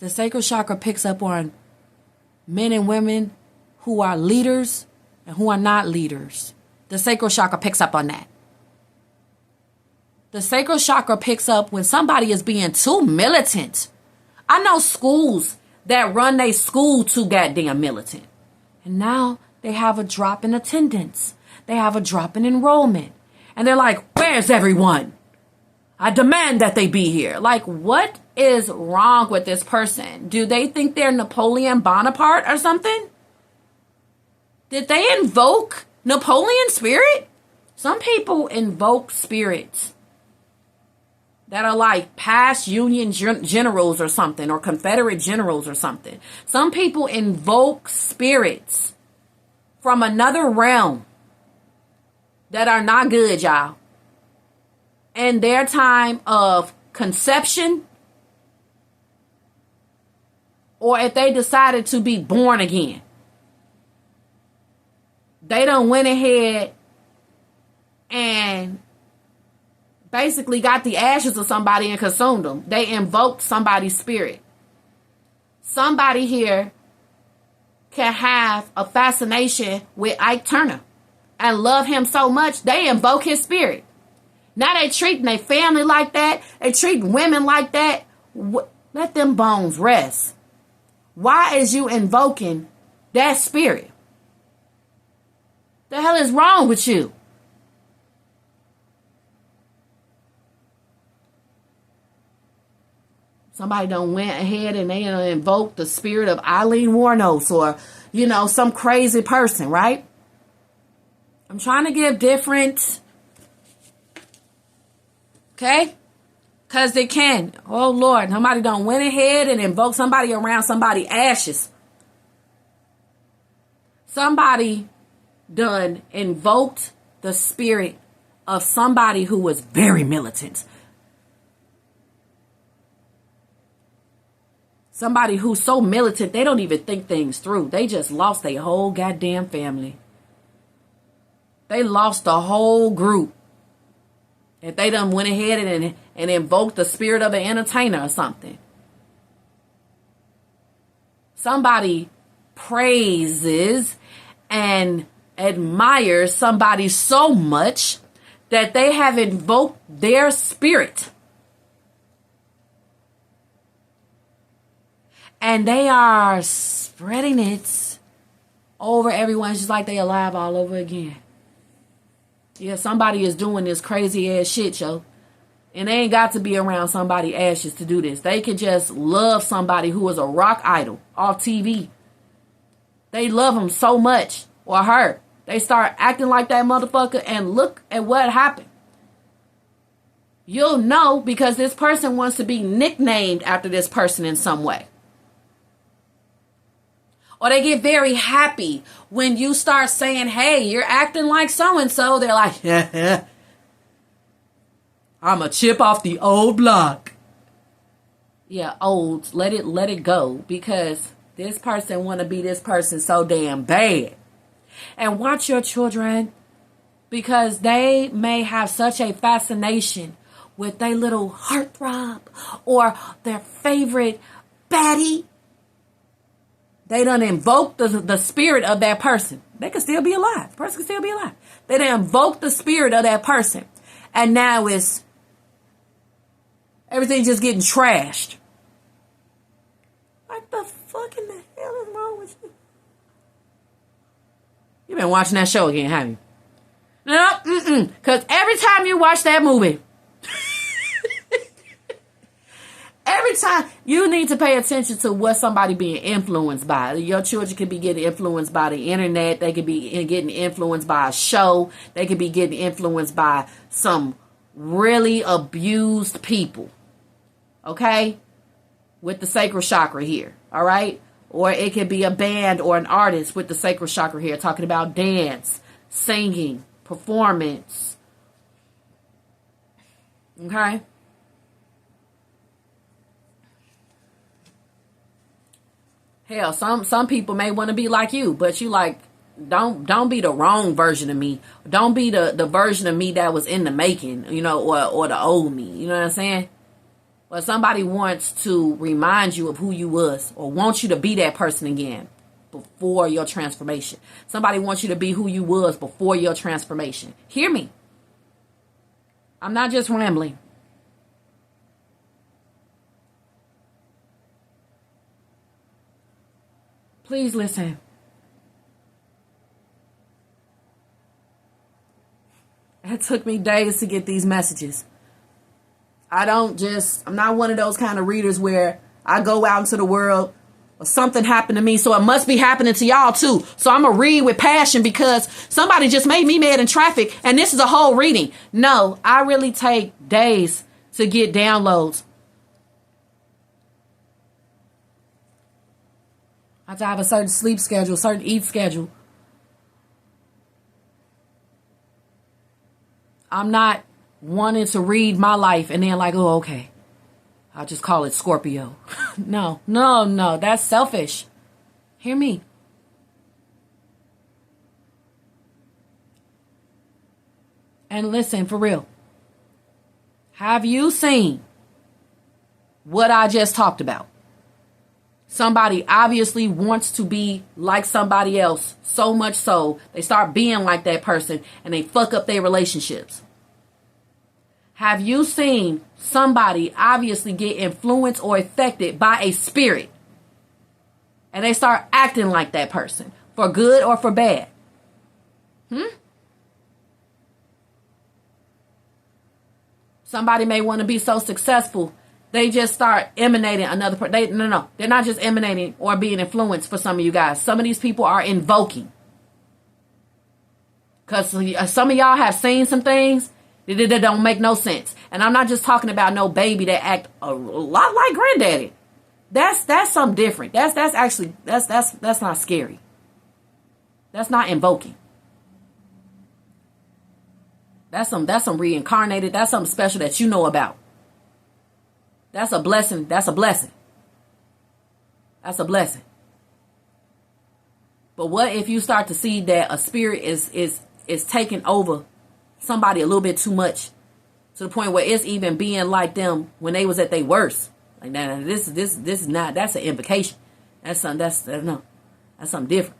[SPEAKER 1] The sacral chakra picks up on men and women who are leaders and who are not leaders. The sacral chakra picks up on that. The sacral chakra picks up when somebody is being too militant. I know schools that run their school too goddamn militant. And now they have a drop in attendance. They have a drop in enrollment. And they're like, where's everyone? I demand that they be here. Like, what is wrong with this person? Do they think they're Napoleon Bonaparte or something? Did they invoke Napoleon spirit? Some people invoke spirits that are like past Union generals or something, or Confederate generals or something. Some people invoke spirits from another realm that are not good, y'all. In their time of conception, or if they decided to be born again. They done went ahead and basically got the ashes of somebody and consumed them. They invoked somebody's spirit. Somebody here can have a fascination with Ike Turner and love him so much, they invoke his spirit. Now they treating their family like that. They treat women like that. Let them bones rest. Why is you invoking that spirit? The hell is wrong with you? Somebody done went ahead and they invoked the spirit of Eileen Warnos or, some crazy person, right? I'm trying to give different, okay? Because they can. Oh, Lord, somebody done went ahead and invoked somebody around somebody's ashes. Somebody done invoked the spirit of somebody who was very militant. Somebody who's so militant, they don't even think things through. They just lost their whole goddamn family. They lost the whole group. If they done went ahead and invoked the spirit of an entertainer or something. Somebody praises and admires somebody so much that they have invoked their spirit. And they are spreading it over everyone. It's just like they alive all over again. Yeah, somebody is doing this crazy ass shit, yo. And they ain't got to be around somebody ashes to do this. They can just love somebody who is a rock idol off TV. They love him so much, or her. They start acting like that motherfucker, and look at what happened. You'll know because this person wants to be nicknamed after this person in some way. Or they get very happy when you start saying, hey, you're acting like so-and-so. They're like, yeah. I'm a chip off the old block. Yeah, old. Let it go. Because this person want to be this person so damn bad. And watch your children. Because they may have such a fascination with their little heartthrob. Or their favorite baddie. They done invoke the spirit of that person. They could still be alive. The person could still be alive. They done invoke the spirit of that person. And now it's everything just getting trashed. What the fuck in the hell is wrong with you? You've been watching that show again, haven't you? No, because every time you watch that movie, every time you need to pay attention to what somebody being influenced by. Your children could be getting influenced by the internet. They could be getting influenced by a show. They could be getting influenced by some really abused people. Okay? With the sacral chakra here. All right? Or it could be a band or an artist with the sacral chakra here talking about dance, singing, performance. Okay? Hell, some people may want to be like you, but you like, don't be the wrong version of me. Don't be the version of me that was in the making, or the old me. You know what I'm saying? But somebody wants to remind you of who you was, or wants you to be that person again before your transformation. Somebody wants you to be who you was before your transformation. Hear me. I'm not just rambling. Please listen. It took me days to get these messages. I'm not one of those kind of readers where I go out into the world or something happened to me, so it must be happening to y'all too. So I'm going to read with passion because somebody just made me mad in traffic and this is a whole reading. No, I really take days to get downloads. I have to have a certain sleep schedule, certain eat schedule. I'm not wanting to read my life and then like, oh, okay, I'll just call it Scorpio. No, that's selfish. Hear me. And listen, for real. Have you seen what I just talked about? Somebody obviously wants to be like somebody else so much so they start being like that person and they fuck up their relationships. Have you seen somebody obviously get influenced or affected by a spirit and they start acting like that person for good or for bad? Somebody may want to be so successful they just start emanating another person. No. They're not just emanating or being influenced for some of you guys. Some of these people are invoking. Because some of y'all have seen some things that don't make no sense. And I'm not just talking about no baby that act a lot like granddaddy. That's something different. That's not scary. That's not invoking. That's some reincarnated. That's something special that you know about. That's a blessing. That's a blessing. That's a blessing. But what if you start to see that a spirit is taking over somebody a little bit too much to the point where it's even being like them when they was at their worst? Like that. This is not. That's an invocation. That's something. That's something different.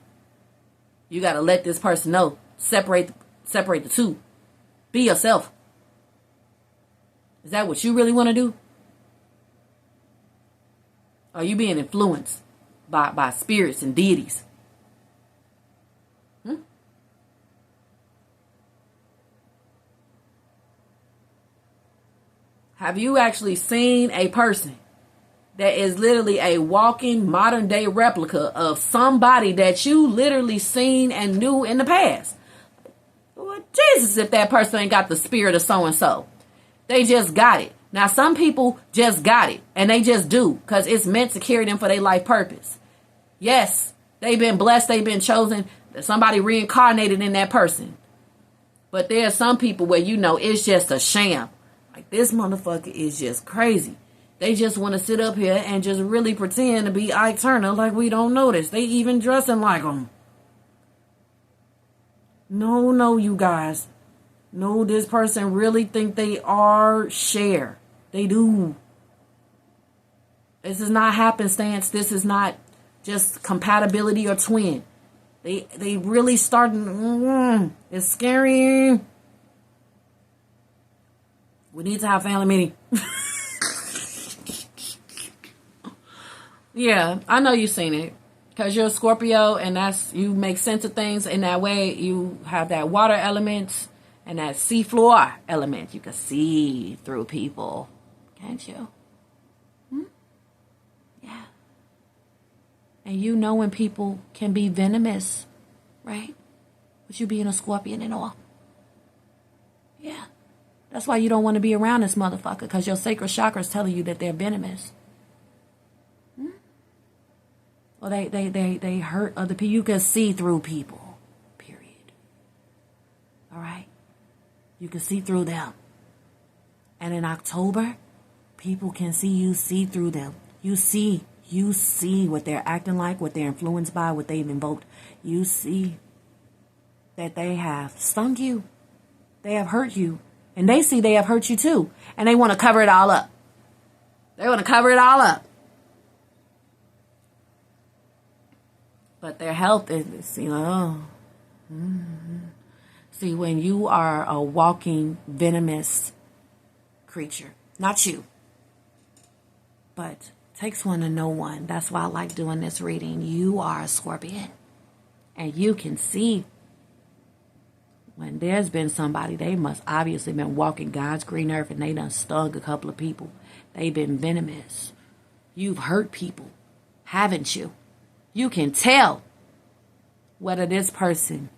[SPEAKER 1] You got to let this person know. Separate the two. Be yourself. Is that what you really want to do? Are you being influenced by spirits and deities? Have you actually seen a person that is literally a walking modern day replica of somebody that you literally seen and knew in the past? Lord Jesus, if that person ain't got the spirit of so-and-so. They just got it. Now, some people just got it, and they just do, because it's meant to carry them for their life purpose. Yes, they've been blessed, they've been chosen, somebody reincarnated in that person. But there are some people where you know it's just a sham. Like, this motherfucker is just crazy. They just want to sit up here and just really pretend to be Ike Turner like we don't notice. They even dressing like them. No, you guys. No, this person really think they are Cher. They do. This is not happenstance. This is not just compatibility or twin. They really starting. It's scary. We need to have family meeting. Yeah, I know you've seen it. Because you're a Scorpio, and you make sense of things in that way. You have that water element and that seafloor element. You can see through people. Can't you? Yeah. And you know when people can be venomous, right? With you being a Scorpion and all. Yeah. That's why you don't want to be around this motherfucker, because your sacral chakra is telling you that they're venomous. Well, they hurt other people. You can see through people, period. All right? You can see through them. And in October, people can see through them. You see what they're acting like, what they're influenced by, what they've invoked. You see that they have stung you. They have hurt you. And they see they have hurt you too. And they want to cover it all up. They want to cover it all up. But their health is, See, when you are a walking venomous creature, not you, but takes one to know one. That's why I like doing this reading. You are a Scorpion, and you can see when there's been somebody, they must obviously been walking God's green earth, and they done stung a couple of people. They've been venomous. You've hurt people, haven't you? You can tell whether this person,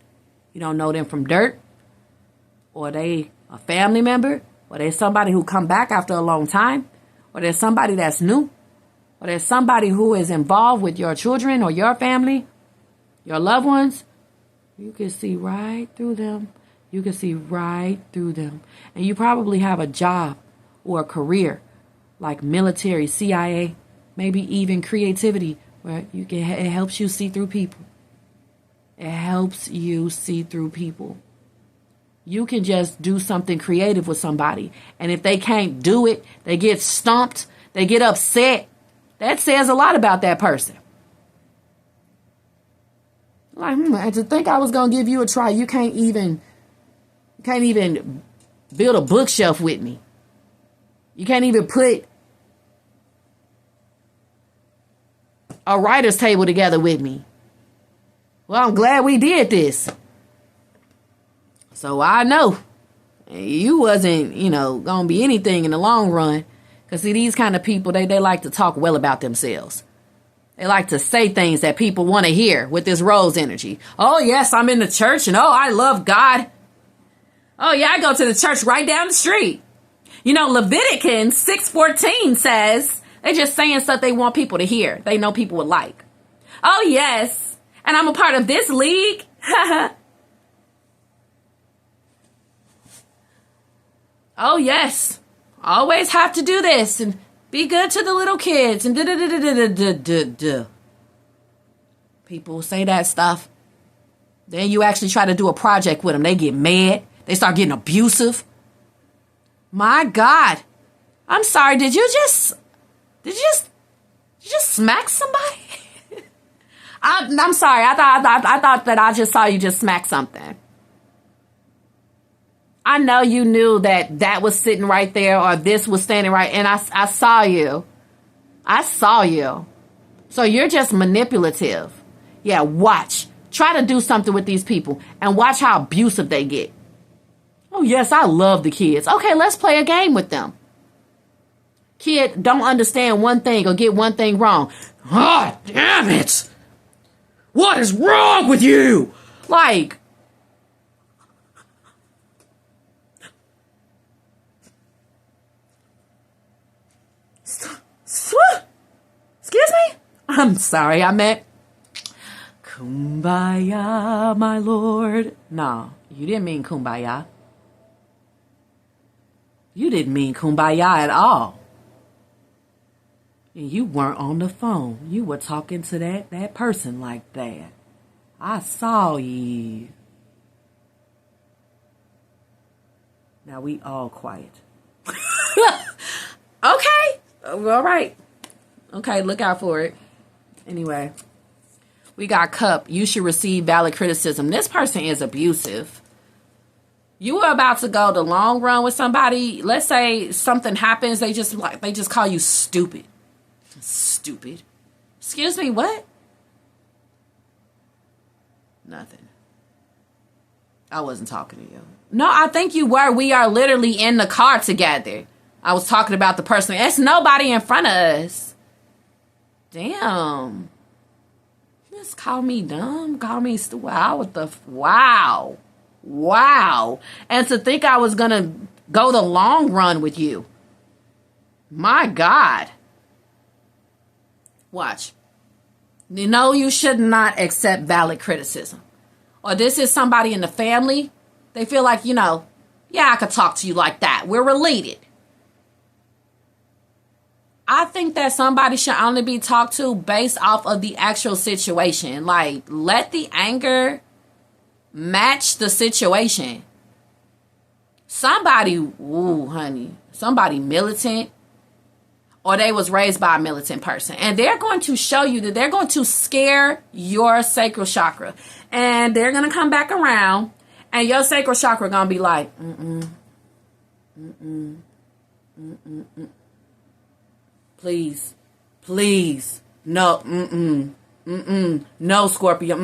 [SPEAKER 1] you don't know them from dirt, or they a family member, or there's somebody who come back after a long time, or there's somebody that's new, or there's somebody who is involved with your children or your family, your loved ones. You can see right through them. You can see right through them. And you probably have a job or a career like military, CIA, maybe even creativity, where it helps you see through people. It helps you see through people. You can just do something creative with somebody, and if they can't do it, they get stumped, they get upset. That says a lot about that person. Like, and to think I was gonna give you a try, you can't even build a bookshelf with me. You can't even put a writer's table together with me. Well, I'm glad we did this. So I know you wasn't, gonna be anything in the long run. Because see, these kind of people, they like to talk well about themselves. They like to say things that people want to hear with this rose energy. Oh, yes, I'm in the church, and oh, I love God. Oh, yeah, I go to the church right down the street. Leviticus 6:14 says, they're just saying stuff they want people to hear. They know people would like. Oh, yes. And I'm a part of this league. Oh, yes. Always have to do this and be good to the little kids and da-da-da-da-da-da-da. People say that stuff. Then you actually try to do a project with them. They get mad. They start getting abusive. My God. I'm sorry. Did you just smack somebody? I'm sorry. I thought that I just saw you just smack something. I know you knew that was sitting right there, or this was standing right, and I saw you. I saw you. So you're just manipulative. Yeah, watch. Try to do something with these people and watch how abusive they get. Oh, yes, I love the kids. Okay, let's play a game with them. Kid don't understand one thing or get one thing wrong. God damn it. What is wrong with you? Like, excuse me? I'm sorry, I meant kumbaya, my lord. No, you didn't mean kumbaya. You didn't mean kumbaya at all. And you weren't on the phone. You were talking to that person like that. I saw you. Now we all quiet. Okay. All right. Okay, look out for it. Anyway, we got Cup. You should receive valid criticism. This person is abusive. You are about to go the long run with somebody. Let's say something happens. They just call you stupid. Stupid. Excuse me, what? Nothing. I wasn't talking to you. No, I think you were. We are literally in the car together. I was talking about the person. It's nobody in front of us. Damn. Just call me dumb. Call me stupid. Wow. Wow. And to think I was going to go the long run with you. My God. Watch. You know you should not accept valid criticism. Or this is somebody in the family. They feel like, yeah, I could talk to you like that. We're related. I think that somebody should only be talked to based off of the actual situation. Like, let the anger match the situation. Somebody militant, or they was raised by a militant person. And they're going to show you that they're going to scare your sacral chakra. And they're going to come back around, and your sacral chakra going to be like, Please, no, no, Scorpio,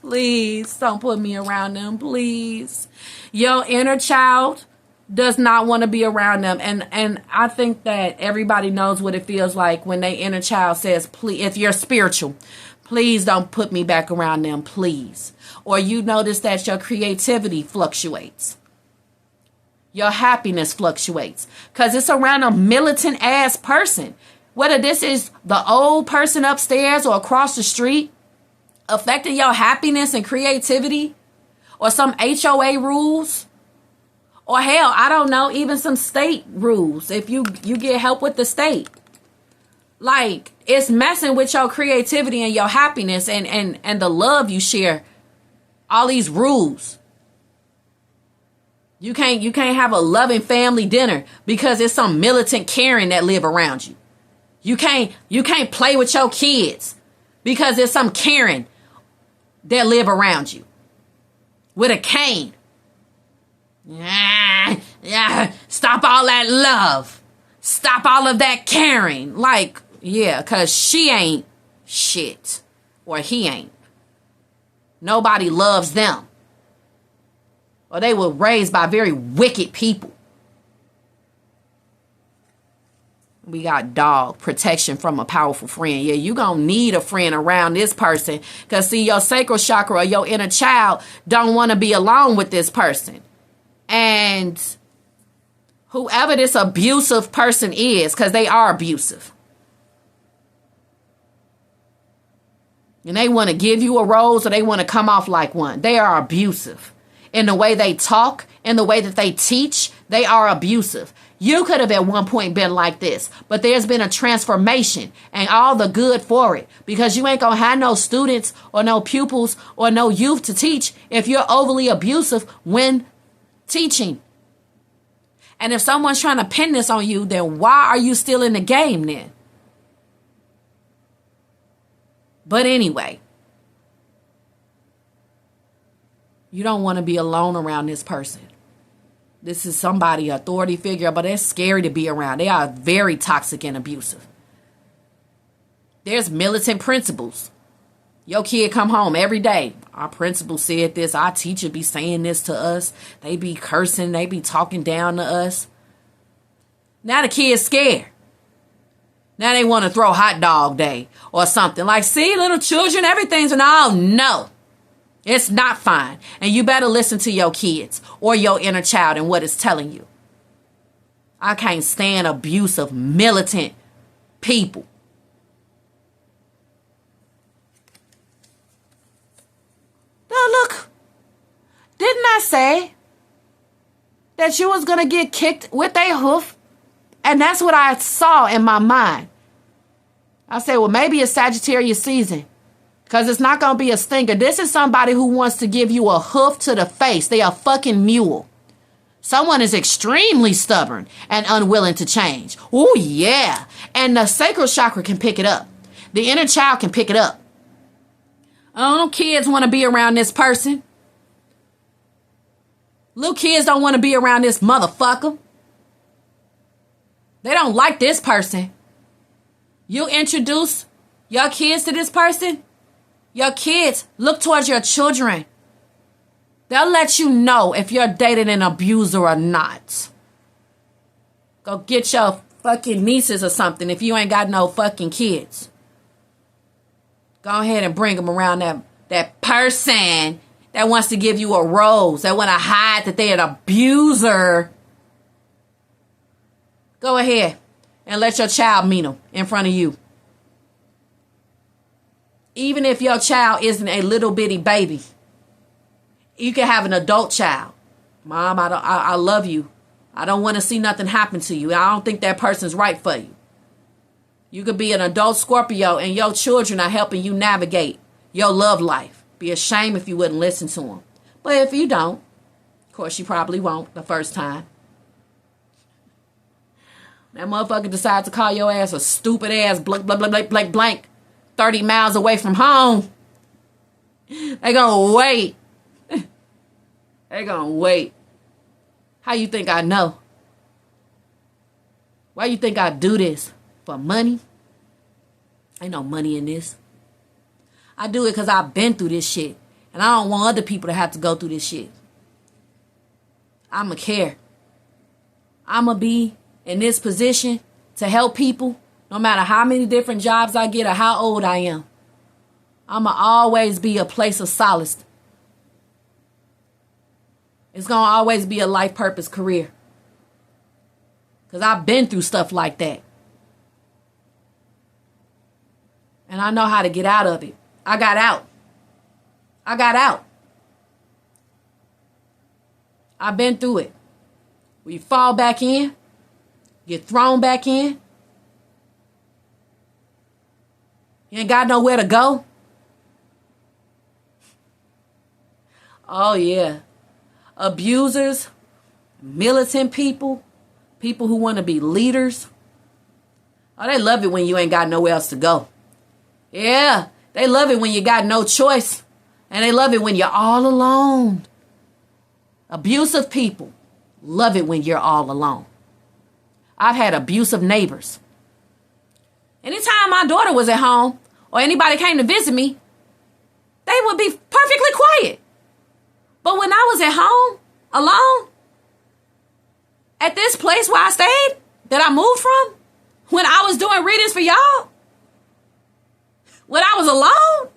[SPEAKER 1] Please don't put me around them, please. Your inner child does not want to be around them. And I think that everybody knows what it feels like when their inner child says, please, if you're spiritual, please don't put me back around them, please. Or you notice that your creativity fluctuates. Your happiness fluctuates. Because it's around a militant ass person. Whether this is the old person upstairs or across the street, affecting your happiness and creativity, or some HOA rules, or hell, I don't know, even some state rules if you get help with the state. Like, it's messing with your creativity and your happiness and the love you share. All these rules. You can't have a loving family dinner because it's some militant Karen that live around you. You can't play with your kids because there's some Karen that live around you with a cane. Yeah, stop all that love. Stop all of that caring. Like, yeah, because she ain't shit. Or he ain't. Nobody loves them. Or they were raised by very wicked people. We got dog, protection from a powerful friend. Yeah, you gonna need a friend around this person. Because see, your sacral chakra or your inner child don't want to be alone with this person. And whoever this abusive person is, because they are abusive. And they want to give you a rose or they want to come off like one. They are abusive. In the way they talk, in the way that they teach, they are abusive. You could have at one point been like this, but there's been a transformation and all the good for it, because you ain't gonna have no students or no pupils or no youth to teach if you're overly abusive when teaching. And if someone's trying to pin this on you, then why are you still in the game then? But anyway, you don't want to be alone around this person. This is somebody, authority figure, but they're scary to be around. They are very toxic and abusive. There's militant principles. Your kid come home every day. Our principal said this. Our teacher be saying this to us. They be cursing. They be talking down to us. Now the kid's scared. Now they want to throw hot dog day or something. Like, see, little children, everything's an oh no. It's not fine. And you better listen to your kids or your inner child and what it's telling you. I can't stand abusive, militant people. Oh, look. Didn't I say that you was going to get kicked with a hoof? And that's what I saw in my mind. I said, well, maybe it's Sagittarius season. Because it's not going to be a stinger. This is somebody who wants to give you a hoof to the face. They are a fucking mule. Someone is extremely stubborn and unwilling to change. Oh, yeah. And the sacral chakra can pick it up. The inner child can pick it up. Oh, kids want to be around this person. Little kids don't want to be around this motherfucker. They don't like this person. You introduce your kids to this person. Your kids, look towards your children. They'll let you know if you're dating an abuser or not. Go get your fucking nieces or something if you ain't got no fucking kids. Go ahead and bring them around that person that wants to give you a rose, that want to hide that they're an abuser. Go ahead and let your child meet them in front of you. Even if your child isn't a little bitty baby, you can have an adult child. Mom, I love you. I don't want to see nothing happen to you. I don't think that person's right for you. You could be an adult Scorpio and your children are helping you navigate your love life. Be a shame if you wouldn't listen to them. But if you don't, of course you probably won't the first time. That motherfucker decides to call your ass a stupid ass blank, blank, blank, blank, blank, 30 miles away from home. They gonna wait. They gonna wait. How you think I know? Why you think I do this? For money? Ain't no money in this. I do it because I've been through this shit. And I don't want other people to have to go through this shit. I'ma care. I'ma be in this position to help people no matter how many different jobs I get or how old I am. I'ma always be a place of solace. It's gonna always be a life purpose career. Because I've been through stuff like that. And I know how to get out of it. I got out. I got out. I've been through it. We fall back in, get thrown back in. You ain't got nowhere to go. Oh, yeah. Abusers, militant people, people who want to be leaders. Oh, they love it when you ain't got nowhere else to go. Yeah, they love it when you got no choice. And they love it when you're all alone. Abusive people love it when you're all alone. I've had abusive neighbors. Anytime my daughter was at home or anybody came to visit me, they would be perfectly quiet. But when I was at home, alone, at this place where I stayed, that I moved from, when I was doing readings for y'all, when I was alone,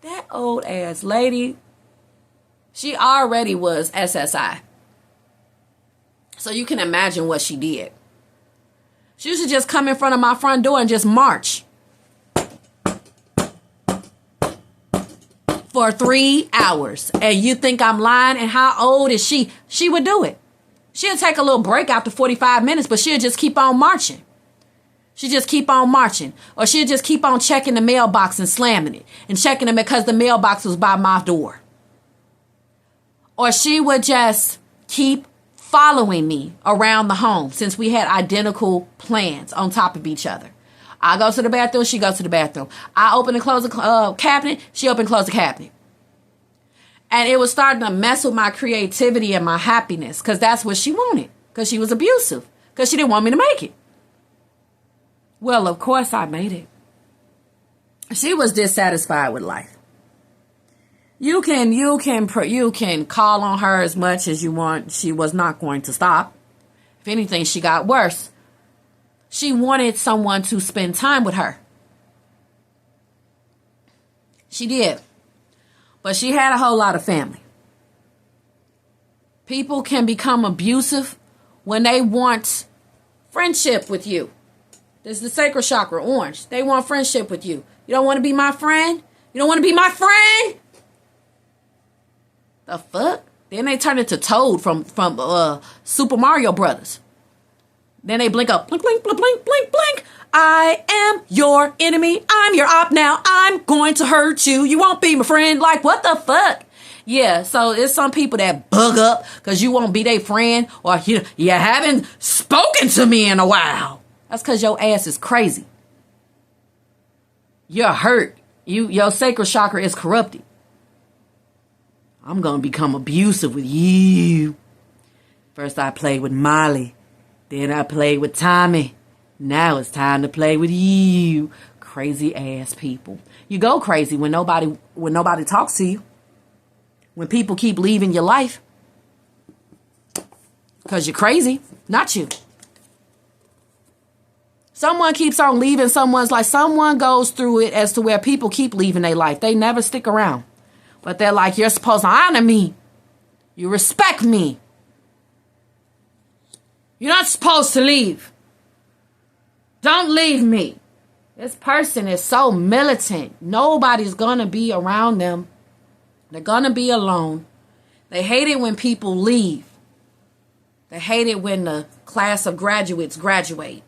[SPEAKER 1] that old ass lady, she already was SSI. So you can imagine what she did. She used to just come in front of my front door and just march. For 3 hours. And you think I'm lying? And how old is she? She would do it. She'll take a little break after 45 minutes, but she'll just keep on marching. She just keep on marching. Or she'll just keep on checking the mailbox and slamming it. And checking it because the mailbox was by my door. Or she would just keep following me around the home since we had identical plans on top of each other. I go to the bathroom, she goes to the bathroom. I open and close the cabinet, she open and close the cabinet. And it was starting to mess with my creativity and my happiness because that's what she wanted. Because she was abusive. Because she didn't want me to make it. Well, of course I made it. She was dissatisfied with life. You can call on her as much as you want. She was not going to stop. If anything, she got worse. She wanted someone to spend time with her. She did. But she had a whole lot of family. People can become abusive when they want friendship with you. This is the sacral chakra, orange. They want friendship with you. You don't want to be my friend? You don't want to be my friend? The fuck? Then they turn into Toad from Super Mario Brothers. Then they blink up. Blink, blink, blink, blink, blink, blink. I am your enemy. I'm your op now. I'm going to hurt you. You won't be my friend. Like, what the fuck? Yeah, so there's some people that bug up because you won't be their friend, or you haven't spoken to me in a while. That's because your ass is crazy. You're hurt. Your sacral chakra is corrupted. I'm going to become abusive with you. First I played with Molly. Then I played with Tommy. Now it's time to play with you. Crazy ass people. You go crazy when nobody talks to you. When people keep leaving your life. Because you're crazy. Not you. Someone keeps on leaving someone's life. Someone goes through it as to where people keep leaving their life. They never stick around. But they're like, you're supposed to honor me. You respect me. You're not supposed to leave. Don't leave me. This person is so militant. Nobody's going to be around them. They're going to be alone. They hate it when people leave. They hate it when the class of graduates graduate.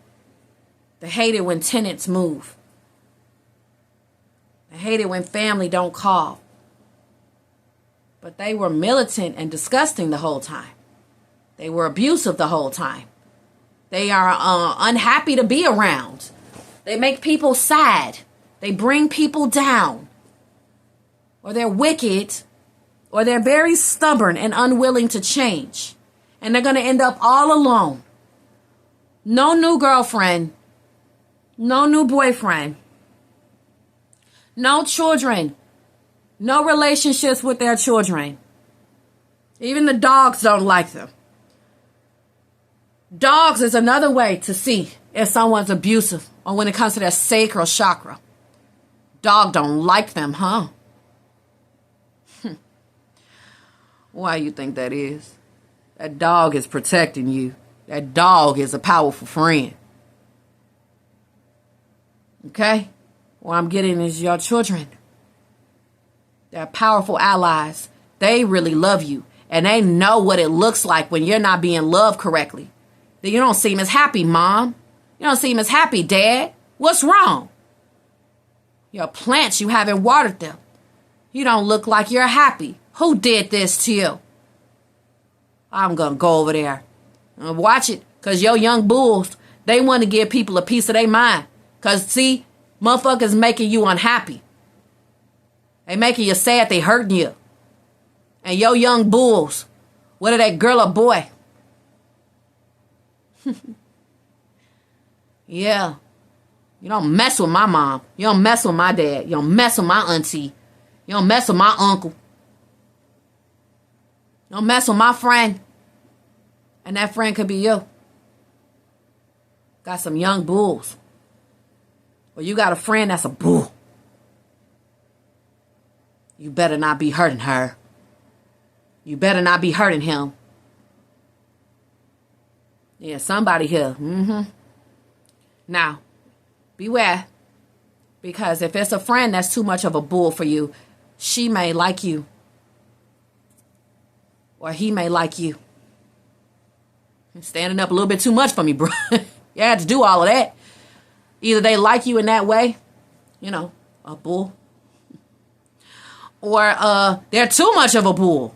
[SPEAKER 1] They hate it when tenants move. They hate it when family don't call. But they were militant and disgusting the whole time. They were abusive the whole time. They are unhappy to be around. They make people sad. They bring people down. Or they're wicked. Or they're very stubborn and unwilling to change. And they're going to end up all alone. No new girlfriend. No new boyfriend. No children. No relationships with their children. Even the dogs don't like them. Dogs is another way to see if someone's abusive or when it comes to their sacral chakra. Dog don't like them, huh? Why you think that is? That dog is protecting you. That dog is a powerful friend. Okay? What I'm getting is your children. They're powerful allies. They really love you. And they know what it looks like when you're not being loved correctly. You don't seem as happy, Mom. You don't seem as happy, Dad. What's wrong? Your plants, you haven't watered them. You don't look like you're happy. Who did this to you? I'm going to go over there and watch it. Because your young bulls, they want to give people a piece of their mind. Because, see, motherfuckers making you unhappy. They making you sad. They hurting you. And your young bulls, whether they girl or boy. Yeah. You don't mess with my mom. You don't mess with my dad. You don't mess with my auntie. You don't mess with my uncle. You don't mess with my friend. And that friend could be you. Got some young bulls. Or you got a friend that's a bull. You better not be hurting her. You better not be hurting him. Yeah, somebody here. Now, beware. Because if it's a friend that's too much of a bull for you, she may like you. Or he may like you. You're standing up a little bit too much for me, bro. You had to do all of that. Either they like you in that way, you know, a bull. Or they're too much of a bull.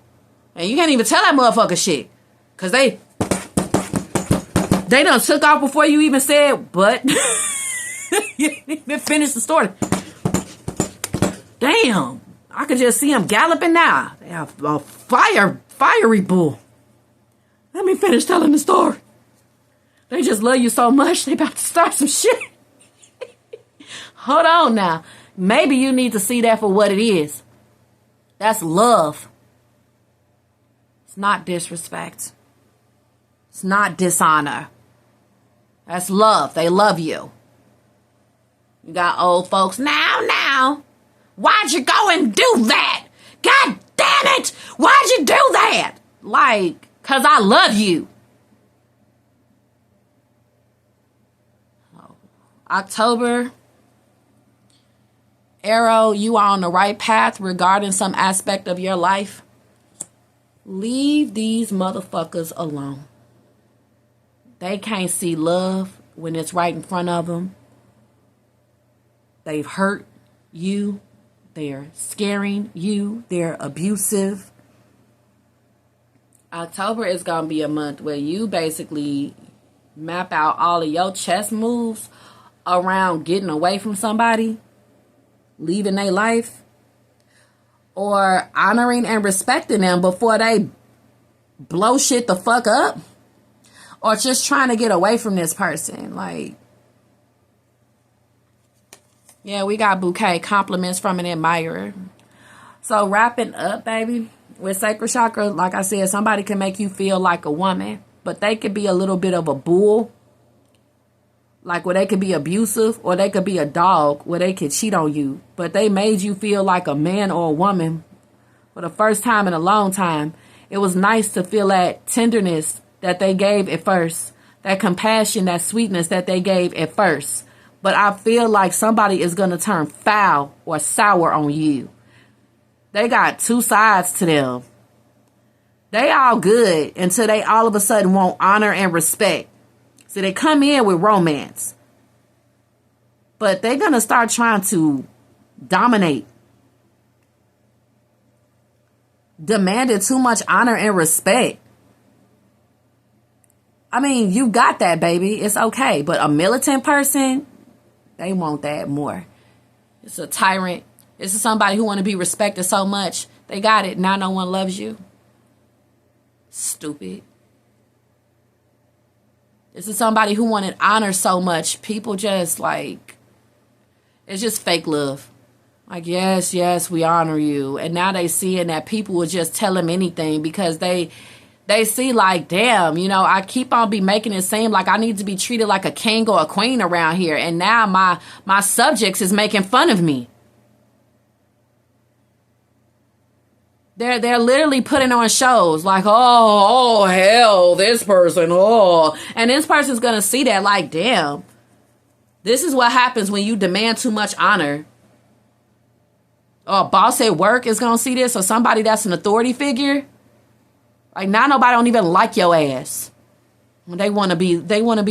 [SPEAKER 1] And you can't even tell that motherfucker shit. Because they done took off before you even said, but. You didn't even finish the story. Damn. I could just see them galloping now. They have a fiery bull. Let me finish telling the story. They just love you so much, they about to start some shit. Hold on now. Maybe you need to see that for what it is. That's love. It's not disrespect. It's not dishonor. That's love. They love you. You got old folks. Now. Why'd you go and do that? God damn it. Why'd you do that? Like, because I love you. October. Arrow, you are on the right path regarding some aspect of your life. Leave these motherfuckers alone. They can't see love when it's right in front of them. They've hurt you. They're scaring you. They're abusive. October is going to be a month where you basically map out all of your chess moves around getting away from somebody, leaving their life, or honoring and respecting them before they blow shit the fuck up, or just trying to get away from this person. Like, yeah, we got bouquet compliments from an admirer. So wrapping up, baby, with sacral chakra, like I said, somebody can make you feel like a woman, but they could be a little bit of a bull. Like, where they could be abusive, or they could be a dog where they could cheat on you. But they made you feel like a man or a woman for the first time in a long time. It was nice to feel that tenderness that they gave at first. That compassion, that sweetness that they gave at first. But I feel like somebody is going to turn foul or sour on you. They got two sides to them. They all good until they all of a sudden want honor and respect. So they come in with romance. But they're going to start trying to dominate. Demanding too much honor and respect. I mean, you got that, baby. It's okay. But a militant person, they want that more. It's a tyrant. This is somebody who want to be respected so much. They got it. Now no one loves you. Stupid. This is somebody who wanted honor so much. People just like, it's just fake love. Like, yes, we honor you. And now they seeing that people will just tell them anything because they see like, damn, you know, I keep on be making it seem like I need to be treated like a king or a queen around here. And now my subjects is making fun of me. They're literally putting on shows like, oh, hell, this person, oh. And this person's going to see that like, damn, this is what happens when you demand too much honor. Or a boss at work is going to see this, or somebody that's an authority figure. Like, now nobody don't even like your ass. They want to be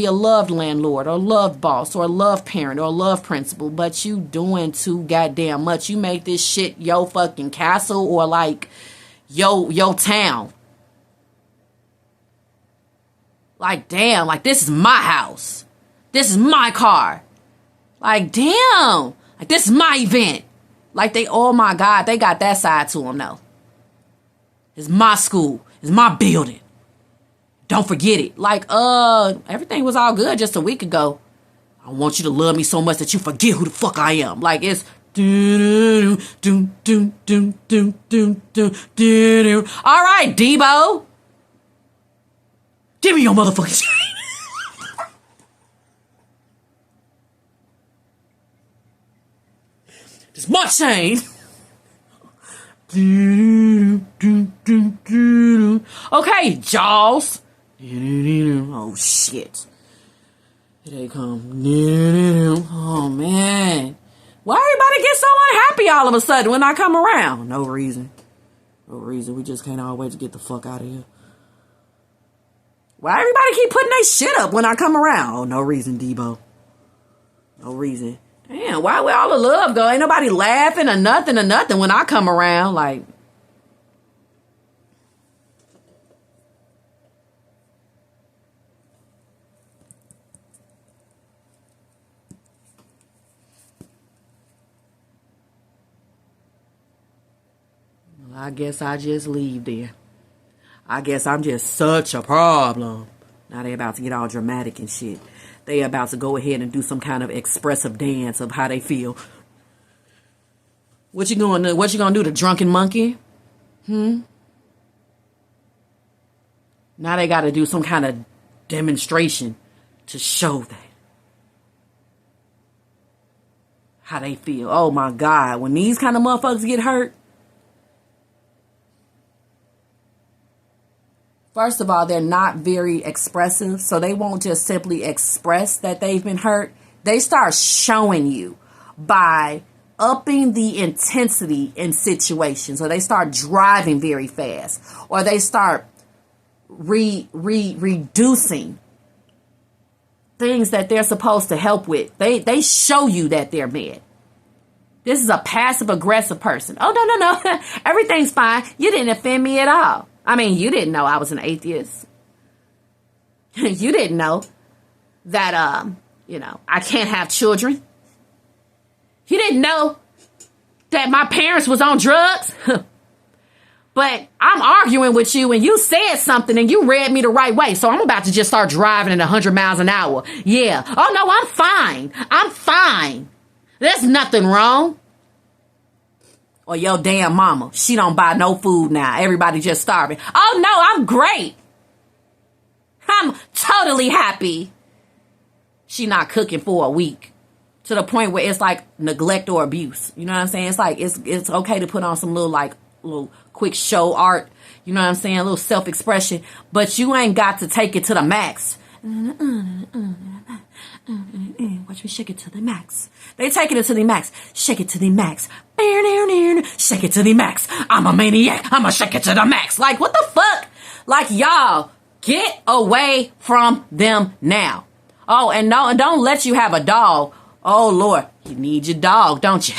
[SPEAKER 1] a loved landlord or a loved boss or a loved parent or a loved principal, but you doing too goddamn much. You make this shit your fucking castle or like your town. Like, damn, like this is my house. This is my car. Like, damn, like this is my event. Like they, oh my God, they got that side to them though. It's my school. It's my building. Don't forget it. Like, everything was all good just a week ago. I want you to love me so much that you forget who the fuck I am. Like, it's all right, Debo. Give me your motherfucking chain. This is my chain. Okay, Jaws. Oh shit. Here they come. Oh man. Why everybody get so unhappy all of a sudden when I come around? No reason. No reason. We just can't always get the fuck out of here. Why everybody keep putting their shit up when I come around? Oh, no reason, Debo. No reason. Damn, why where all the love go? Ain't nobody laughing or nothing when I come around. Like, well, I guess I just leave there. I guess I'm just such a problem. Now they about to get all dramatic and shit. They about to go ahead and do some kind of expressive dance of how they feel. What you gonna do? What you gonna do, the drunken monkey? Now they gotta do some kind of demonstration to show that how they feel. Oh my God, when these kind of motherfuckers get hurt, first of all, they're not very expressive, so they won't just simply express that they've been hurt. They start showing you by upping the intensity in situations, or they start driving very fast, or they start reducing things that they're supposed to help with. They show you that they're mad. This is a passive aggressive person. Oh, no. Everything's fine. You didn't offend me at all. I mean, you didn't know I was an atheist. You didn't know that, I can't have children. You didn't know that my parents was on drugs. But I'm arguing with you and you said something and you read me the right way. So I'm about to just start driving at 100 miles an hour. Yeah. Oh, no, I'm fine. I'm fine. There's nothing wrong. Or your damn mama. She don't buy no food now. Everybody just starving. Oh, no, I'm great. I'm totally happy. She not cooking for a week. To the point where it's like neglect or abuse. You know what I'm saying? It's like it's okay to put on some little quick show art, you know what I'm saying, a little self-expression, but you ain't got to take it to the max. Watch me shake it to the max. They taking it to the max. Shake it to the max. Shake it to the max. I'm a maniac. I'ma shake it to the max. Like, what the fuck? Like, y'all, get away from them now. Oh, and no, don't let you have a dog. Oh, Lord, you need your dog, don't you?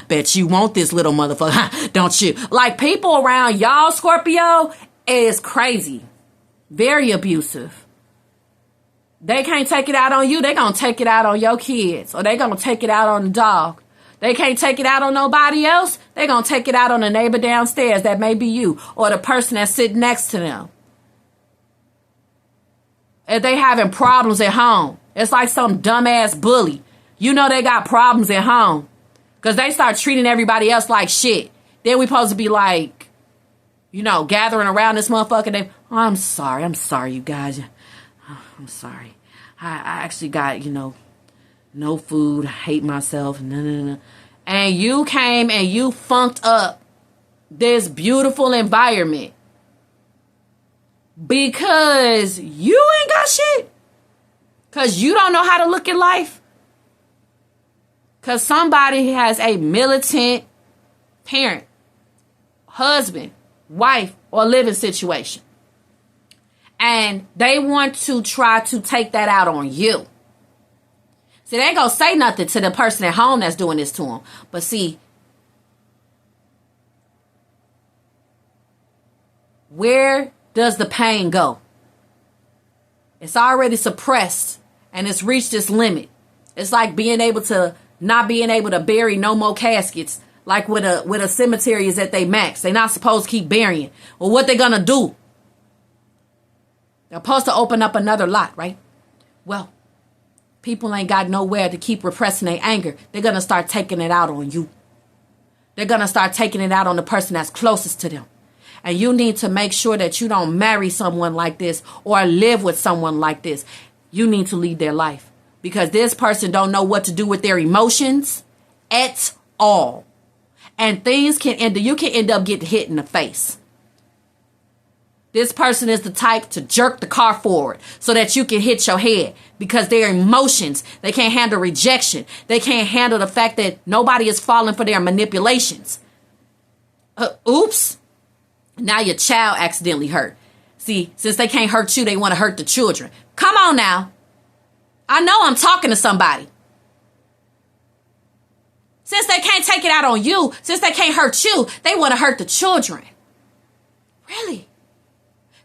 [SPEAKER 1] Bet you want this little motherfucker, don't you? Like, people around y'all, Scorpio, is crazy. Very abusive. They can't take it out on you. They gonna take it out on your kids. Or they gonna take it out on the dog. They can't take it out on nobody else. They gonna take it out on the neighbor downstairs. That may be you. Or the person that's sitting next to them. If they having problems at home. It's like some dumbass bully. You know they got problems at home. Because they start treating everybody else like shit. Then we supposed to be like, gathering around this motherfucker. Oh, I'm sorry, you guys. Oh, I'm sorry. I actually got, no food. I hate myself. No. And you came and you funked up this beautiful environment. Because you ain't got shit. Because you don't know how to look at life. Because somebody has a militant parent, husband, wife, or living situation. And they want to try to take that out on you. See, they ain't going to say nothing to the person at home that's doing this to them. But see, where does the pain go? It's already suppressed and it's reached its limit. It's like not being able to bury no more caskets, like with a cemetery is at they max. They're not supposed to keep burying. Well, what they gonna do? They're supposed to open up another lot, right? Well, people ain't got nowhere to keep repressing their anger. They're gonna start taking it out on you. They're gonna start taking it out on the person that's closest to them. And you need to make sure that you don't marry someone like this or live with someone like this. You need to lead their life. Because this person don't know what to do with their emotions at all. And you can end up getting hit in the face. This person is the type to jerk the car forward so that you can hit your head. Because their emotions, they can't handle rejection. They can't handle the fact that nobody is falling for their manipulations. Oops. Now your child accidentally hurt. See, since they can't hurt you, they want to hurt the children. Come on now. I know I'm talking to somebody. Since they can't take it out on you, since they can't hurt you, they want to hurt the children. Really?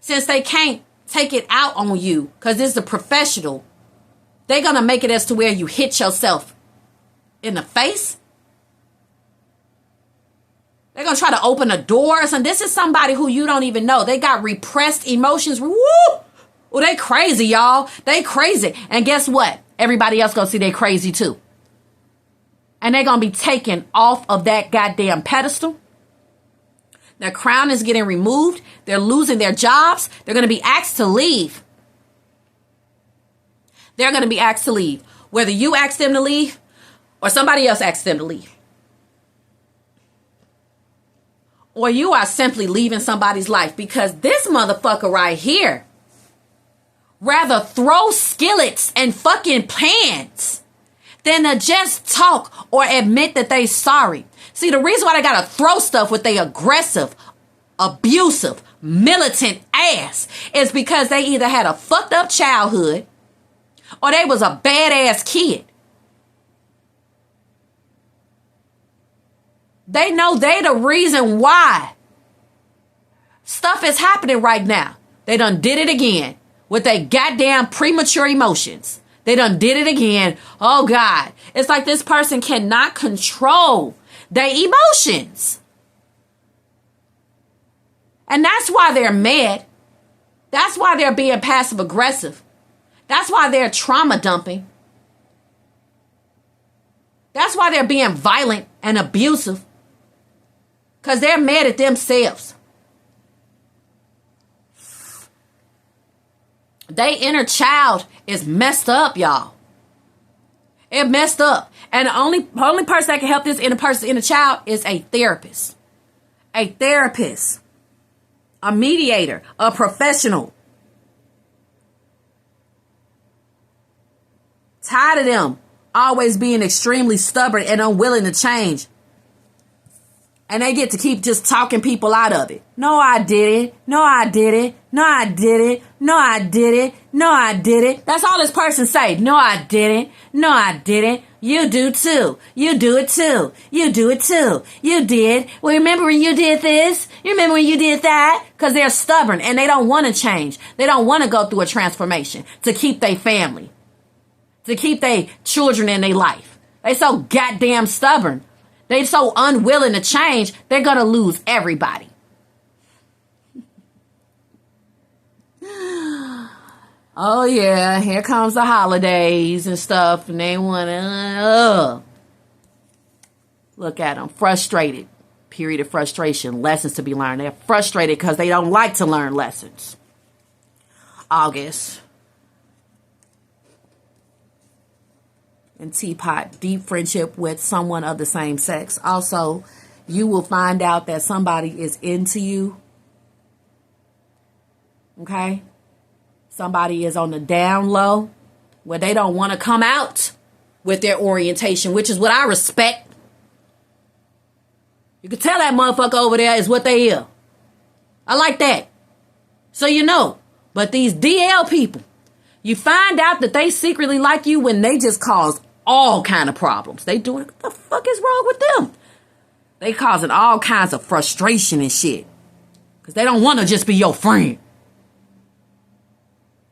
[SPEAKER 1] Since they can't take it out on you, because this is a professional, they're going to make it as to where you hit yourself in the face. They're going to try to open a door or something. This is somebody who you don't even know. They got repressed emotions. Woo! Well, they crazy, y'all. They crazy. And guess what? Everybody else gonna see they crazy too. And they're going to be taken off of that goddamn pedestal. Their crown is getting removed. They're losing their jobs. They're going to be asked to leave. They're going to be asked to leave. Whether you ask them to leave or somebody else asks them to leave. Or you are simply leaving somebody's life, because this motherfucker right here rather throw skillets and fucking pans than to just talk or admit that they sorry. See, the reason why they gotta throw stuff with their aggressive, abusive, militant ass is because they either had a fucked up childhood or they was a badass kid. They know they the reason why stuff is happening right now. They done did it again with their goddamn premature emotions. They done did it again. Oh God. It's like this person cannot control their emotions. And that's why they're mad. That's why they're being passive aggressive. That's why they're trauma dumping. That's why they're being violent and abusive. Because they're mad at themselves. Their inner child is messed up, y'all. It messed up. And the only person that can help this inner child is a therapist. A therapist. A mediator. A professional. Tired of them always being extremely stubborn and unwilling to change. And they get to keep just talking people out of it. No, I did it. No, I did it. No, I did it. No, I did it. No, I did it. That's all this person say. No, I didn't. No, I didn't. You do too. You do it too. You do it too. You did. Well, remember when you did this? You remember when you did that? Because they're stubborn and they don't want to change. They don't want to go through a transformation to keep their family, to keep their children in their life. They so goddamn stubborn. They so unwilling to change, they're going to lose everybody. Oh, yeah, here comes the holidays and stuff, and they want to, look at them, frustrated, period of frustration, lessons to be learned. They're frustrated because they don't like to learn lessons. August. And teapot, deep friendship with someone of the same sex. Also, you will find out that somebody is into you. Okay? Somebody is on the down low where they don't want to come out with their orientation, which is what I respect. You can tell that motherfucker over there is what they are. I like that. So you know. But these DL people, you find out that they secretly like you when they just cause all kind of problems. They doing, what the fuck is wrong with them? They causing all kinds of frustration and shit. Because they don't want to just be your friend.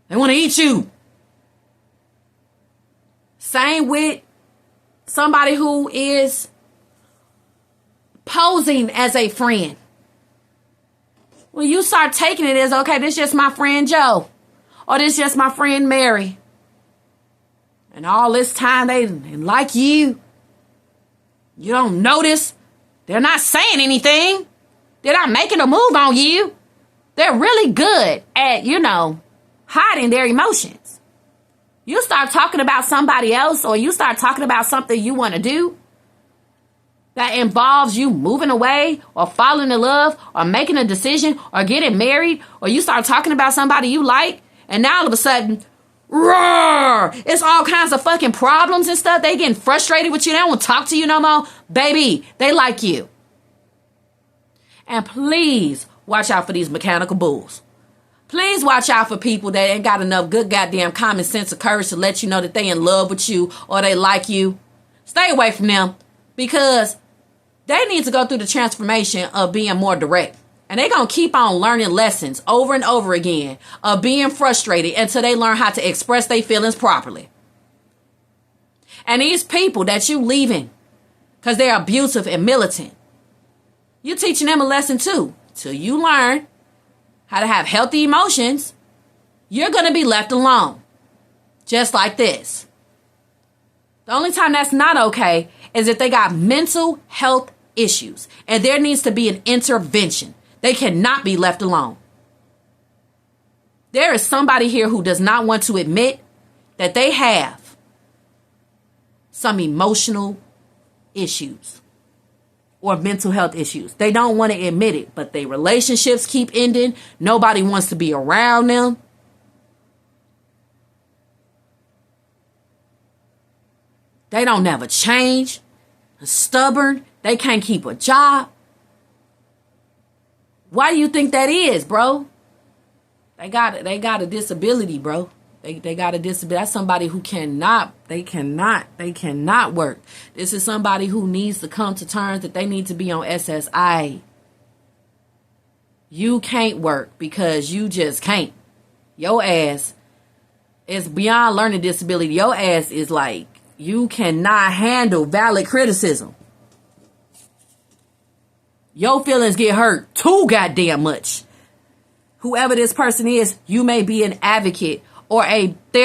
[SPEAKER 1] They want to eat you. Same with somebody who is posing as a friend. When you start taking it as, okay, this is just my friend Joe. Or this is just my friend Mary. And all this time they like you. You don't notice. They're not saying anything. They're not making a move on you. They're really good at, hiding their emotions. You start talking about somebody else, or you start talking about something you want to do that involves you moving away or falling in love or making a decision or getting married, or you start talking about somebody you like, and now all of a sudden, roar! It's all kinds of fucking problems and stuff. They getting frustrated with you. They don't want to talk to you no more. Baby, they like you. And please watch out for these mechanical bulls. Please watch out for people that ain't got enough good goddamn common sense or courage to let you know that they in love with you or they like you. Stay away from them, because they need to go through the transformation of being more direct. And they're going to keep on learning lessons over and over again of being frustrated until they learn how to express their feelings properly. And these people that you leaving because they're abusive and militant, you're teaching them a lesson too. Till you learn how to have healthy emotions, you're going to be left alone. Just like this. The only time that's not okay is that they got mental health issues and there needs to be an intervention. They cannot be left alone. There is somebody here who does not want to admit that they have some emotional issues or mental health issues. They don't want to admit it, but their relationships keep ending. Nobody wants to be around them. They don't never change. They're stubborn. They can't keep a job. Why do you think that is, bro? They got a disability, bro. They got a disability. That's somebody who cannot work. This is somebody who needs to come to terms that they need to be on SSI. You can't work because you just can't. Your ass is beyond learning disability. Your ass is like, you cannot handle valid criticism. Your feelings get hurt too goddamn much. Whoever this person is, you may be an advocate or a therapist